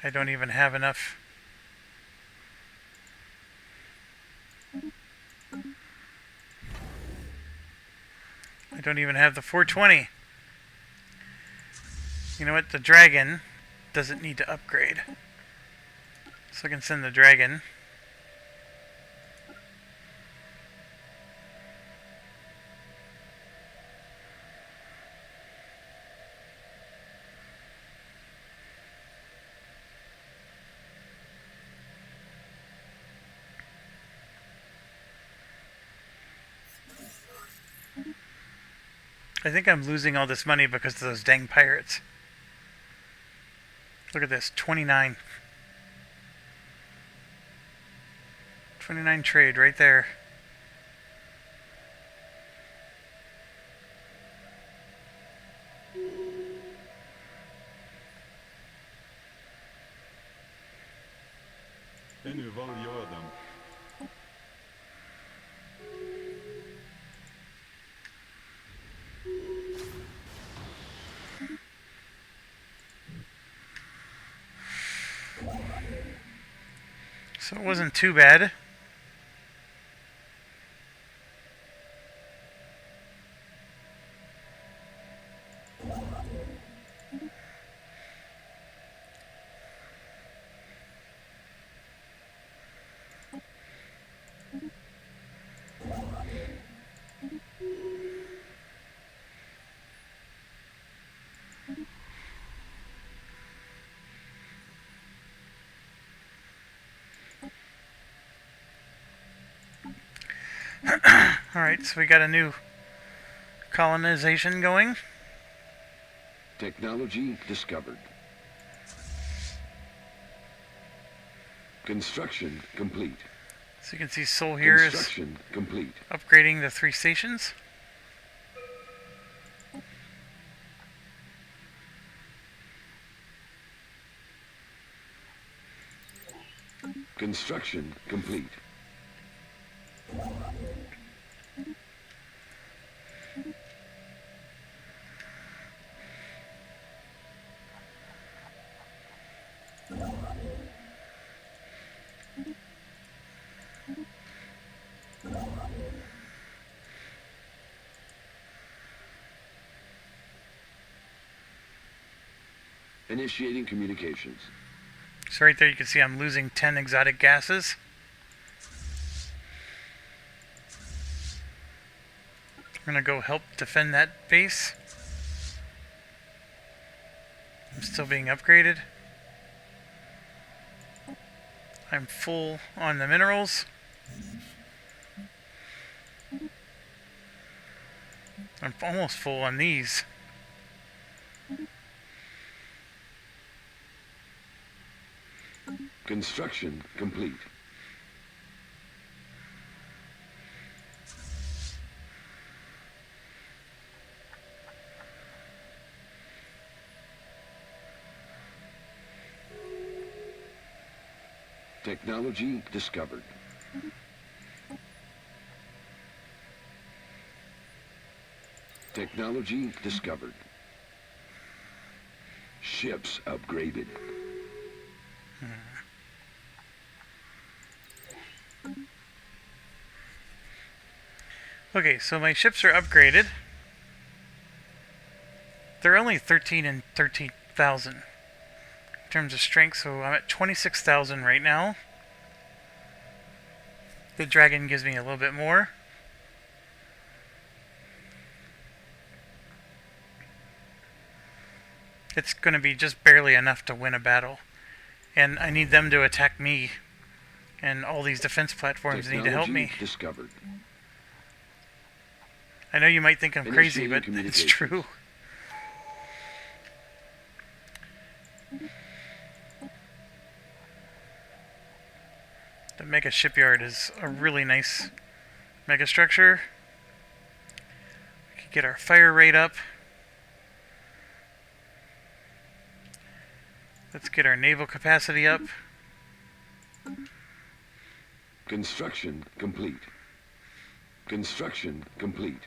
I don't even have enough. I don't even have the 420. You know what? The dragon doesn't need to upgrade. So I can send the dragon. I think I'm losing all this money because of those dang pirates. Look at this, 29. 29 trade right there. Nu, vad gör den? So it wasn't too bad. Alright, so we got a new colonization going. Technology discovered. Construction complete. So you can see Sol here is Construction complete. upgrading the 3 stations. Construction complete. Initiating communications. So right there you can see I'm losing 10 exotic gases. I'm gonna go help defend that base. I'm still being upgraded. I'm full on the minerals. I'm almost full on these. Construction complete. Technology discovered. Technology discovered. Ships upgraded. Okay, so my ships are upgraded. They're only 13 and 13,000 in terms of strength, so I'm at 26,000 right now. The dragon gives me a little bit more. It's going to be just barely enough to win a battle. And I need them to attack me. And all these defense platforms need to help me. Discovered. I know you might think I'm crazy, but it's true. The mega shipyard is a really nice mega structure. We could get our fire rate up. Let's get our naval capacity up. Construction complete. Construction complete.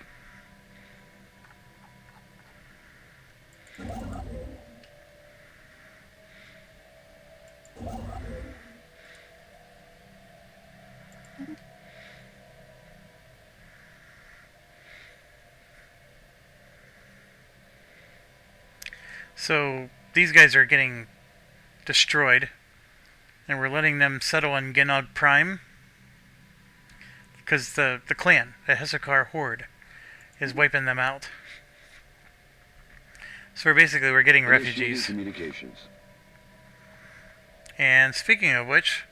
So these guys are getting destroyed, and we're letting them settle on Genog Prime because the clan, the Hesekar Horde, is wiping them out. So we're getting refugees. Communications. And speaking of which,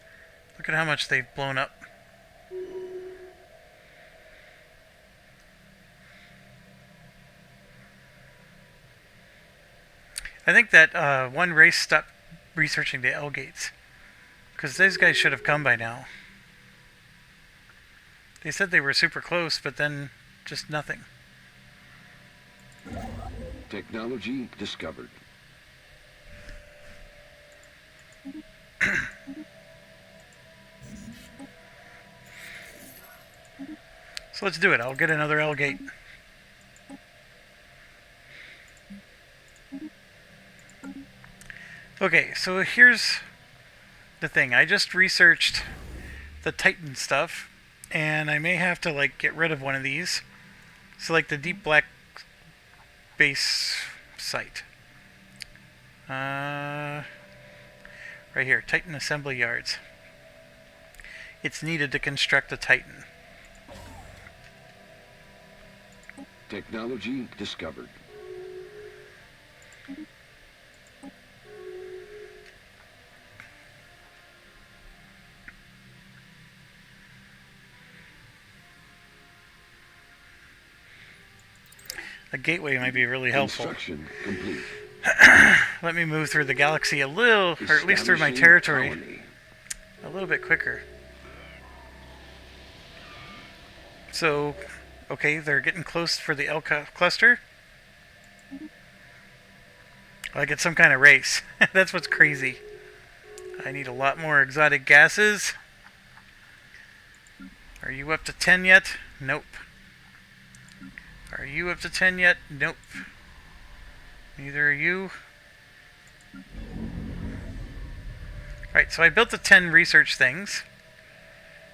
look at how much they've blown up. I think that one race stopped researching the L gates, because those guys should have come by now. They said they were super close, but then just nothing. Technology discovered. So let's do it. I'll get another L gate. Okay, so here's the thing. I just researched the Titan stuff, and I may have to like get rid of one of these. So like the deep black base site. Right here, Titan assembly yards. It's needed to construct a Titan. Technology discovered. A gateway might be really helpful. Construction complete. Let me move through the galaxy a little, or at least through my territory, Colony. a little bit quicker. So, okay, they're getting close for the L cluster. Like it's some kind of race. That's what's crazy. I need a lot more exotic gases. Are you up to 10 yet? Nope. Are you up to 10 yet? Nope. Neither are you. Alright, so I built the 10 research things.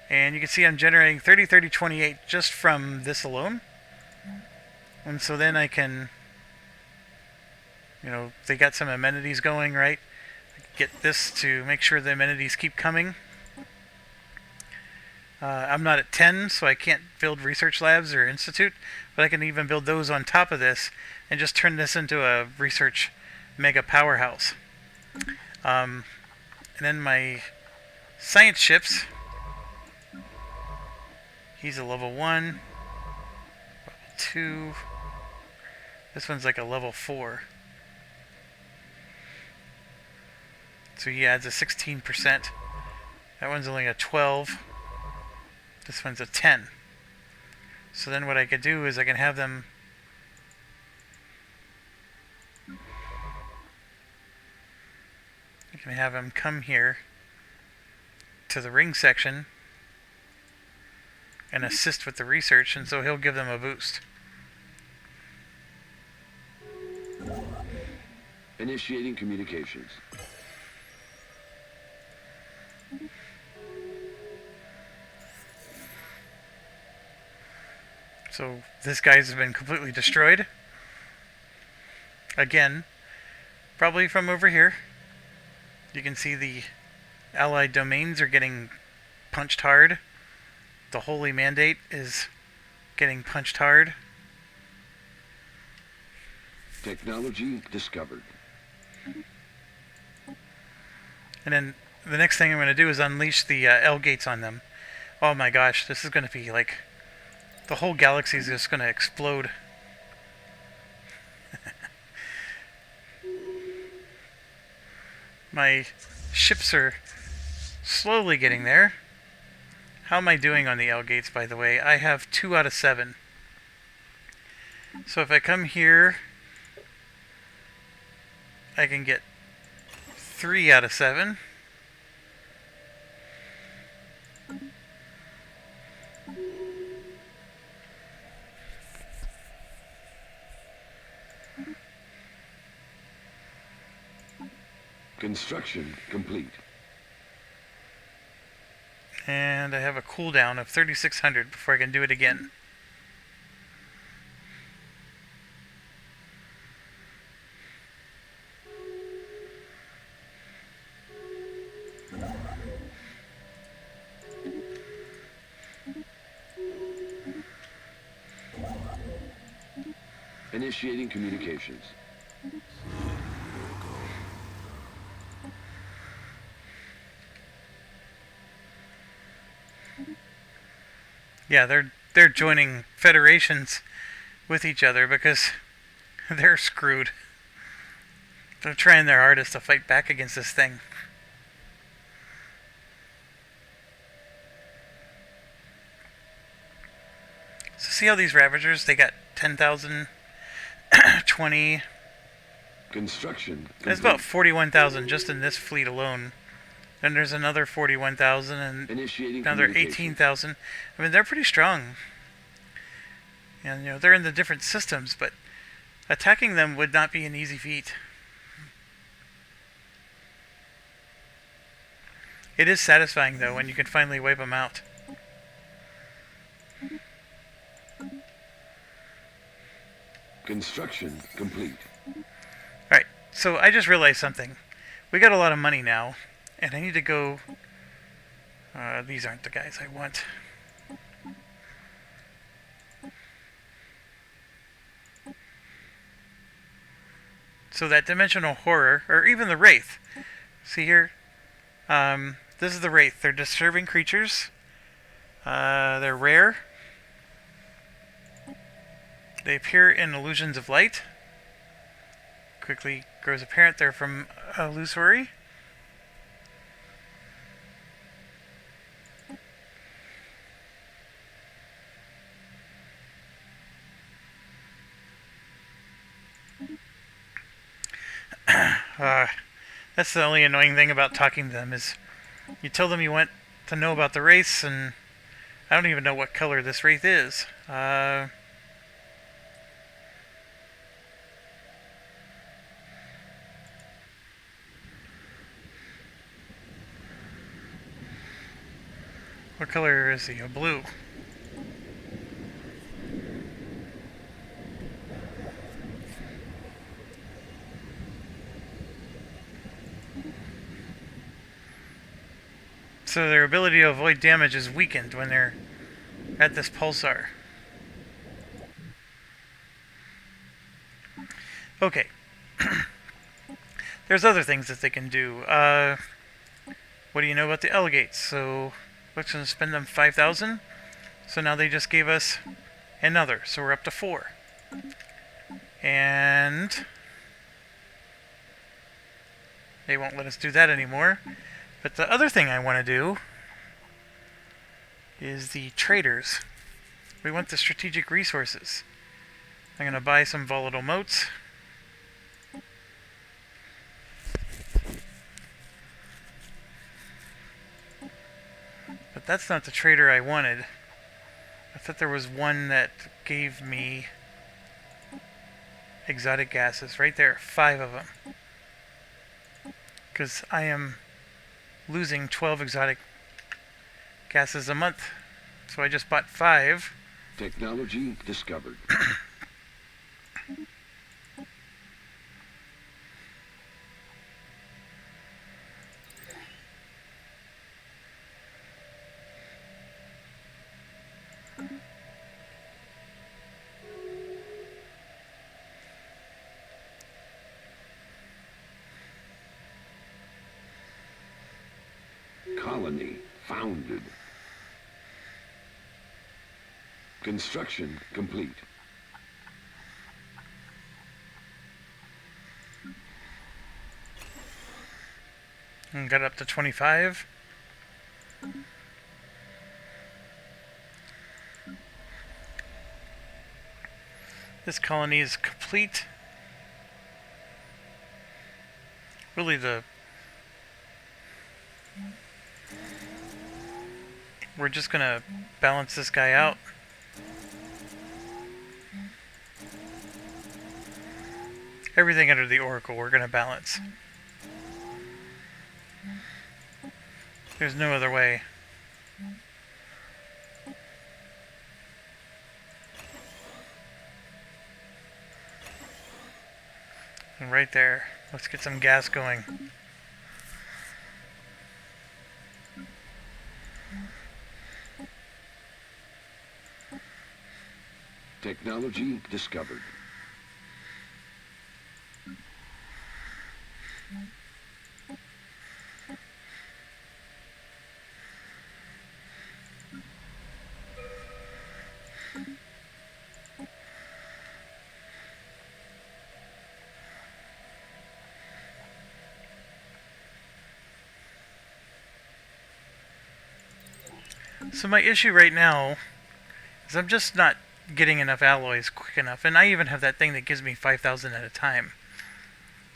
And you can see I'm generating 30, 30, 28 just from this alone. And so then I can You know, they got some amenities going, right? Get this to make sure the amenities keep coming. I'm not at 10, so I can't build research labs or institute, but I can even build those on top of this and just turn this into a research mega powerhouse. And then my science ships. He's a level 1, level 2. This one's like a level 4. So he adds a 16%. That one's only a 12. This one's a 10. So then what I could do is I can have them come here to the ring section and assist with the research, and so he'll give them a boost. Initiating communications. So this guy's been completely destroyed. Again, probably from over here. You can see the allied domains are getting punched hard. The Holy Mandate is getting punched hard. Technology discovered. And then the next thing I'm going to do is unleash the L gates on them. Oh my gosh, this is going to be like... the whole galaxy is just going to explode. My ships are slowly getting there. How am I doing on the L gates, by the way? I have 2 out of 7. So if I come here, I can get 3 out of 7. Construction complete. And I have a cooldown of 3600 before I can do it again. Initiating communications. Yeah, they're joining federations with each other because they're screwed. They're trying their hardest to fight back against this thing. So see how these Ravagers, they got 10,000, 20. Construction complete. There's about 41,000 just in this fleet alone. Then there's another 41,000 and Initiating another 18,000. I mean, they're pretty strong. And, you know, they're in the different systems, but attacking them would not be an easy feat. It is satisfying, though, when you can finally wipe them out. Construction complete. Alright, so I just realized something. We got a lot of money now. And I need to go... these aren't the guys I want. So that Dimensional Horror, or even the Wraith. See here? This is the Wraith. They're disturbing creatures. They're rare. They appear in illusions of light. Quickly grows apparent they're from Illusory. That's the only annoying thing about talking to them is you tell them you want to know about the race, and I don't even know what color this wraith is. What color is he? A blue. So their ability to avoid damage is weakened when they're at this pulsar. Okay. There's other things that they can do. What do you know about the Elgates? So, let's going to spend them 5,000. So now they just gave us another. So we're up to 4. And they won't let us do that anymore. But the other thing I want to do is the traders. We want the strategic resources. I'm going to buy some volatile motes. But that's not the trader I wanted. I thought there was one that gave me exotic gases. Right there, 5 of them. Because I am losing 12 exotic gases a month. So I just bought 5. Technology discovered. Colony founded. Construction complete. And got up to 25. This colony is complete. Really we're just gonna balance this guy out. Everything under the Oracle we're gonna balance. There's no other way. And right there, let's get some gas going. Technology discovered. So my issue right now is I'm just not getting enough alloys quick enough, and I even have that thing that gives me 5,000 at a time.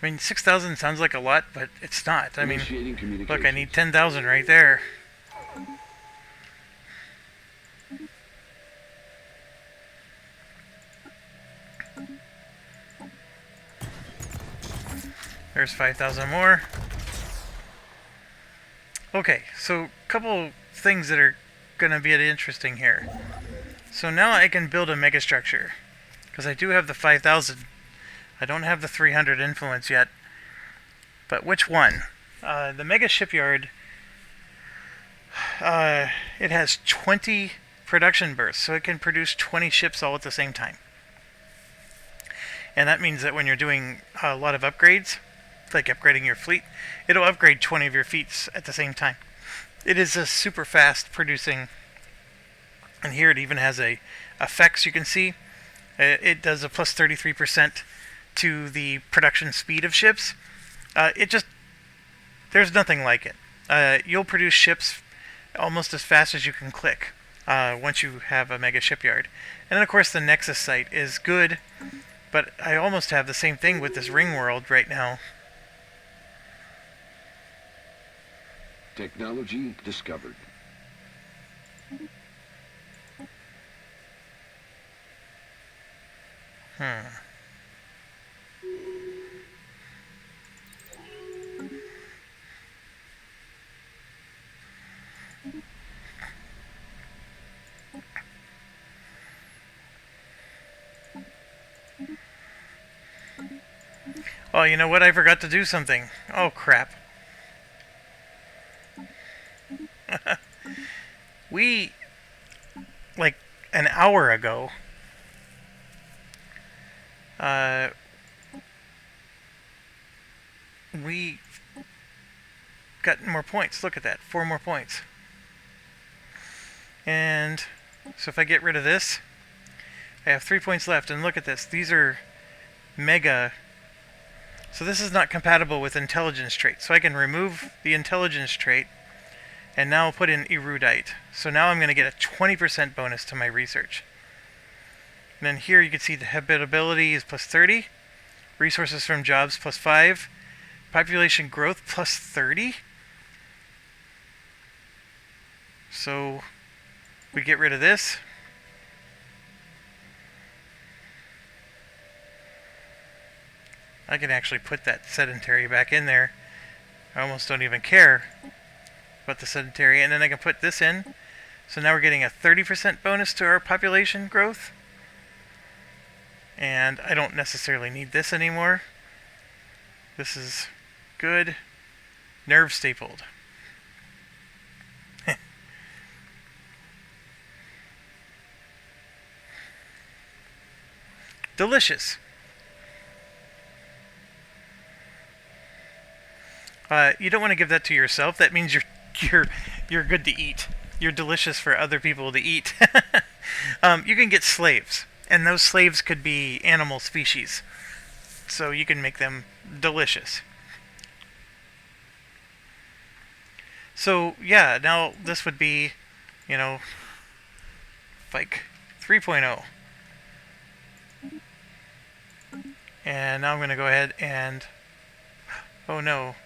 I mean, 6,000 sounds like a lot, but it's not. I mean, look, I need 10,000 right there. There's 5,000 more. Okay, so a couple things that are going to be interesting here. So now I can build a megastructure, because I do have the 5,000. I don't have the 300 influence yet. But which one? The mega shipyard, it has 20 production bursts, so it can produce 20 ships all at the same time. And that means that when you're doing a lot of upgrades, like upgrading your fleet, it'll upgrade 20 of your fleets at the same time. It is a super fast producing, and here it even has a effects you can see. It does a plus 33% to the production speed of ships. There's nothing like it. You'll produce ships almost as fast as you can click once you have a mega shipyard. And then of course the Nexus site is good, but I almost have the same thing with this ring world right now. Technology discovered. Oh, you know what? I forgot to do something. Oh, crap. We, like, an hour ago, we got more points. Look at that. 4 more points. And so if I get rid of this, I have 3 points left. And look at this. These are mega. So this is not compatible with intelligence traits. So I can remove the intelligence trait and now put in erudite. So now I'm going to get a 20% bonus to my research. And then here you can see the habitability is plus 30. Resources from jobs plus 5. Population growth plus 30. So we get rid of this. I can actually put that sedentary back in there. I almost don't even care about the sedentary. And then I can put this in. So now we're getting a 30% bonus to our population growth. And I don't necessarily need this anymore. This is good. Nerve stapled. Delicious. You don't want to give that to yourself. That means you're good to eat. You're delicious for other people to eat. You can get slaves, and those slaves could be animal species. So you can make them delicious. So yeah, now this would be, you know, like 3.0. And now I'm going to go ahead and... Oh no.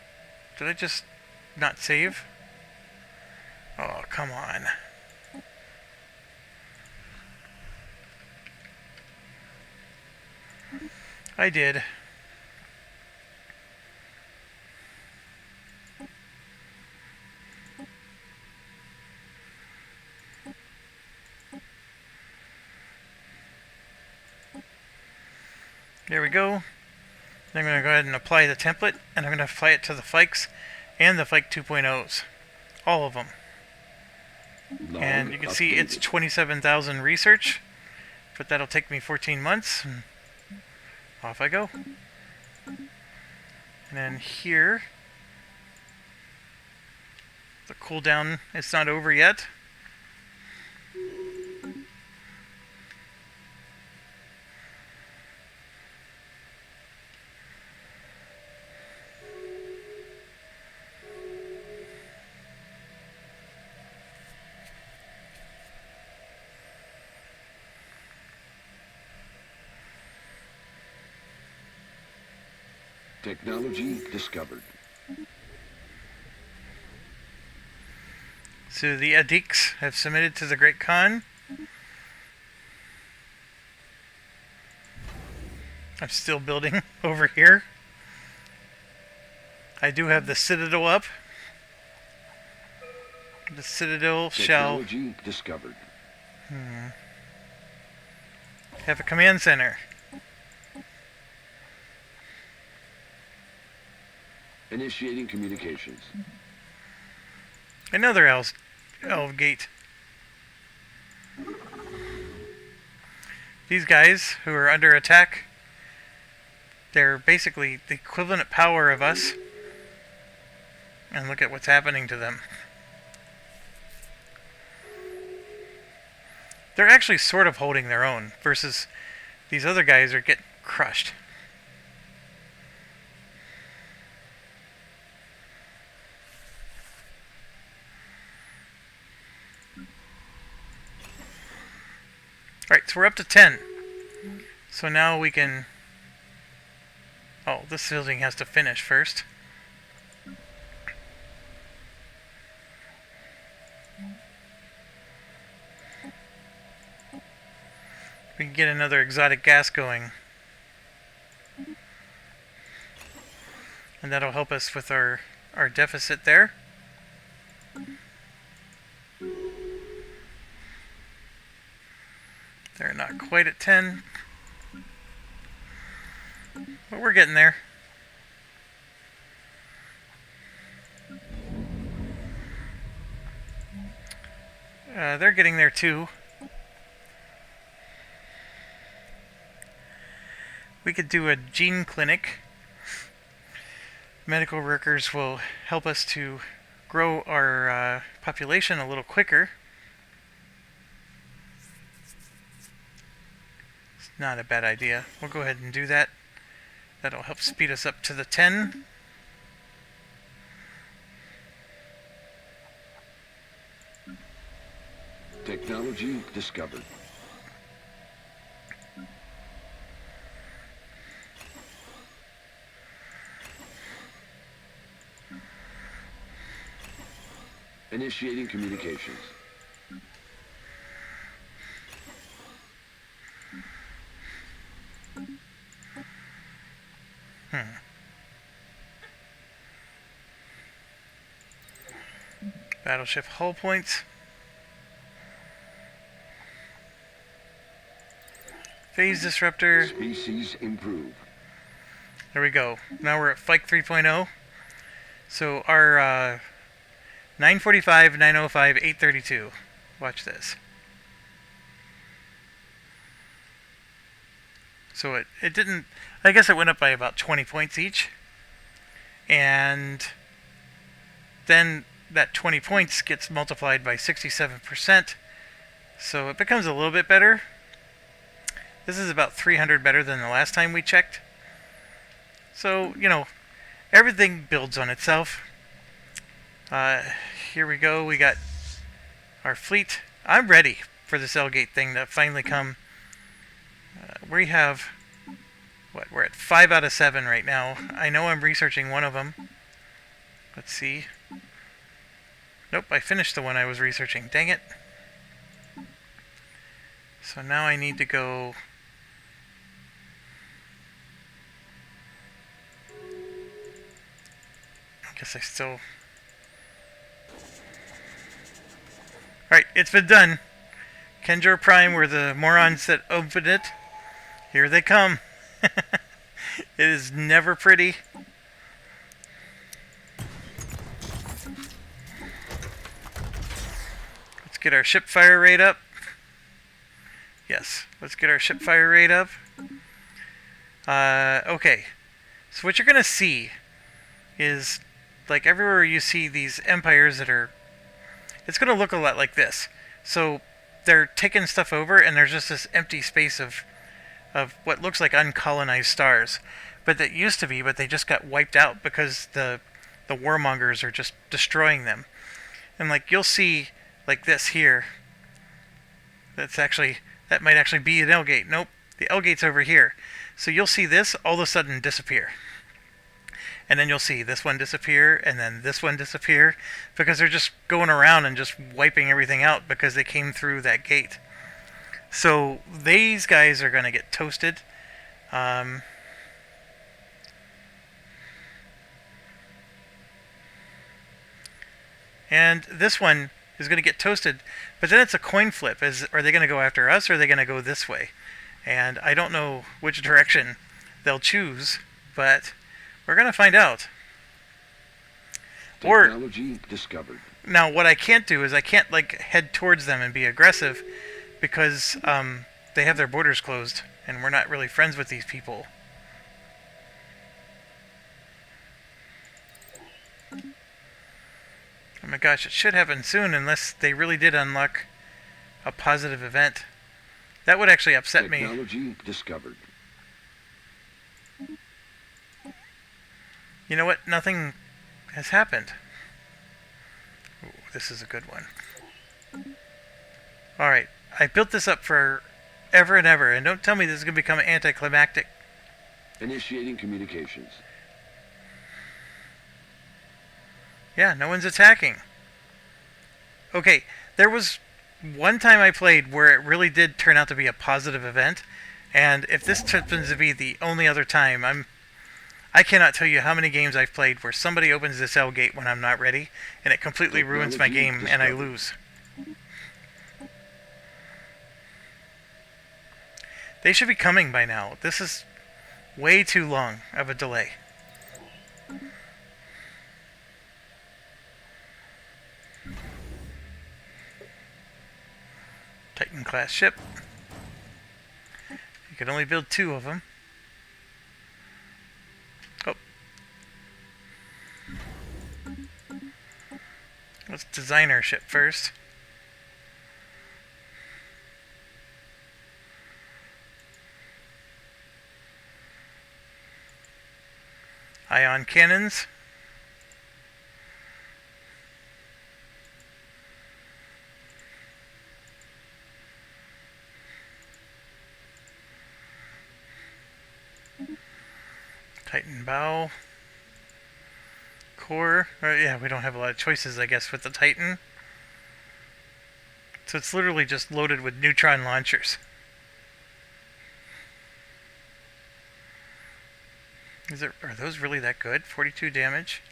Did I just not save? Oh, come on. I did. There we go. I'm going to go ahead and apply the template, and I'm going to apply it to the Fikes and the Fike 2.0s. All of them. And you can see it's 27,000 research, but that'll take me 14 months. And off I go. And then here, the cooldown is not over yet. Technology discovered. So the Adiks have submitted to the Great Khan. I'm still building over here. I do have the Citadel up. The Citadel shall Technology discovered. have a command center. Initiating communications. Another elf gate. These guys who are under attack, they're basically the equivalent power of us. And look at what's happening to them. They're actually sort of holding their own, versus these other guys are getting crushed. Alright, so we're up to 10. So now we can... Oh, this building has to finish first. We can get another exotic gas going. And that'll help us with our deficit there. They're not quite at 10. But we're getting there. They're getting there too. We could do a gene clinic. Medical workers will help us to grow our population a little quicker. It's not a bad idea. We'll go ahead and do that. That'll help speed us up to the 10. Technology discovered. Initiating communications. Battleship hull points. Phase disruptor. Species improve. There we go. Now we're at Fike 3.0. So our 945, 905, 832. Watch this. So it didn't... I guess it went up by about 20 points each. And then that 20 points gets multiplied by 67%. So it becomes a little bit better. This is about 300 better than the last time we checked. So, you know, everything builds on itself. Here we go. We got our fleet. I'm ready for this L-gate thing to finally come. We have... what? We're at 5 out of 7 right now. I know I'm researching one of them. Let's see. Nope, I finished the one I was researching. Dang it. So now I need to go... I guess I still... Alright, it's been done. Kenjor Prime were the morons that opened it. Here they come. It is never pretty. Let's get our ship fire rate up. Yes, let's get our ship fire rate up. Okay. So what you're going to see is, like everywhere you see these empires that are... It's going to look a lot like this. So they're taking stuff over and there's just this empty space of what looks like uncolonized stars. But that used to be, but they just got wiped out because the warmongers are just destroying them. And like you'll see like this here. That might actually be an L-gate. Nope, the L-gate's over here. So you'll see this all of a sudden disappear. And then you'll see this one disappear, and then this one disappear, because they're just going around and just wiping everything out because they came through that gate. So these guys are going to get toasted. And this one is going to get toasted, but then it's a coin flip. Are they going to go after us, or are they going to go this way? And I don't know which direction they'll choose, but... we're going to find out. Technology discovered. Now, what I can't do is I can't like head towards them and be aggressive because they have their borders closed and we're not really friends with these people. Oh my gosh, it should happen soon unless they really did unlock a positive event. That would actually upset me. Technology discovered. You know what? Nothing has happened. Ooh, this is a good one. Alright, I built this up for ever and ever, and don't tell me this is going to become anticlimactic. Initiating communications. Yeah, no one's attacking. Okay, there was one time I played where it really did turn out to be a positive event, and if this happens to be the only other time, I cannot tell you how many games I've played where somebody opens this L gate when I'm not ready, and it completely ruins my game, and I lose. They should be coming by now. This is way too long of a delay. Titan class ship. You can only build 2 of them. Oh. Let's design our ship first. Ion cannons. Titan bow. Core. Yeah, we don't have a lot of choices, I guess, with the Titan. So it's literally just loaded with neutron launchers. Are those really that good? 42 damage.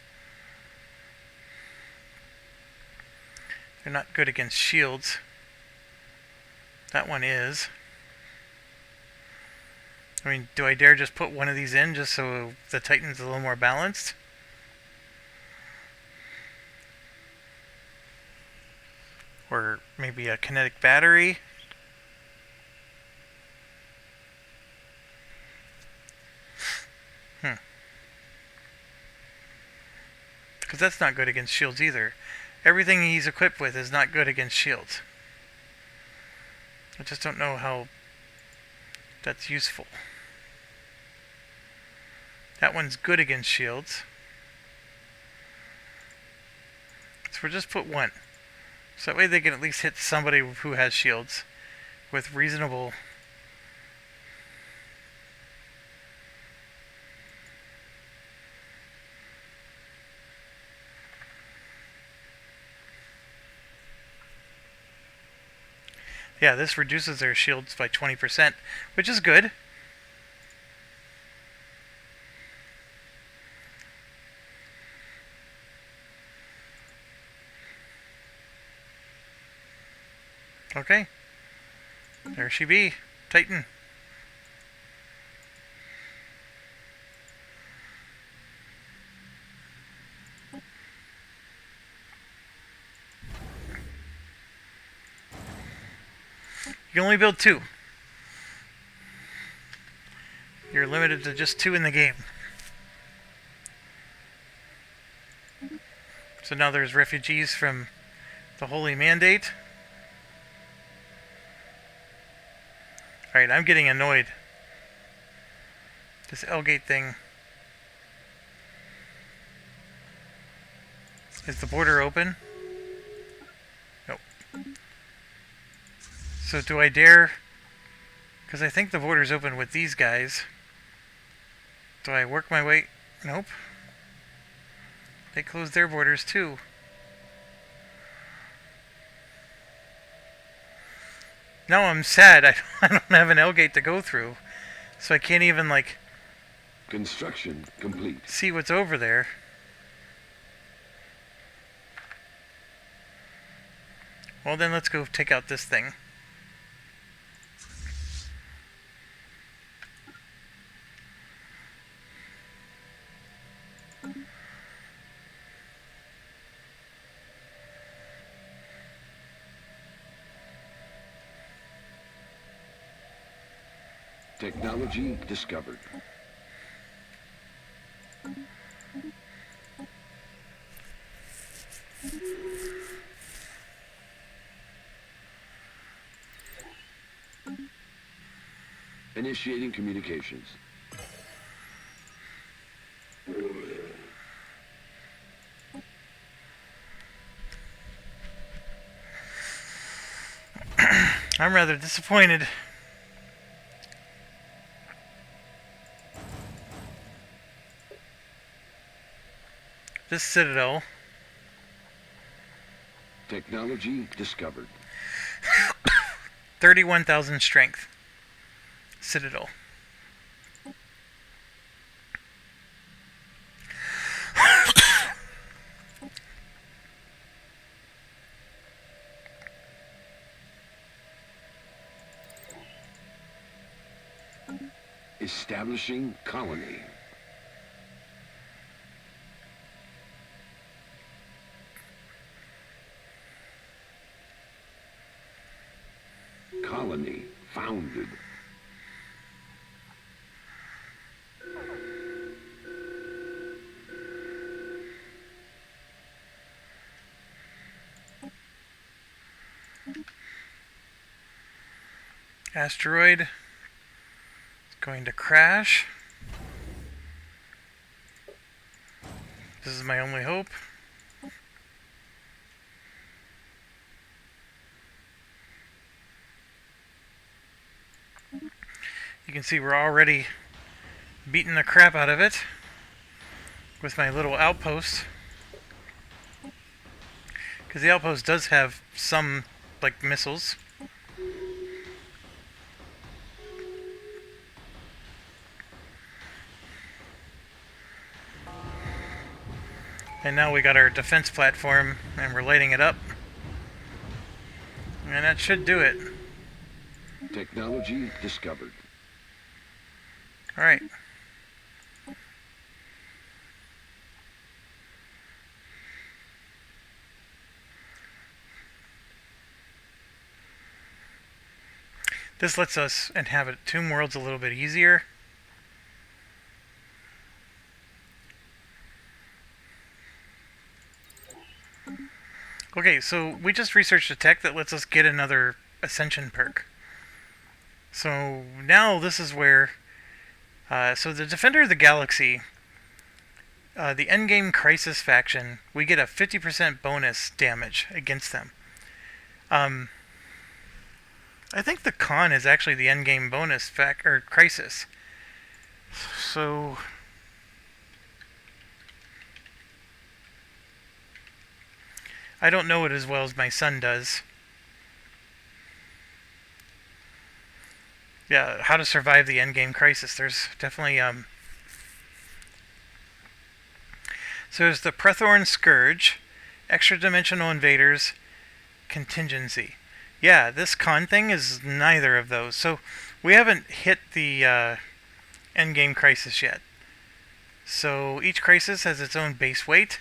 They're not good against shields. That one is. I mean, do I dare just put one of these in just so the Titan's a little more balanced? Or maybe a kinetic battery? Because that's not good against shields either. Everything he's equipped with is not good against shields. I just don't know how that's useful. That one's good against shields. So we'll just put 1. So that way they can at least hit somebody who has shields with reasonable... Yeah, this reduces their shields by 20%, which is good. Okay. There she be. Titan. You can only build 2. You're limited to just 2 in the game. So now there's refugees from the Holy Mandate. Alright, I'm getting annoyed. This L-gate thing. Is the border open? Nope. So do I dare... Because I think the border's open with these guys. Do I work my way... Nope. They closed their borders too. Now I'm sad. I don't have an L-gate to go through. So I can't even, like... Construction complete. See what's over there. Well then, let's go take out this thing. Technology discovered. Initiating communications. I'm rather disappointed. This citadel. Technology discovered. 31,000 strength. Citadel. Establishing colony. confounded. Asteroid is going to crash. This is my only hope. You can see we're already beating the crap out of it with my little outpost. Because the outpost does have some, like, missiles. And now we got our defense platform and we're lighting it up. And that should do it. Technology discovered. Alright. This lets us inhabit Tomb Worlds a little bit easier. Okay, so we just researched a tech that lets us get another Ascension perk. So now this is where... so the Defender of the Galaxy, the Endgame Crisis faction, we get a 50% bonus damage against them. I think the con is actually the Endgame bonus or Crisis. So... I don't know it as well as my son does. Yeah, how to survive the endgame crisis. There's definitely so there's the Prethorn Scourge, extra dimensional invaders, contingency. Yeah, this con thing is neither of those. So we haven't hit the endgame crisis yet. So each crisis has its own base weight.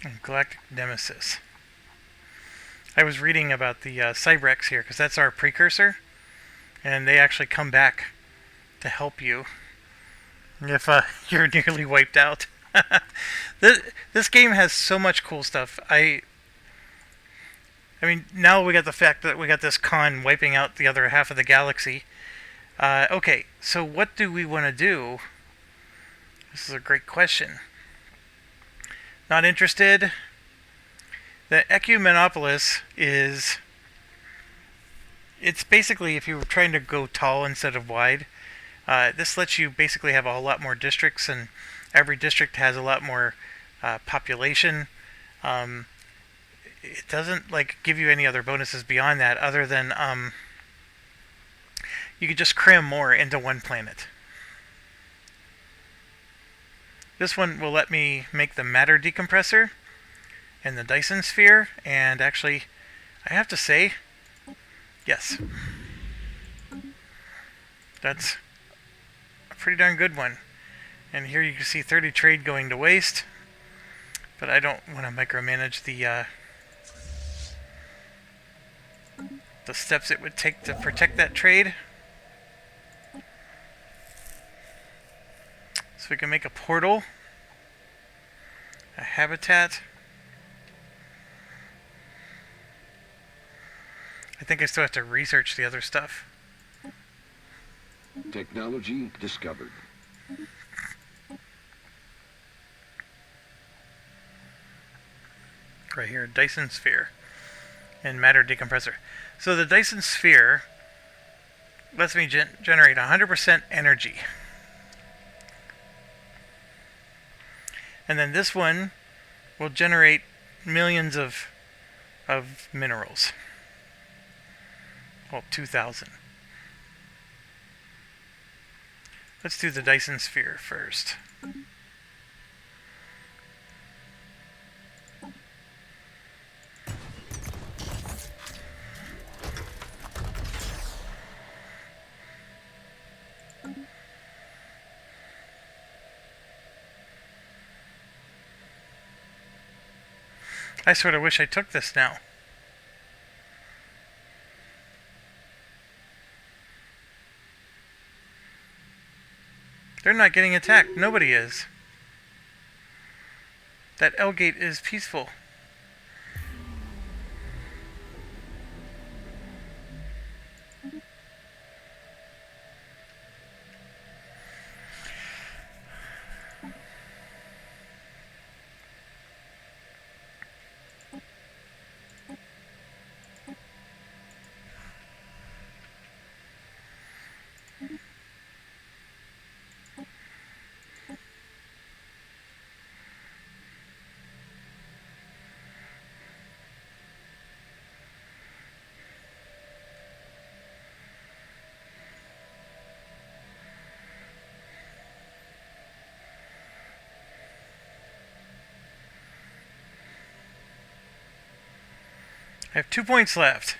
And Galactic Nemesis. I was reading about the Cybrex here, because that's our precursor, and they actually come back to help you if you're nearly wiped out. This game has so much cool stuff. I mean, now we got the fact that we got this con wiping out the other half of the galaxy. Okay, so what do we want to do? This is a great question. Not interested. The Ecumenopolis is... It's basically if you were trying to go tall instead of wide. This lets you basically have a whole lot more districts, and every district has a lot more population. It doesn't like give you any other bonuses beyond that, other than you could just cram more into one planet. This one will let me make the matter decompressor and the Dyson sphere, and actually, I have to say, yes. That's a pretty darn good one. And here you can see 30 trade going to waste, but I don't want to micromanage the steps it would take to protect that trade. So we can make a portal, a habitat. I think I still have to research the other stuff. Technology discovered. Right here, Dyson sphere and matter decompressor. So the Dyson sphere lets me generate 100% energy. And then this one will generate millions of minerals. Well, 2,000. Let's do the Dyson Sphere first. I sort of wish I took this now. They're not getting attacked. Nobody is. That L gate is peaceful. I have 2 points left.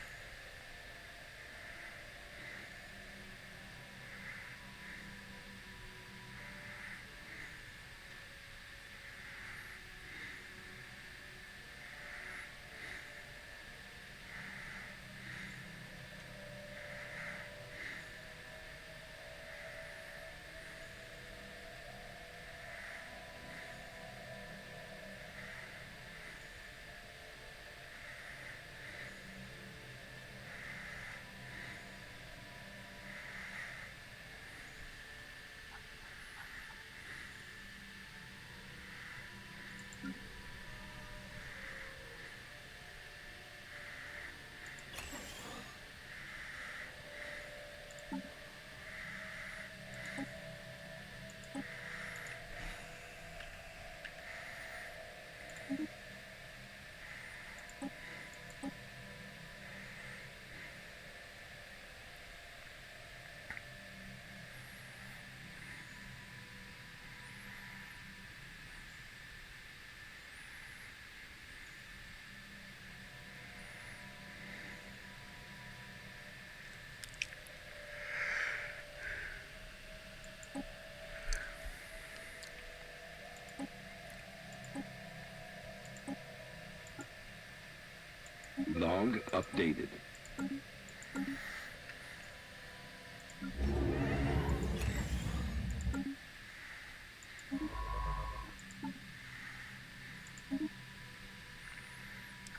Log updated.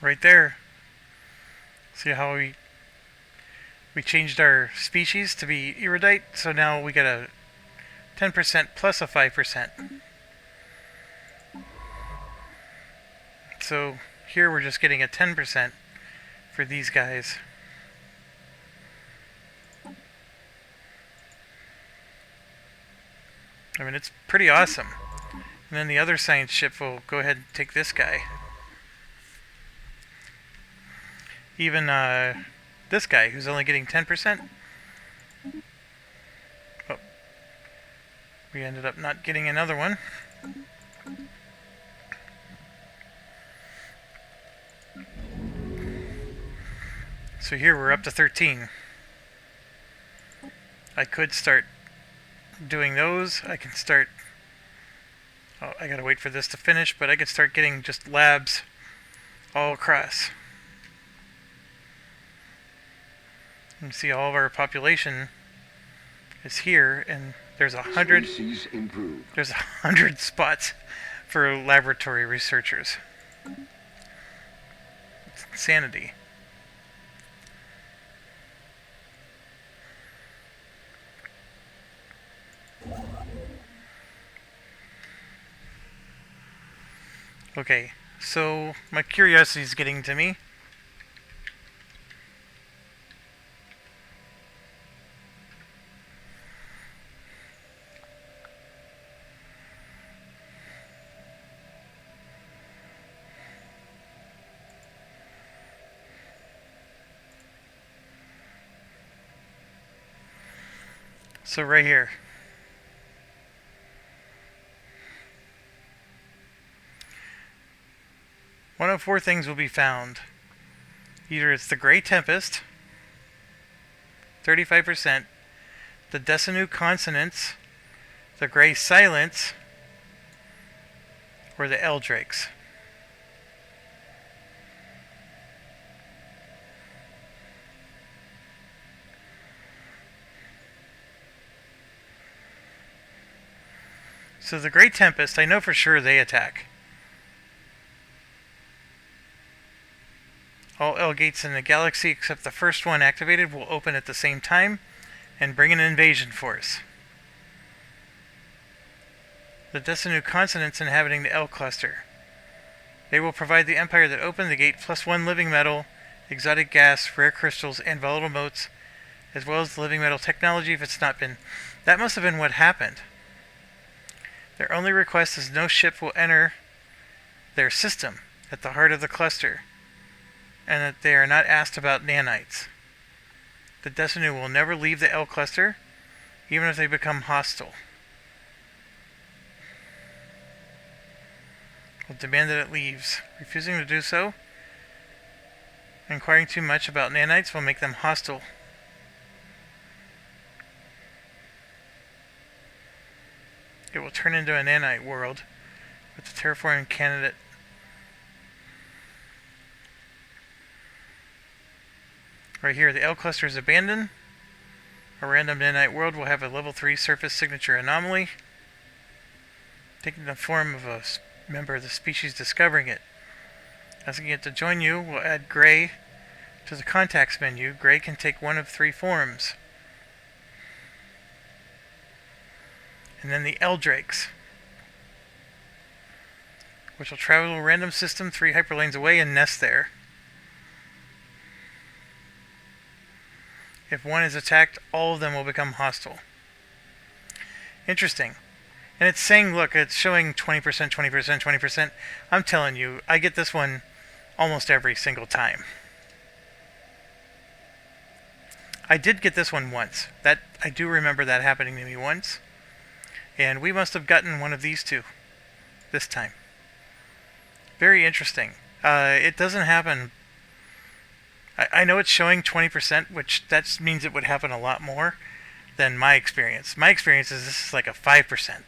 Right there. See how we changed our species to be erudite, so now we get a 10% plus a 5%. So here we're just getting a 10% for these guys. I mean, it's pretty awesome. And then the other science ship will go ahead and take this guy. Even this guy, who's only getting 10%. Oh, we ended up not getting another one. So here we're up to 13. I could start doing those. I can start... Oh, I gotta wait for this to finish, but I could start getting just labs all across. You can see all of our population is here, and there's 100. Species improved. There's 100 spots for laboratory researchers. It's insanity. Okay, so my curiosity is getting to me. So right here. One of four things will be found. Either it's the Grey Tempest, 35%, the Decinu Consonants, the Grey Silence, or the Eldrakes. So the Grey Tempest, I know for sure they attack. All L gates in the galaxy except the first one activated will open at the same time and bring an invasion force. The Decinu Consonants inhabiting the L cluster. They will provide the Empire that opened the gate +1 living metal, exotic gas, rare crystals, and volatile motes, as well as the living metal technology if it's not been. That must have been what happened. Their only request is no ship will enter their system at the heart of the cluster, and that they are not asked about nanites. The Decinu will never leave the L cluster, even if they become hostile. Will demand that it leaves. Refusing to do so, inquiring too much about nanites will make them hostile. It will turn into a nanite world with the terraforming candidate. Right here, the L cluster is abandoned. A random nanite world will have a level 3 surface signature anomaly, taking the form of a member of the species discovering it. Asking it to join you will add Grey to the contacts menu. Grey can take one of 3 forms. And then the Eldrakes, which will travel to a random system 3 hyperlanes away and nest there. If one is attacked, all of them will become hostile. Interesting. And it's saying, look, it's showing 20%, 20%, 20%. I'm telling you, I get this one almost every single time. I did get this one once. I do remember that happening to me once. And we must have gotten one of these two this time. Very interesting. It doesn't happen. I know it's showing 20%, which that means it would happen a lot more than my experience. My experience is this is like a 5%.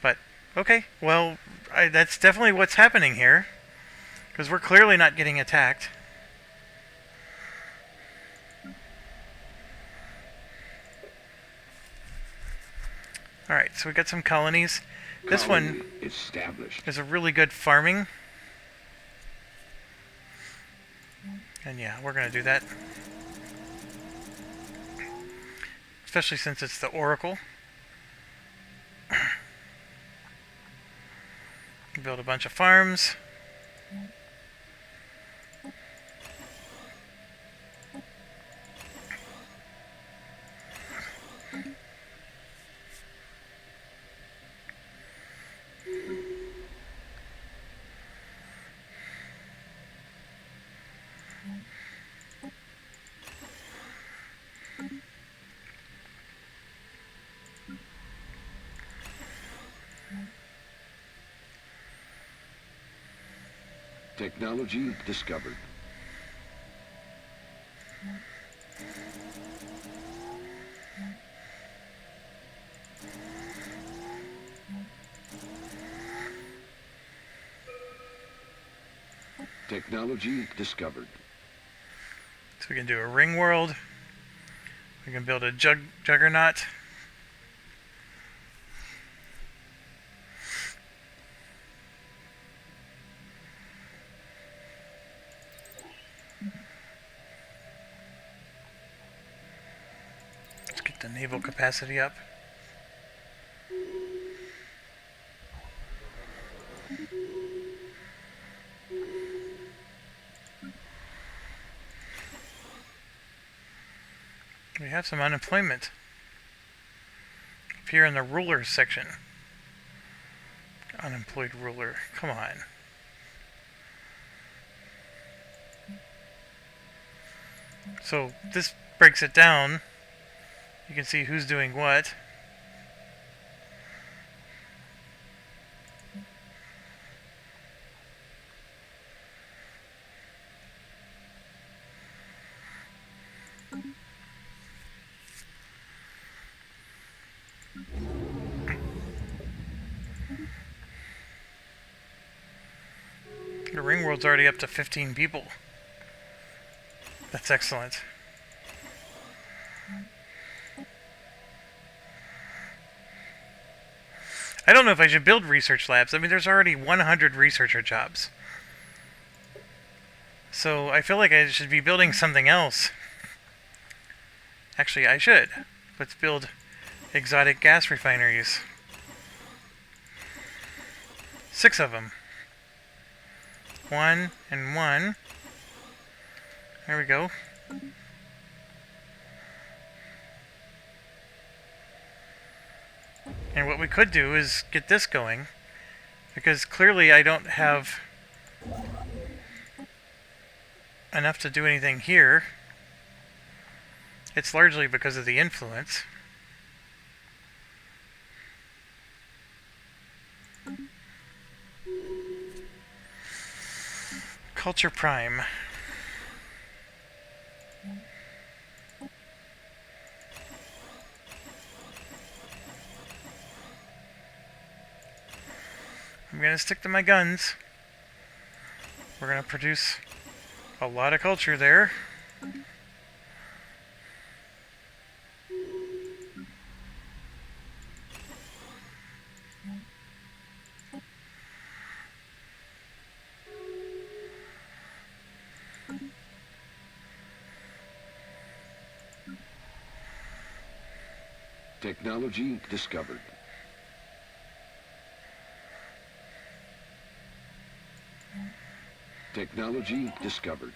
But, okay, well, that's definitely what's happening here. Because we're clearly not getting attacked. Alright, so we got some colonies. This one is a really good farming. And yeah, we're going to do that. Especially since it's the Oracle. Build a bunch of farms. Technology discovered. Technology discovered. So we can do a ring world. We can build a juggernaut. Let's get the naval capacity up. We have some unemployment up here in the rulers section. Unemployed ruler, come on. So this breaks it down. You can see who's doing what. The ring world's already up to 15 people. That's excellent. I don't know if I should build research labs. I mean, there's already 100 researcher jobs. So I feel like I should be building something else. Actually, I should. Let's build exotic gas refineries. 6 of them. 1 and 1. There we go. And what we could do is get this going, because clearly I don't have enough to do anything here. It's largely because of the influence. Culture Prime. I'm gonna stick to my guns. We're gonna produce a lot of culture there. Technology discovered. Technology discovered.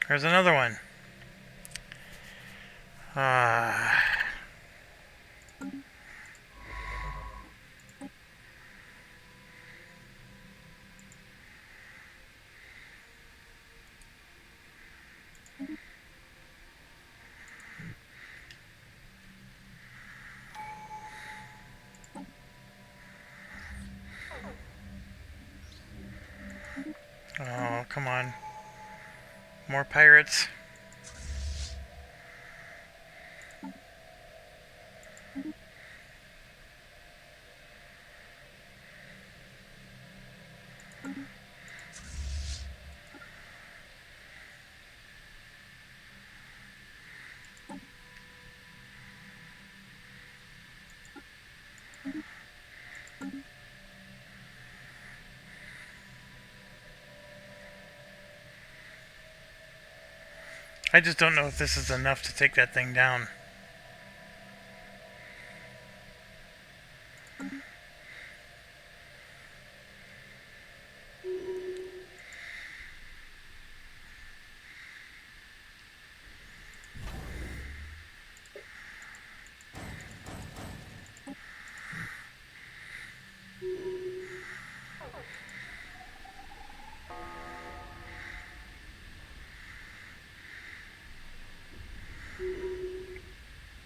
There's another one. Oh, come on. More pirates. I just don't know if this is enough to take that thing down.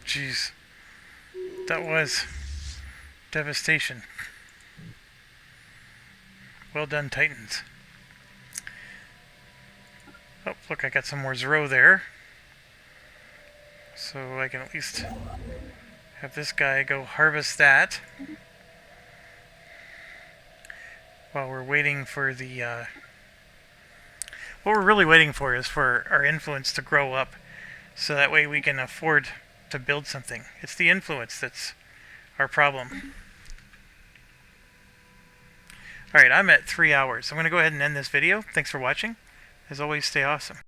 Jeez. That was devastation. Well done, Titans. Oh, look, I got some more Zero there. So I can at least have this guy go harvest that. While we're waiting for the... what we're really waiting for is for our influence to grow up. So that way we can afford to build something. It's the influence that's our problem. Alright, I'm at 3 hours. I'm going to go ahead and end this video. Thanks for watching. As always, stay awesome.